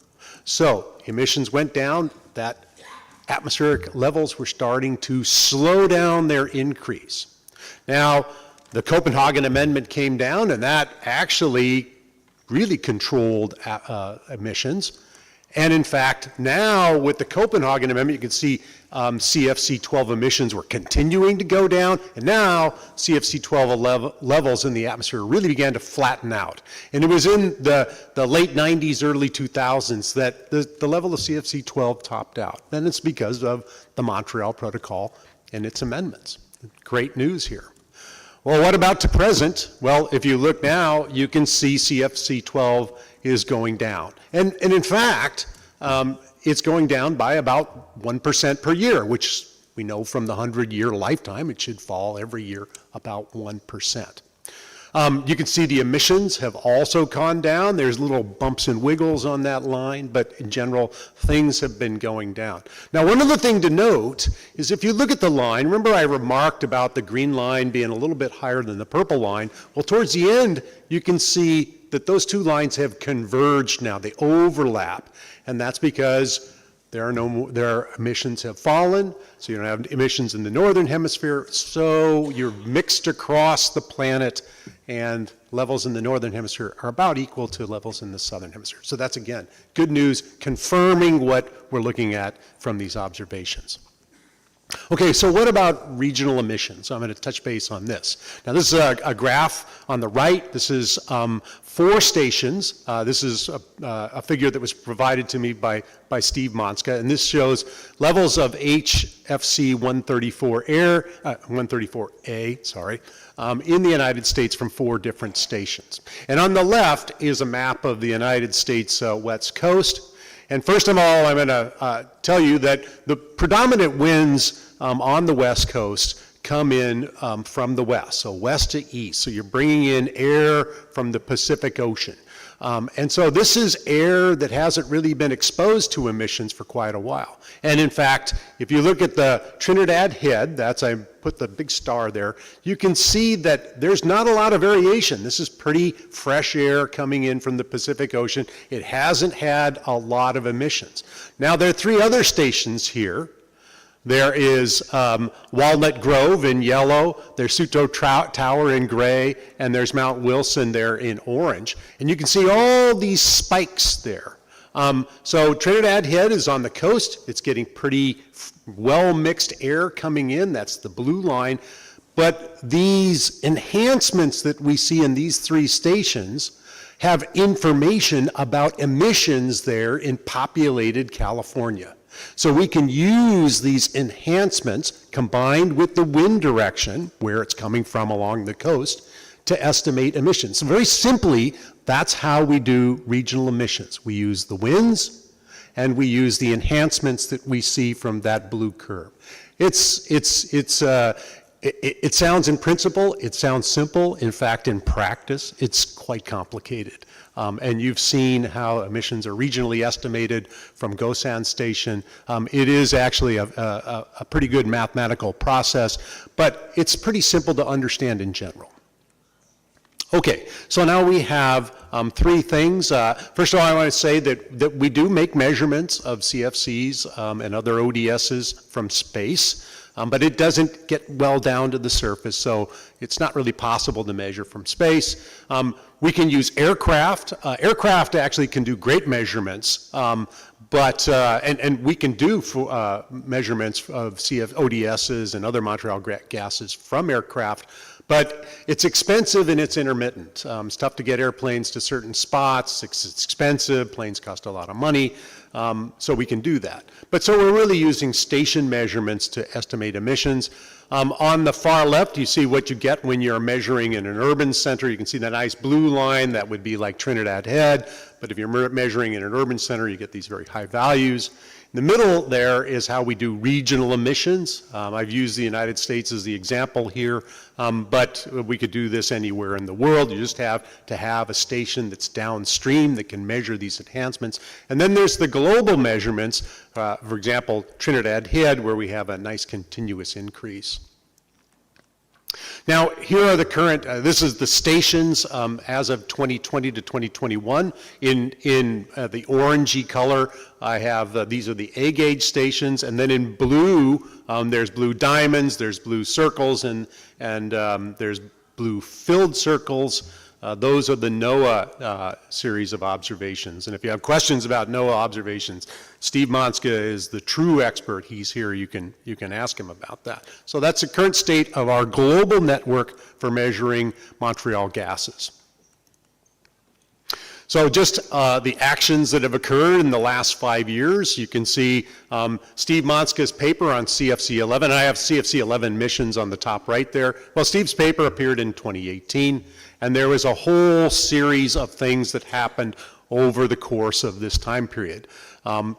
So emissions went down, that atmospheric levels were starting to slow down their increase. Now, the Copenhagen Amendment came down, and that actually really controlled emissions. And in fact, now with the Copenhagen Amendment, you can see CFC12 emissions were continuing to go down, and now CFC12 levels in the atmosphere really began to flatten out. And it was in the late 90s, early 2000s that the level of CFC12 topped out. And it's because of the Montreal Protocol and its amendments. Great news here. Well, what about to present? Well, if you look now, you can see CFC12 is going down. And in fact, it's going down by about 1% per year, which we know from the 100-year lifetime, it should fall every year about 1%. You can see the emissions have also gone down. There's little bumps and wiggles on that line, but in general, things have been going down. Now, one other thing to note is if you look at the line, remember I remarked about the green line being a little bit higher than the purple line. Well, towards the end, you can see that those two lines have converged now. They overlap, and that's because their emissions have fallen, so you don't have emissions in the northern hemisphere, so you're mixed across the planet, and levels in the northern hemisphere are about equal to levels in the southern hemisphere. So that's, again, good news, confirming what we're looking at from these observations. Okay, so what about regional emissions? I'm going to touch base on this. Now, this is a graph on the right. This is 4 stations. This is a figure that was provided to me by Steve Monska, and this shows levels of HFC 134A, in the United States from 4 different stations. And on the left is a map of the United States West Coast. And first of all, I'm going to tell you that the predominant winds on the West Coast come in from the west, so west to east. So you're bringing in air from the Pacific Ocean. And so this is air that hasn't really been exposed to emissions for quite a while. And in fact, if you look at the Trinidad Head, I put the big star there, you can see that there's not a lot of variation. This is pretty fresh air coming in from the Pacific Ocean. It hasn't had a lot of emissions. Now, there are 3 other stations here. There is Walnut Grove in yellow, there's Suto Tower in gray, and there's Mount Wilson there in orange. And you can see all these spikes there. So Trinidad Head is on the coast. It's getting pretty well-mixed air coming in. That's the blue line. But these enhancements that we see in these 3 stations have information about emissions there in populated California. So we can use these enhancements combined with the wind direction, where it's coming from along the coast, to estimate emissions. So very simply, that's how we do regional emissions. We use the winds, and we use the enhancements that we see from that blue curve. It sounds in principle, it sounds simple. In fact, in practice, it's quite complicated. And you've seen how emissions are regionally estimated from Gosan Station. It is actually a pretty good mathematical process, but it's pretty simple to understand in general. Okay, so now we have three things. First of all, I want to say that we do make measurements of CFCs and other ODSs from space, but it doesn't get well down to the surface, so it's not really possible to measure from space. We can use aircraft. Aircraft actually can do great measurements, but we can do measurements of ODSs and other Montreal gases from aircraft. But it's expensive and it's intermittent. It's tough to get airplanes to certain spots. It's expensive. Planes cost a lot of money. So we can do that. But so we're really using station measurements to estimate emissions. On the far left, you see what you get when you're measuring in an urban center. You can see that nice blue line. That would be like Trinidad Head. But if you're measuring in an urban center, you get these very high values. In the middle there is how we do regional emissions. I've used the United States as the example here, but we could do this anywhere in the world. You just have to have a station that's downstream that can measure these enhancements. And then there's the global measurements, for example, Trinidad Head, where we have a nice continuous increase. Now, here are the current, this is the stations as of 2020 to 2021. In the orangey color, I have, these are the A-gauge stations, and then in blue, there's blue diamonds, there's blue circles, and there's blue filled circles. Those are the NOAA series of observations. And if you have questions about NOAA observations, Steve Monska is the true expert. He's here. You can ask him about that. So that's the current state of our global network for measuring Montreal gases. So just the actions that have occurred in the last 5 years. You can see Steve Monska's paper on CFC-11. I have CFC-11 missions on the top right there. Well, Steve's paper appeared in 2018, and there was a whole series of things that happened over the course of this time period.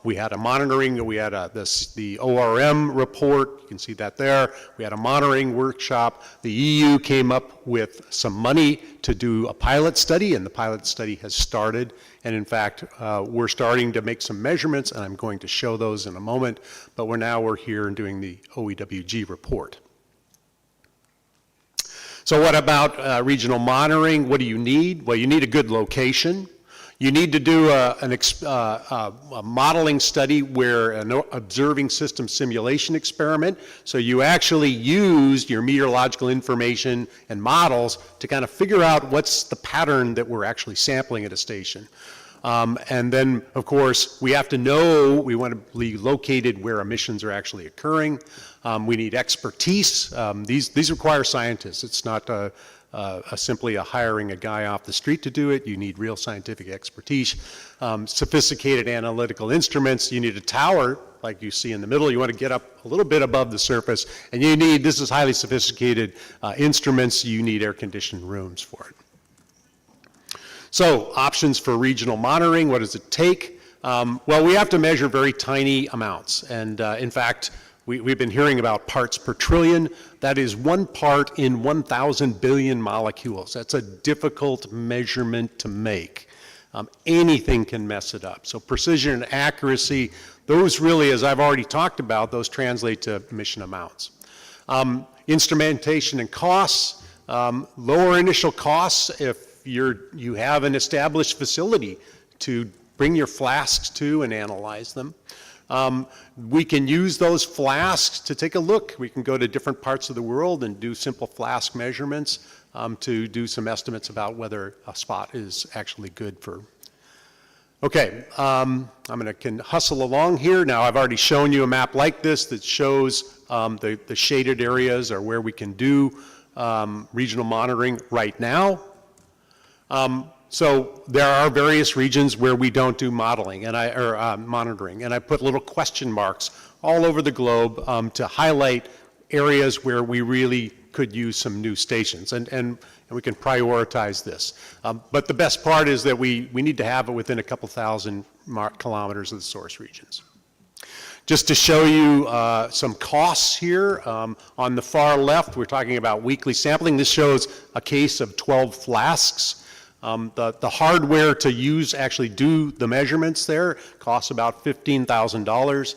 We had a monitoring, we had the ORM report, you can see that there. We had a monitoring workshop. The EU came up with some money to do a pilot study, and the pilot study has started. And in fact, we're starting to make some measurements, and I'm going to show those in a moment, but we're here and doing the OEWG report. So what about regional monitoring? What do you need? Well, you need a good location. You need to do a modeling study where an observing system simulation experiment. So you actually use your meteorological information and models to kind of figure out what's the pattern that we're actually sampling at a station. And then, of course, we have to know, we want to be located where emissions are actually occurring. We need expertise. These require scientists. It's not simply hiring a guy off the street to do it. You need real scientific expertise, sophisticated analytical instruments. You need a tower, like you see in the middle. You want to get up a little bit above the surface, and you need, this is highly sophisticated instruments. You need air-conditioned rooms for it. So, options for regional monitoring, what does it take? Well, we have to measure very tiny amounts, and in fact, we've been hearing about parts per trillion. That is 1 part in 1,000 billion molecules. That's a difficult measurement to make. Anything can mess it up. So precision and accuracy, those really, as I've already talked about, those translate to emission amounts. Instrumentation and costs, lower initial costs if you have an established facility to bring your flasks to and analyze them. We can use those flasks to take a look. We can go to different parts of the world and do simple flask measurements to do some estimates about whether a spot is actually good for. Okay, I'm going to hustle along here. Now, I've already shown you a map like this that shows the shaded areas are where we can do regional monitoring right now. So there are various regions where we don't do modeling monitoring, and I put little question marks all over the globe to highlight areas where we really could use some new stations, and we can prioritize this. But the best part is that we need to have it within a couple thousand kilometers of the source regions. Just to show you some costs here, on the far left, we're talking about weekly sampling. This shows a case of 12 flasks. The hardware to use, actually do the measurements there, costs about $15,000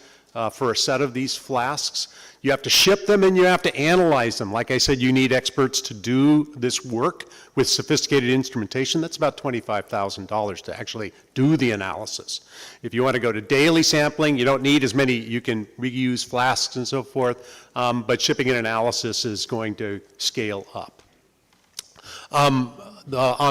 for a set of these flasks. You have to ship them and you have to analyze them. Like I said, you need experts to do this work with sophisticated instrumentation. That's about $25,000 to actually do the analysis. If you want to go to daily sampling, you don't need as many, you can reuse flasks and so forth, but shipping and analysis is going to scale up. On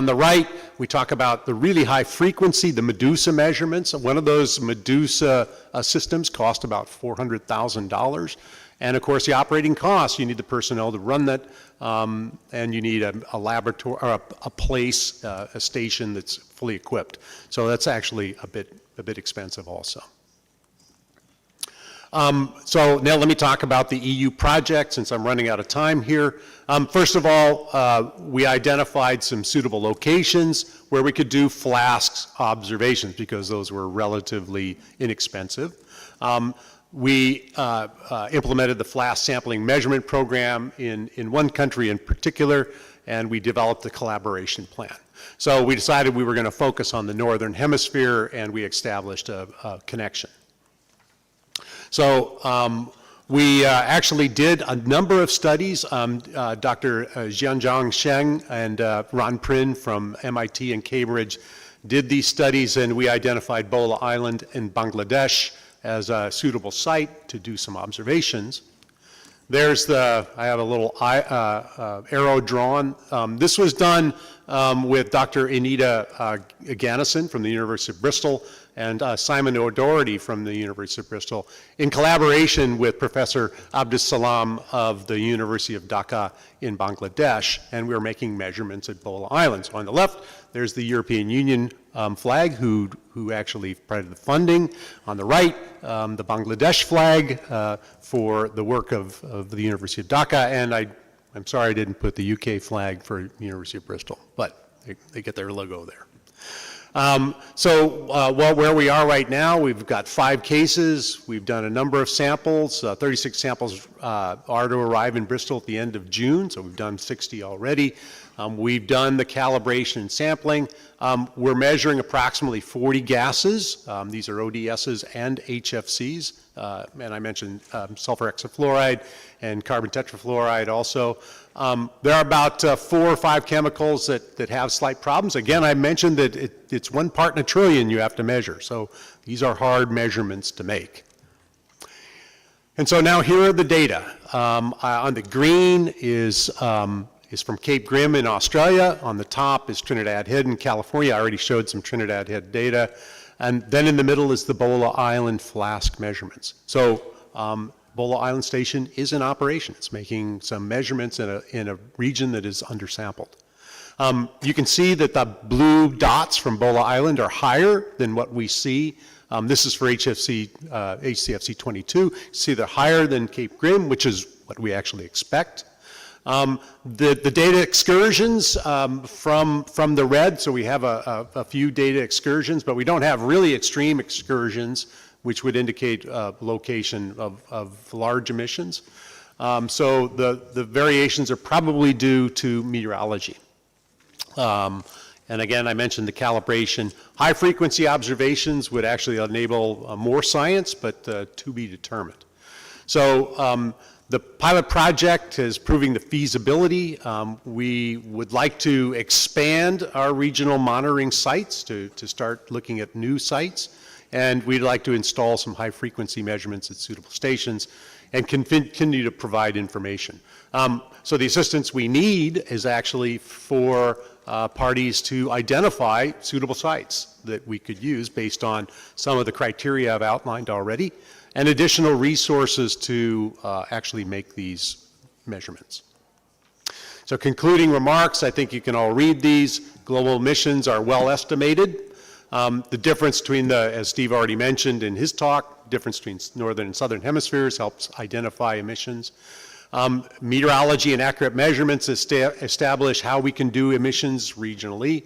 the right, we talk about the really high frequency, the Medusa measurements. One of those Medusa systems cost about $400,000. And of course, the operating costs, you need the personnel to run that, and you need a laboratory, or a place, a station that's fully equipped. So that's actually a bit expensive also. So now let me talk about the EU project, since I'm running out of time here. First of all, we identified some suitable locations where we could do flasks observations, because those were relatively inexpensive. We implemented the flask sampling measurement program in one country in particular, and we developed a collaboration plan. So we decided we were going to focus on the Northern Hemisphere, and we established a connection. So we actually did a number of studies. Dr. Jianzhang Sheng and Ron Prin from MIT and Cambridge did these studies, and we identified Bola Island in Bangladesh as a suitable site to do some observations. There's I have a little arrow drawn. This was done with Dr. Anita Gannison from the University of Bristol and Simon O'Doherty from the University of Bristol, in collaboration with Professor Abdus Salam of the University of Dhaka in Bangladesh, and we were making measurements at Bola Island. So on the left, there's the European Union flag, who actually provided the funding. On the right, the Bangladesh flag for the work of the University of Dhaka, and I'm sorry I didn't put the UK flag for the University of Bristol, but they get their logo there. Where we are right now, we've got 5 cases. We've done a number of samples. 36 samples are to arrive in Bristol at the end of June, so we've done 60 already. We've done the calibration and sampling. We're measuring approximately 40 gases. These are ODSs and HFCs. And I mentioned sulfur hexafluoride and carbon tetrafluoride also. There are about 4 or 5 chemicals that have slight problems. Again, I mentioned that it's 1 part in a trillion you have to measure. So these are hard measurements to make. And so now here are the data. On the green is from Cape Grim in Australia. On the top is Trinidad Head in California. I already showed some Trinidad Head data. And then in the middle is the Bola Island flask measurements. So Bola Island Station is in operation. It's making some measurements in a region that is undersampled. You can see that the blue dots from Bola Island are higher than what we see. This is for HCFC 22. You see they're higher than Cape Grim, which is what we actually expect. The data excursions from the red, so we have a few data excursions, but we don't have really extreme excursions, which would indicate location of large emissions. So the variations are probably due to meteorology. And again, I mentioned the calibration. High frequency observations would actually enable more science, but to be determined. So the pilot project is proving the feasibility. We would like to expand our regional monitoring sites to start looking at new sites. And we'd like to install some high frequency measurements at suitable stations and continue to provide information. So the assistance we need is actually for parties to identify suitable sites that we could use based on some of the criteria I've outlined already, and additional resources to actually make these measurements. So concluding remarks, I think you can all read these. Global emissions are well estimated. The difference between as Steve already mentioned in his talk, difference between northern and southern hemispheres helps identify emissions. Meteorology and accurate measurements establish how we can do emissions regionally.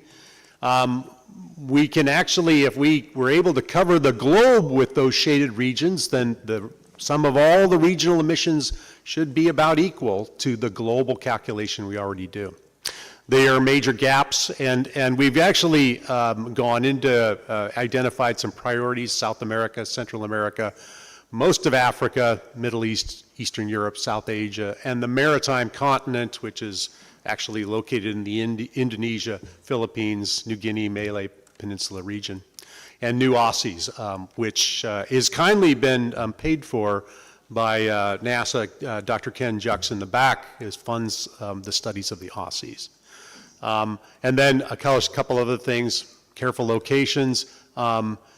We can actually, if we were able to cover the globe with those shaded regions, then the sum of all the regional emissions should be about equal to the global calculation we already do. There are major gaps, and we've actually gone into, identified some priorities: South America, Central America, most of Africa, Middle East, Eastern Europe, South Asia, and the maritime continent, which is actually located in the Indonesia, Philippines, New Guinea, Malay Peninsula region, and New Aussies, which is kindly been paid for by NASA. Dr. Ken Jux in the back funds the studies of the Aussies. And then a couple other things: careful locations,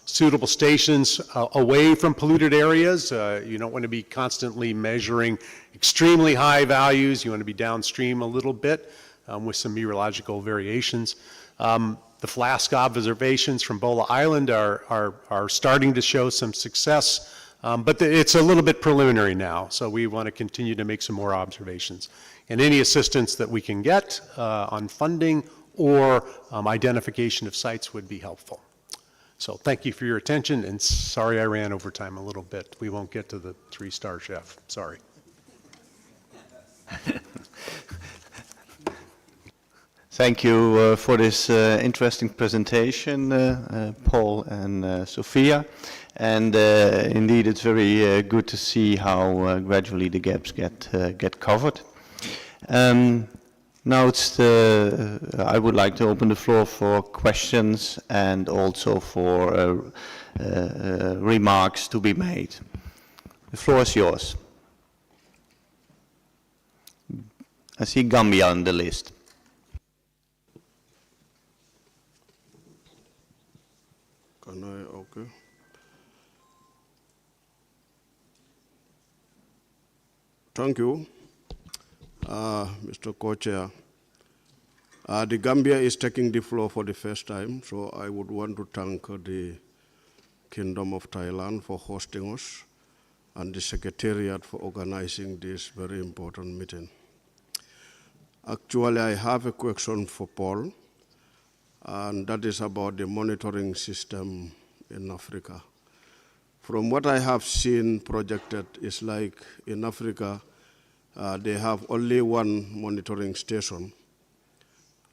suitable stations away from polluted areas. You don't want to be constantly measuring extremely high values. You want to be downstream a little bit with some meteorological variations. The Flask observations from Bola Island are starting to show some success, but it's a little bit preliminary now, so we want to continue to make some more observations. And any assistance that we can get on funding or identification of sites would be helpful. So thank you for your attention, and sorry I ran over time a little bit. We won't get to the 3-star chef, sorry. Thank you for this interesting presentation, Paul and Sophia. And indeed, it's very good to see how gradually the gaps get covered. Now I would like to open the floor for questions and also for remarks to be made. The floor is yours. I see Gambia on the list. Okay. Thank you, Mr. Co-Chair. The Gambia is taking the floor for the first time, so I would want to thank the Kingdom of Thailand for hosting us and the Secretariat for organizing this very important meeting. Actually, I have a question for Paul, and that is about the monitoring system in Africa. From what I have seen projected, is like in Africa, they have only one monitoring station.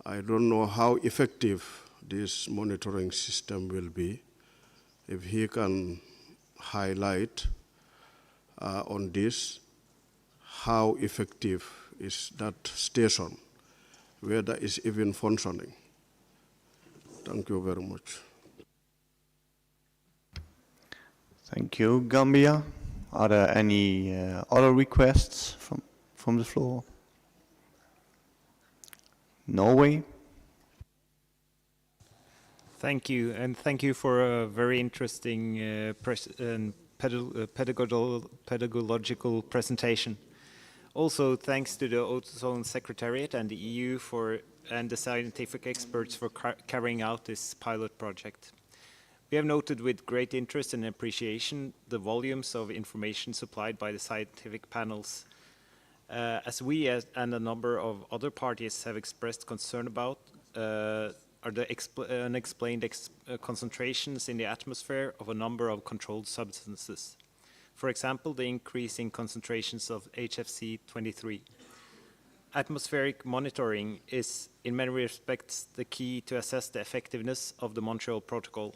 I don't know how effective this monitoring system will be. If he can highlight on this, how effective is that station, whether it's even functioning. Thank you very much. Thank you, Gambia. Are there any other requests from the floor? Norway. Thank you, and thank you for a very interesting pedagogical presentation. Also, thanks to the Ozone Secretariat and the EU and the scientific experts for carrying out this pilot project. We have noted with great interest and appreciation the volumes of information supplied by the scientific panels. As we and a number of other parties have expressed concern about are the unexplained concentrations in the atmosphere of a number of controlled substances. For example, the increasing concentrations of HFC 23. Atmospheric monitoring is, in many respects, the key to assess the effectiveness of the Montreal Protocol.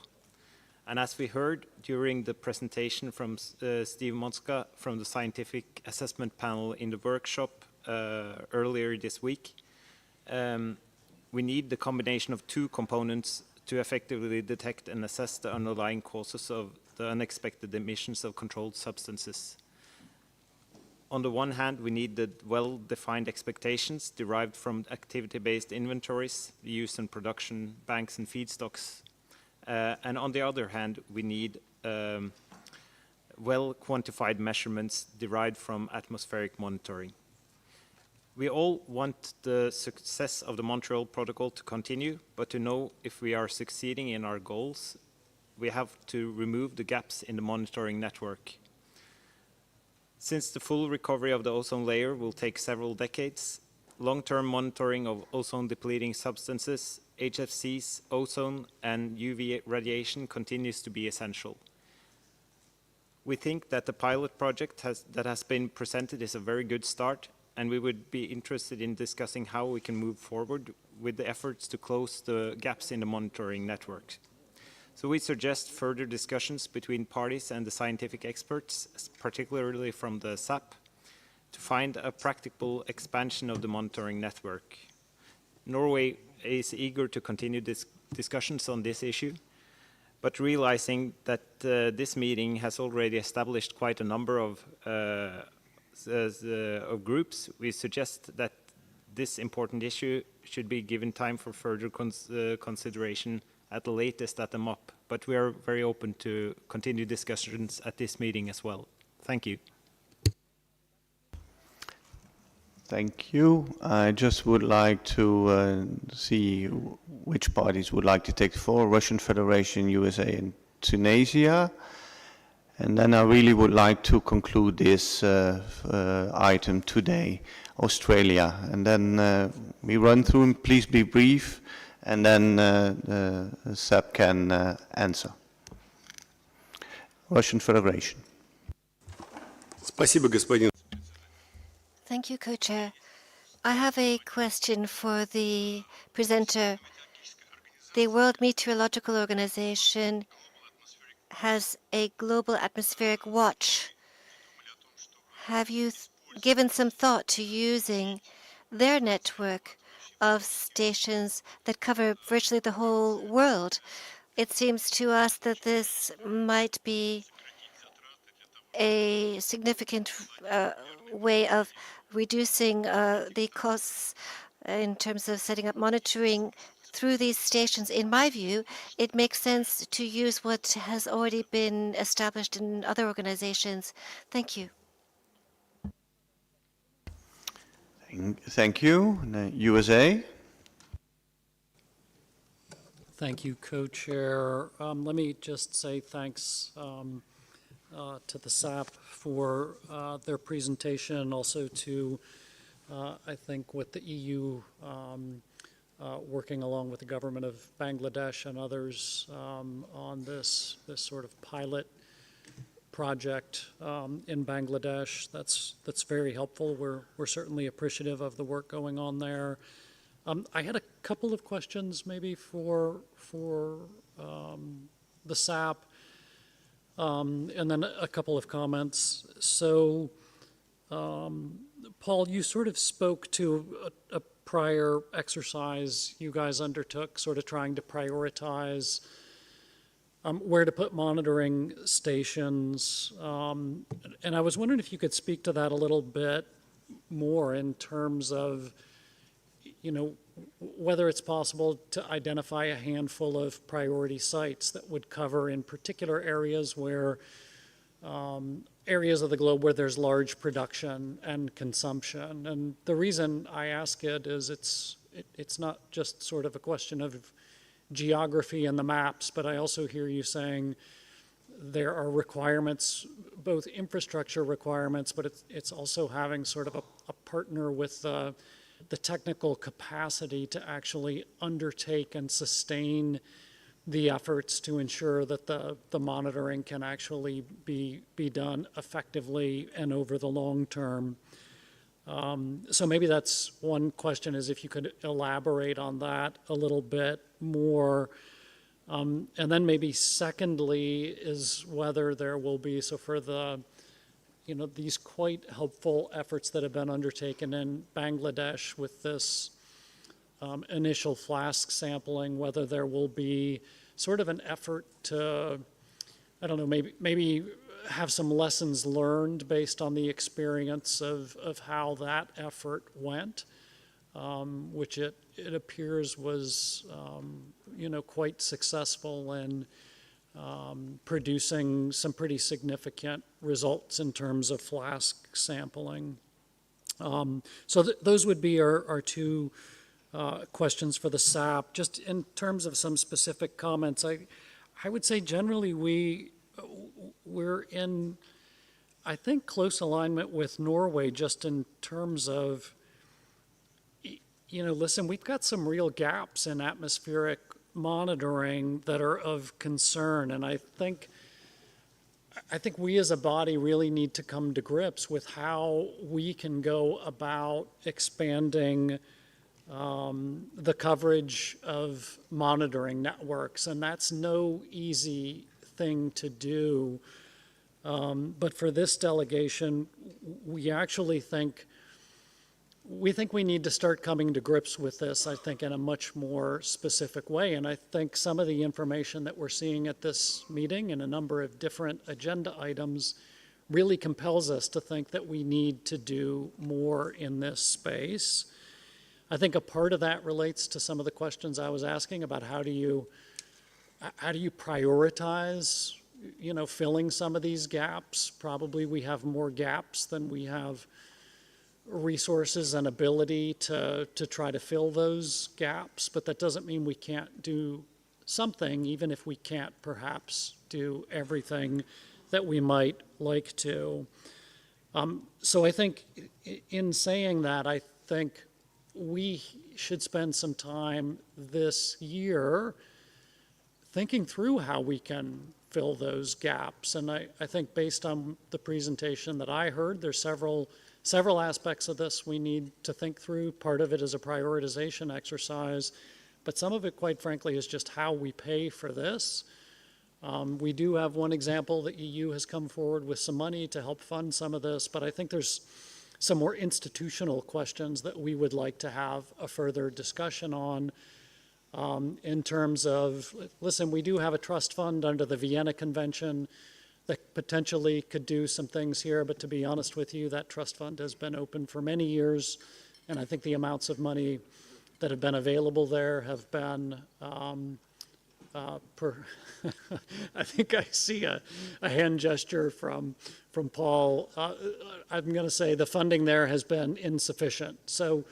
And as we heard during the presentation from Steve Monska from the Scientific Assessment Panel in the workshop earlier this week, we need the combination of two components to effectively detect and assess the underlying causes of the unexpected emissions of controlled substances. On the one hand, we need the well-defined expectations derived from activity-based inventories, the use and production banks and feedstocks. And on the other hand, we need well-quantified measurements derived from atmospheric monitoring. We all want the success of the Montreal Protocol to continue, but to know if we are succeeding in our goals, we have to remove the gaps in the monitoring network. Since the full recovery of the ozone layer will take several decades, long-term monitoring of ozone-depleting substances, HFCs, ozone, and UV radiation continues to be essential. We think that the pilot project that has been presented is a very good start, and we would be interested in discussing how we can move forward with the efforts to close the gaps in the monitoring network. So we suggest further discussions between parties and the scientific experts, particularly from the SAP, to find a practical expansion of the monitoring network. Norway is eager to continue discussions on this issue, but realizing that this meeting has already established quite a number of groups, we suggest that this important issue should be given time for further consideration at the latest at the MOP, but we are very open to continue discussions at this meeting as well. Thank you. Thank you. I just would like to see which parties would like to take the floor. Russian Federation, USA, and Tunisia. And then I really would like to conclude this item today, Australia. And then we run through them. Please be brief, and then Seb can answer. Russian Federation. Спасибо, господин. Thank you, Co-Chair. I have a question for the presenter. The World Meteorological Organization has a global atmospheric watch. Have you given some thought to using their network of stations that cover virtually the whole world? It seems to us that this might be a significant way of reducing the costs in terms of setting up monitoring through these stations. In my view, it makes sense to use what has already been established in other organizations. Thank you. Thank you. USA. Thank you, Co-Chair. Let me just say thanks to the SAP for their presentation, and also to, I think, with the EU working along with the government of Bangladesh and others on this sort of pilot project in Bangladesh. That's very helpful. We're certainly appreciative of the work going on there. I had a couple of questions maybe for the SAP. And then a couple of comments. So, Paul, you sort of spoke to a prior exercise you guys undertook, sort of trying to prioritize where to put monitoring stations. And I was wondering if you could speak to that a little bit more in terms of, you know, whether it's possible to identify a handful of priority sites that would cover in particular areas where areas of the globe where there's large production and consumption. And the reason I ask it is it's not just sort of a question of geography and the maps, but I also hear you saying there are requirements, both infrastructure requirements, but it's also having sort of a partner with the technical capacity to actually undertake and sustain the efforts to ensure that the monitoring can actually be done effectively and over the long term. So maybe that's one question, is if you could elaborate on that a little bit more. And then maybe secondly is whether there will be, so for the, you know, these quite helpful efforts that have been undertaken in Bangladesh with this initial flask sampling, whether there will be sort of an effort to, I don't know, maybe have some lessons learned based on the experience of how that effort went, which it appears was, you know, quite successful in producing some pretty significant results in terms of flask sampling. Those would be our two questions for the SAP. Just in terms of some specific comments, I would say generally we're in, I think, close alignment with Norway just in terms of, listen, we've got some real gaps in atmospheric monitoring that are of concern, and I think we as a body really need to come to grips with how we can go about expanding the coverage of monitoring networks, and that's no easy thing to do. But for this delegation, we actually think we need to start coming to grips with this, I think, in a much more specific way. And I think some of the information that we're seeing at this meeting and a number of different agenda items really compels us to think that we need to do more in this space. I think a part of that relates to some of the questions I was asking about how do you prioritize, filling some of these gaps. Probably we have more gaps than we have resources and ability to try to fill those gaps, but that doesn't mean we can't do something, even if we can't perhaps do everything that we might like to. So I think in saying that, I think we should spend some time this year thinking through how we can fill those gaps. And I think based on the presentation that I heard, there's several aspects of this we need to think through. Part of it is a prioritization exercise, but some of it, quite frankly, is just how we pay for this. We do have one example that EU has come forward with some money to help fund some of this, but I think there's some more institutional questions that we would like to have a further discussion on in terms of, listen, we do have a trust fund under the Vienna Convention that potentially could do some things here, but to be honest with you, that trust fund has been open for many years, and I think the amounts of money that have been available there have been, I think I see a hand gesture from Paul. I'm going to say the funding there has been insufficient. So,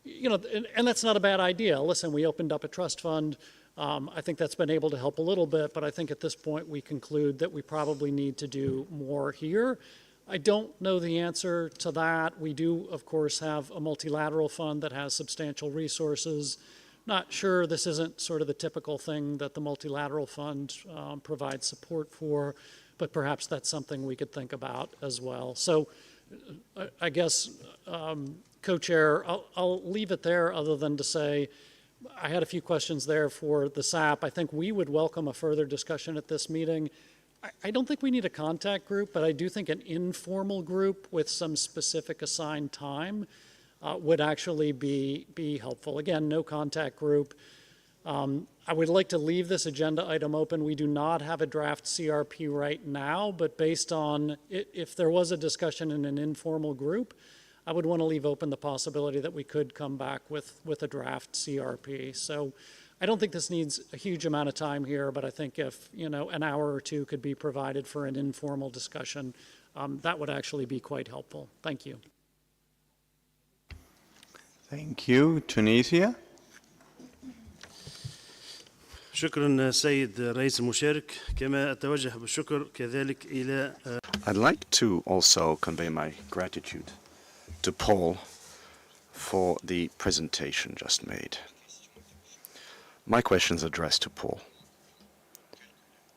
and that's not a bad idea. Listen, we opened up a trust fund. I think that's been able to help a little bit, but I think at this point we conclude that we probably need to do more here. I don't know the answer to that. We do, of course, have a multilateral fund that has substantial resources. Not sure this isn't sort of the typical thing that the multilateral fund provides support for, but perhaps that's something we could think about as well. So I guess, Co-Chair, I'll leave it there other than to say, I had a few questions there for the SAP. I think we would welcome a further discussion at this meeting. I don't think we need a contact group, but I do think an informal group with some specific assigned time would actually be helpful. Again, no contact group. I would like to leave this agenda item open. We do not have a draft CRP right now, but based on if there was a discussion in an informal group, I would want to leave open the possibility that we could come back with a draft CRP. So I don't think this needs a huge amount of time here, but I think if, an hour or two could be provided for an informal discussion, that would actually be quite helpful. Thank you. Thank you. Tunisia. شكرا سيد رئيس المشارك كما أتوجه بالشكر كذلك إلى I'd like to also convey my gratitude to Paul for the presentation just made. My question is addressed to Paul.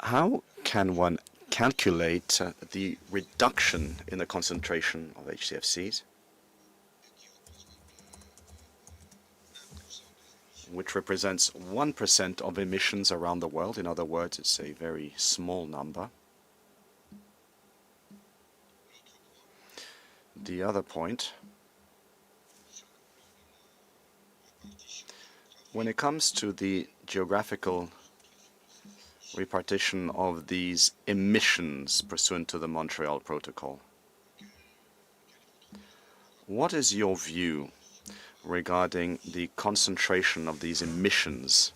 How can one calculate the reduction in the concentration of HCFCs, which represents 1% of emissions around the world? In other words, it's a very small number. The other point, when it comes to the geographical repartition of these emissions pursuant to the Montreal Protocol, what is your view regarding the concentration of these emissions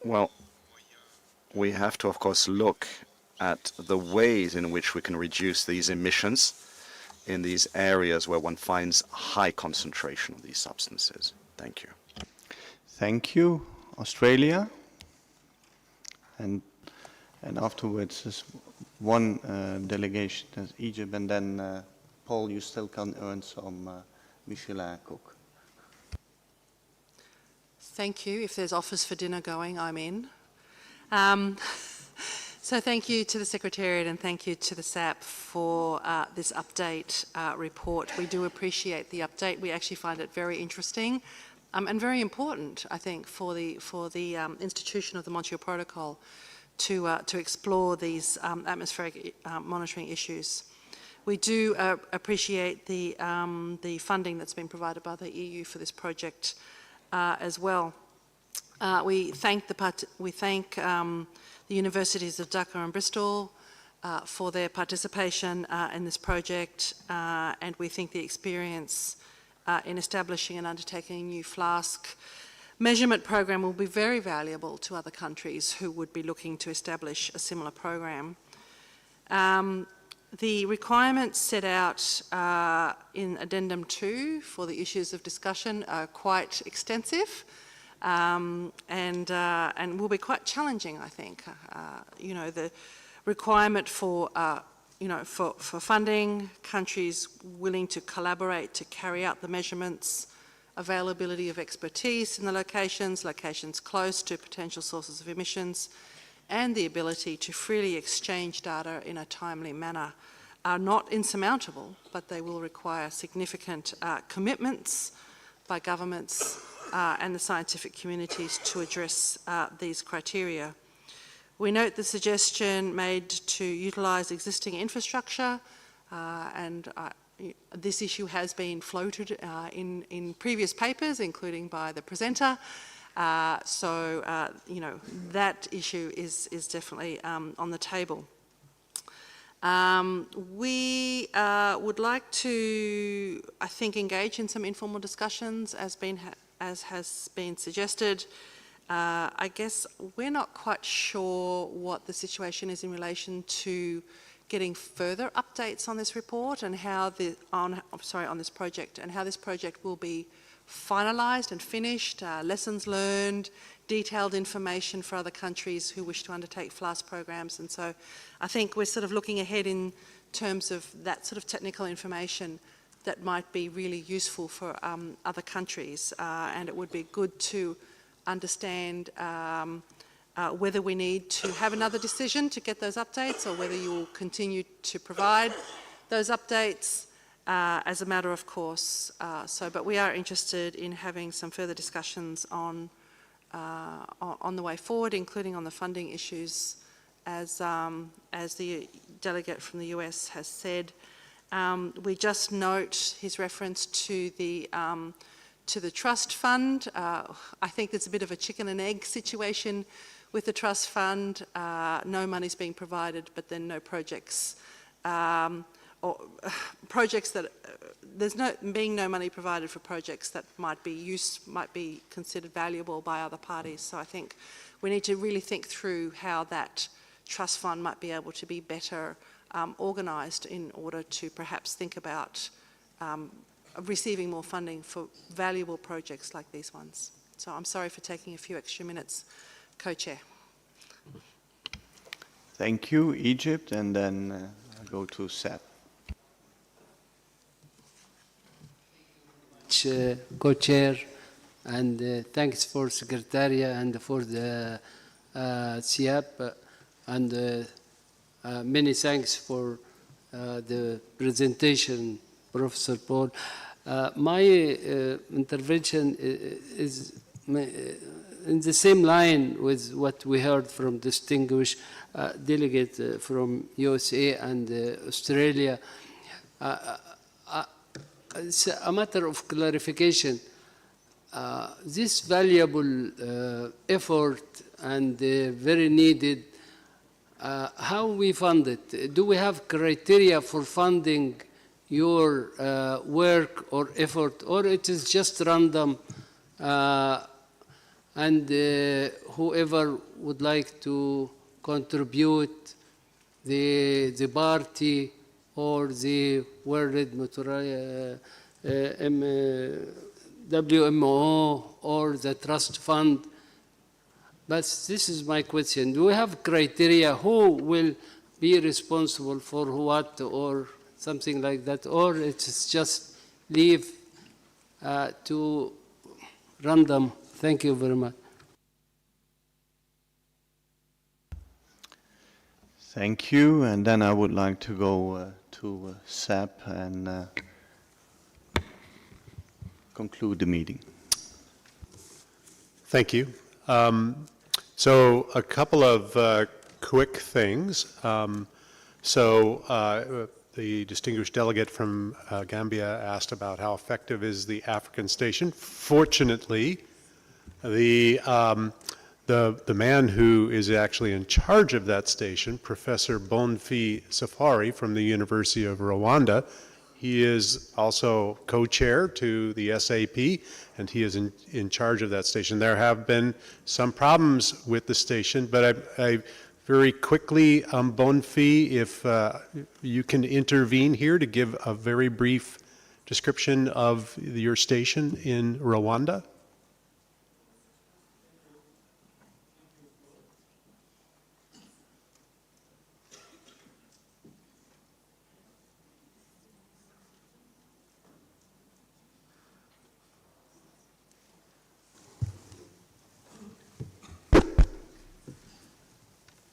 Well, we have to, of course, look at the ways in which we can reduce these emissions in these areas where one finds high concentration of these substances. Thank you. Thank you. Australia. And afterwards, there's one delegation, that's Egypt, and then Paul, you still can earn some Michelin cook. Thank you. If there's offers for dinner going, I'm in. So thank you to the Secretariat and thank you to the SAP for this update report. We do appreciate the update. We actually find it very interesting and very important, I think, for the institution of the Montreal Protocol to explore these atmospheric monitoring issues. We do appreciate the funding that's been provided by the EU for this project as well. We thank the universities of Dhaka and Bristol for their participation in this project, and we think the experience in establishing and undertaking a new flask measurement program will be very valuable to other countries who would be looking to establish a similar program. The requirements set out in Addendum 2 for the issues of discussion are quite extensive and will be quite challenging, I think. You know, the requirement for funding, countries willing to collaborate to carry out the measurements, availability of expertise in the locations close to potential sources of emissions, and the ability to freely exchange data in a timely manner are not insurmountable, but they will require significant commitments by governments and the scientific communities to address these criteria. We note the suggestion made to utilise existing infrastructure, and this issue has been floated in previous papers, including by the presenter. You know, that issue is definitely on the table. We would like to, I think, engage in some informal discussions as has been suggested. I guess we're not quite sure what the situation is in relation to getting further updates on this report and how on this project, and how this project will be finalised and finished, lessons learned, detailed information for other countries who wish to undertake FLASK programs. And so I think we're sort of looking ahead in terms of that sort of technical information that might be really useful for other countries, and it would be good to understand whether we need to have another decision to get those updates, or whether you will continue to provide those updates as a matter of course. But we are interested in having some further discussions on the way forward, including on the funding issues, as the delegate from the US has said. We just note his reference to the trust fund. I think there's a bit of a chicken and egg situation with the trust fund. No money's being provided, but then no projects, or projects that there's no money provided for projects that might be considered valuable by other parties. So I think we need to really think through how that trust fund might be able to be better organised in order to perhaps think about receiving more funding for valuable projects like these ones. So I'm sorry for taking a few extra minutes, Co-Chair. Thank you, Egypt, and then I go to Seth. Co-Chair, and thanks for Secretariat and for the CIAP, and many thanks for the presentation, Professor Paul. My intervention is in the same line with what we heard from distinguished delegate from USA and Australia. It's a matter of clarification. This valuable effort and very needed, how we fund it? Do we have criteria for funding your work or effort, or it is just random and whoever would like to contribute, the party or the World WMO or the trust fund. But this is my question. Do we have criteria who will be responsible for what or something like that, or it's just leave to random? Thank you very much. Thank you. And then I would like to go to SAP and conclude the meeting. Thank you. So a couple of quick things. The distinguished delegate from Gambia asked about how effective is the African station. Fortunately, the man who is actually in charge of that station, Professor Bonfi Safari from the University of Rwanda, he is also co-chair to the SAP, and he is in charge of that station. There have been some problems with the station, but I very quickly, Bonfi, if you can intervene here to give a very brief description of your station in Rwanda.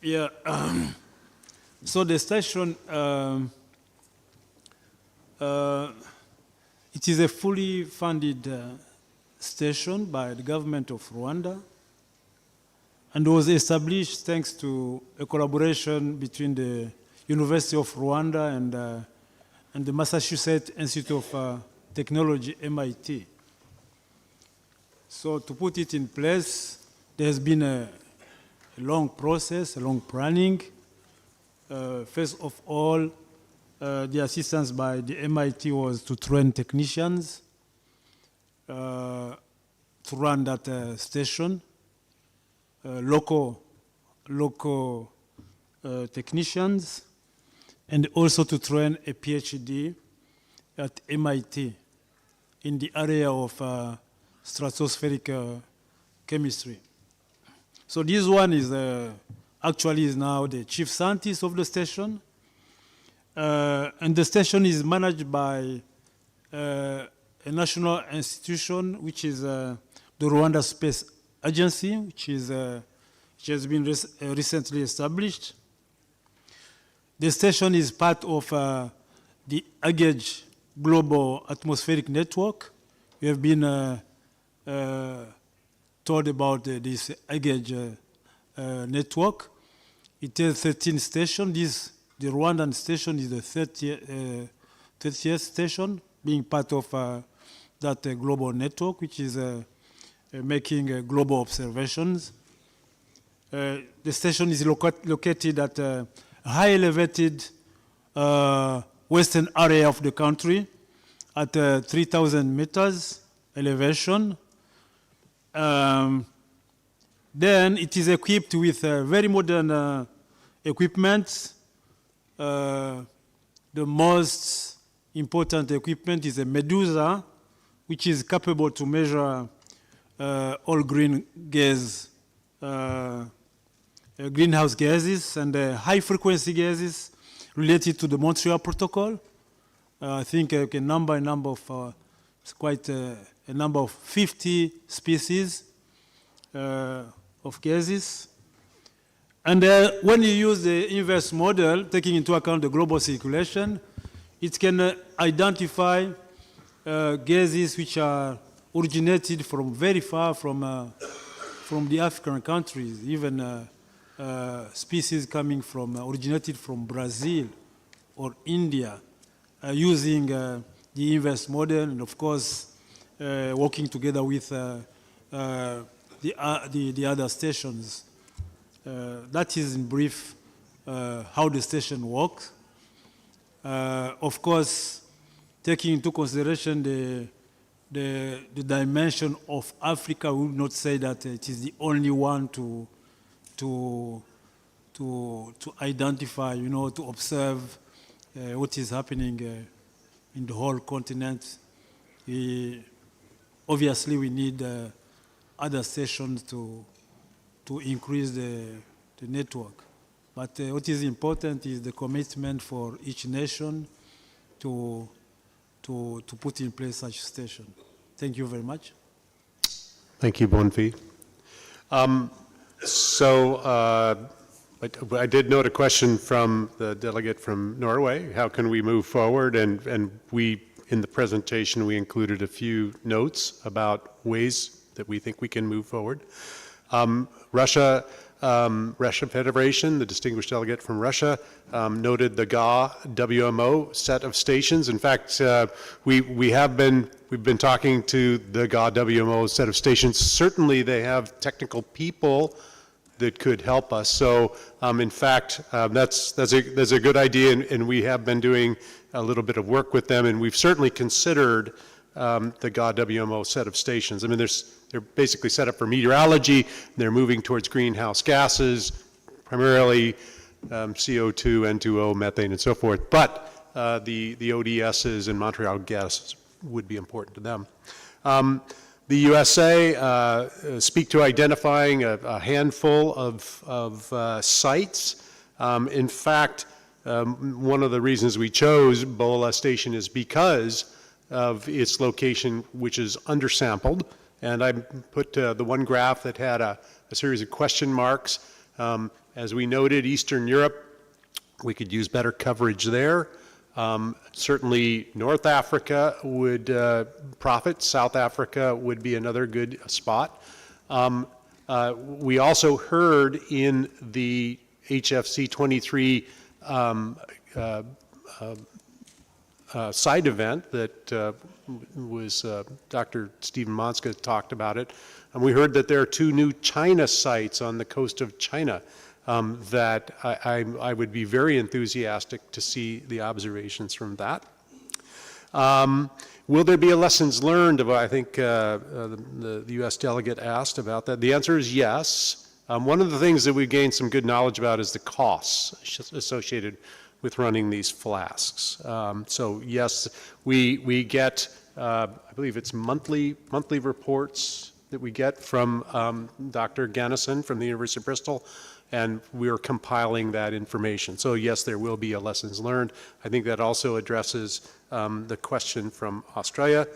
Yeah, so the station, it is a fully funded station by the government of Rwanda, and was established thanks to a collaboration between the University of Rwanda and the Massachusetts Institute of Technology, MIT. So to put it in place, there has been a long process, a long planning. First of all, the assistance by the MIT was to train technicians to run that station, local technicians, and also to train a PhD at MIT in the area of stratospheric chemistry. So this one is actually is now the chief scientist of the station, and the station is managed by a national institution, which is the Rwanda Space Agency, which has been recently established. The station is part of the AGEG Global Atmospheric Network. We have been told about this AGEG network. It has 13 stations. The Rwandan station is the 30th station, being part of that global network, which is making global observations. The station is located at a high elevated western area of the country at 3,000 meters elevation. Then it is equipped with very modern equipment. The most important equipment is a Medusa, which is capable to measure all greenhouse gases and high frequency gases related to the Montreal Protocol. I think I can number a number of, it's quite a number of 50 species of gases. And when you use the inverse model, taking into account the global circulation, it can identify gases which are originated from very far from the African countries, even species coming from, originated from Brazil or India, using the inverse model, and of course, working together with the other stations. That is in brief how the station works. Of course, taking into consideration the dimension of Africa. We would not say that it is the only one to identify, to observe what is happening in the whole continent. Obviously, we need other stations to increase the network. But what is important is the commitment for each nation to put in place such station. Thank you very much. Thank you, Bonfi. I did note a question from the delegate from Norway. How can we move forward? And we, in the presentation, we included a few notes about ways that we think we can move forward. Russia Federation, the distinguished delegate from Russia, noted the WMO set of stations. In fact, we've been talking to the WMO set of stations. Certainly, they have technical people that could help us. So, in fact, that's a good idea, and we have been doing a little bit of work with them, and we've certainly considered the WMO set of stations. I mean, they're basically set up for meteorology. They're moving towards greenhouse gases, primarily CO2, N2O, methane, and so forth. But the ODSs and Montreal gases would be important to them. The USA speak to identifying a handful of sites. In fact, one of the reasons we chose Bola Station is because of its location, which is undersampled. And I put the one graph that had a series of question marks. As we noted, Eastern Europe, we could use better coverage there. Certainly North Africa would profit. South Africa would be another good spot. We also heard in the HFC 23 side event that was Dr. Stephen Monska talked about it, and we heard that there are 2 new China sites on the coast of China that I would be very enthusiastic to see the observations from that. Will there be a lessons learned? I think the U.S. delegate asked about that. The answer is yes. One of the things that we gained some good knowledge about is the costs associated with running these flasks. So yes, we get, I believe it's monthly reports that we get from Dr. Gannison from the University of Bristol, and we're compiling that information. So yes, there will be a lessons learned. I think that also addresses the question from Australia.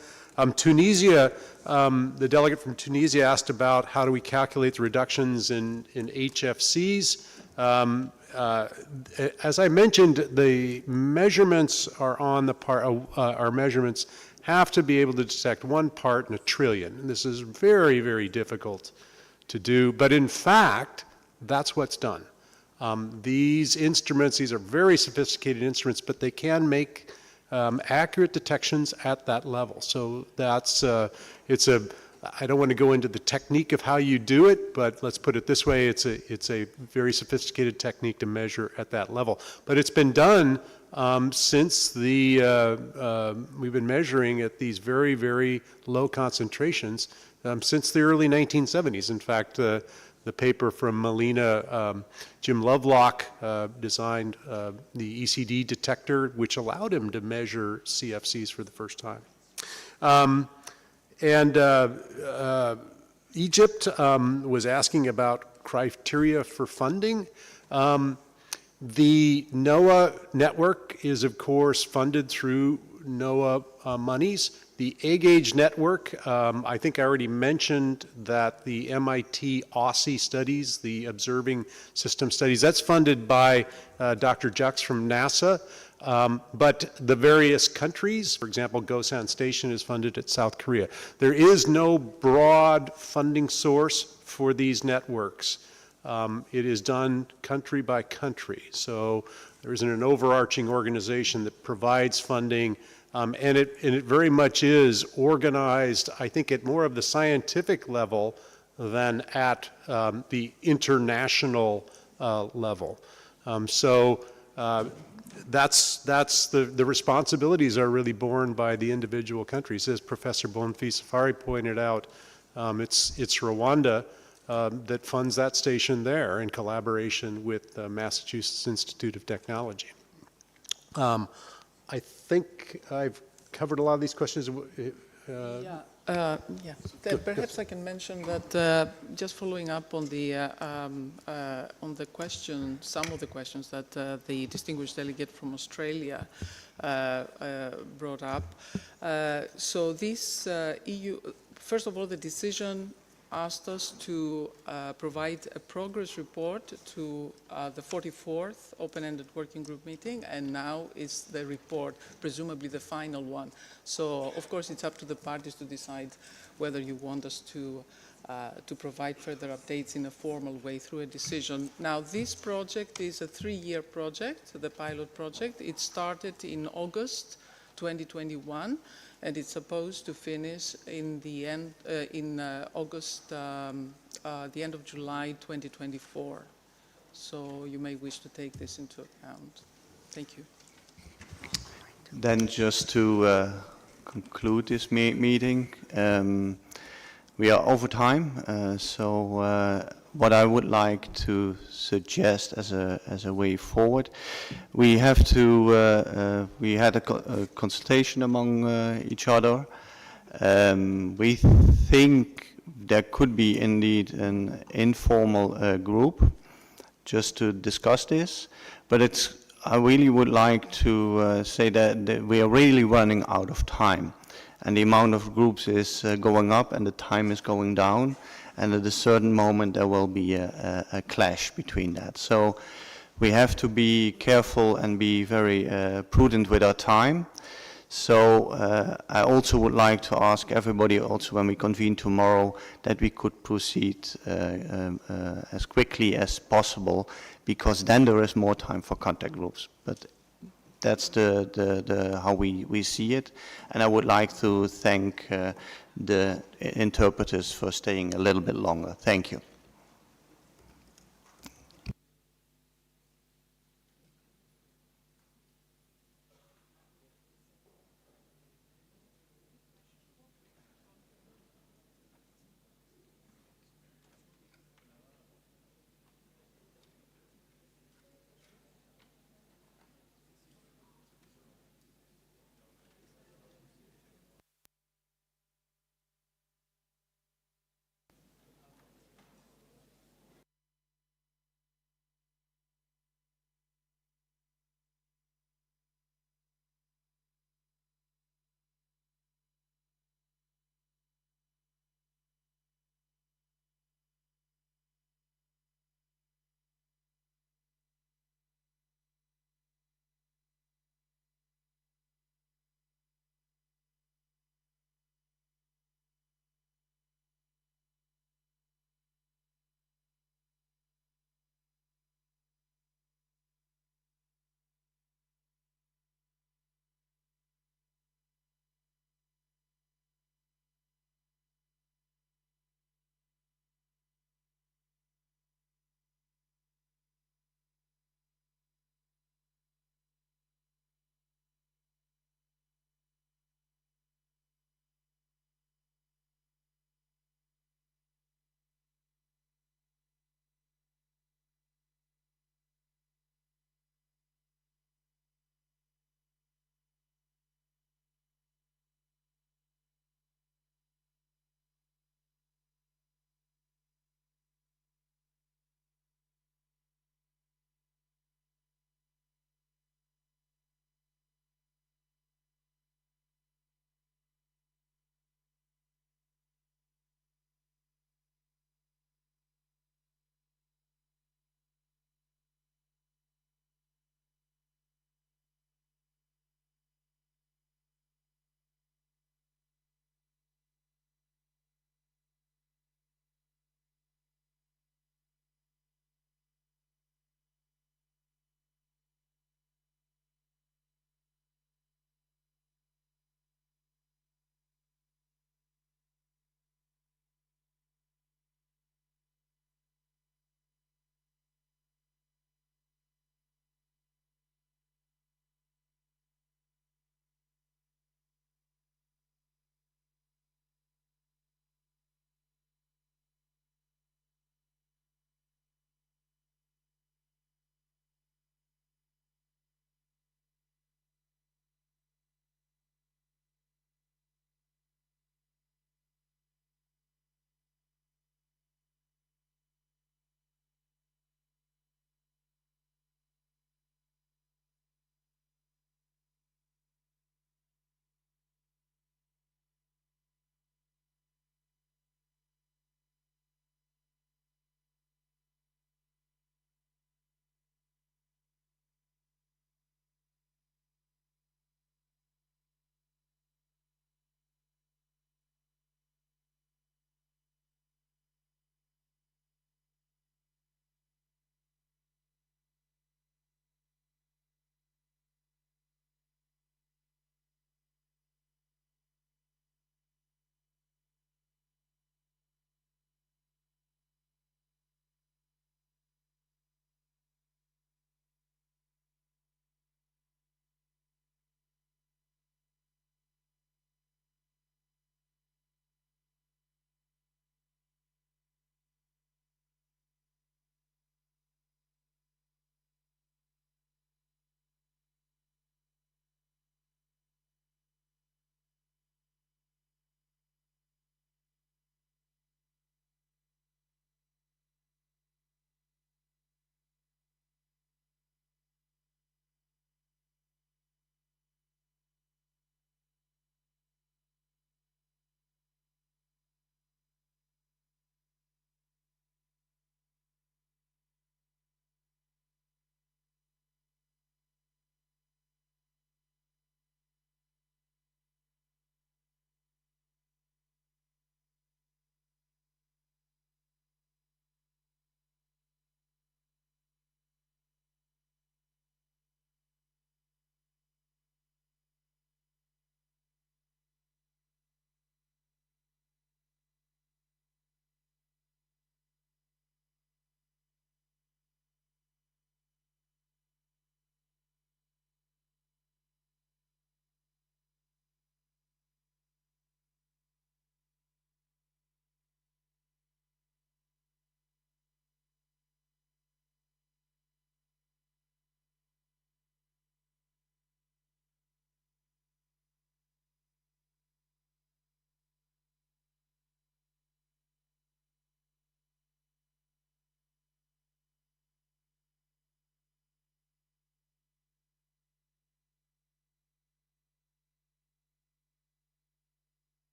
Tunisia, the delegate from Tunisia asked about how do we calculate the reductions in HFCs. As I mentioned, the measurements are on the part, our measurements have to be able to detect 1 part in a trillion. And this is very, very difficult to do, but in fact, that's what's done. These instruments, these are very sophisticated instruments, but they can make accurate detections at that level. So that's, I don't want to go into the technique of how you do it, but let's put it this way, it's a very sophisticated technique to measure at that level. But it's been done since we've been measuring at these very, very low concentrations since the early 1970s. In fact, the paper from Molina, Jim Lovelock designed the ECD detector, which allowed him to measure CFCs for the first time. Egypt was asking about criteria for funding. The NOAA network is, of course, funded through NOAA monies. The A-Gauge network, I think I already mentioned that the MIT OSSI studies, the observing system studies, that's funded by Dr. Jux from NASA. But the various countries, for example, Gosan Station is funded at South Korea. There is no broad funding source for these networks. It is done country by country. So there isn't an overarching organization that provides funding, and it very much is organized, I think, at more of the scientific level than at the international level. that's the responsibilities are really borne by the individual countries. As Professor Bonfi Safari pointed out, it's Rwanda that funds that station there in collaboration with the Massachusetts Institute of Technology. I think I've covered a lot of these questions. Perhaps I can mention that just following up on the question, some of the questions that the distinguished delegate from Australia brought up. So this EU, first of all, the decision asked us to provide a progress report to the 44th open-ended working group meeting, and now is the report, presumably the final one. So, of course, it's up to the parties to decide whether you want us to provide further updates in a formal way through a decision. Now, this project is a 3-year project, the pilot project. It started in August 2021. And it's supposed to finish in the end, August, the end of July 2024. So you may wish to take this into account. Thank you. Then just to conclude this meeting, we are over time, so what I would like to suggest as a way forward, we have to, we had a consultation among each other. We think there could be indeed an informal group just to discuss this, but I really would like to say that we are really running out of time, and the amount of groups is going up and the time is going down. And at a certain moment there will be a clash between that. So we have to be careful and be very prudent with our time. So I also would like to ask everybody also when we convene tomorrow that we could proceed as quickly as possible, because then there is more time for contact groups. But that's how we see it. And I would like to thank the interpreters for staying a little bit longer. Thank you.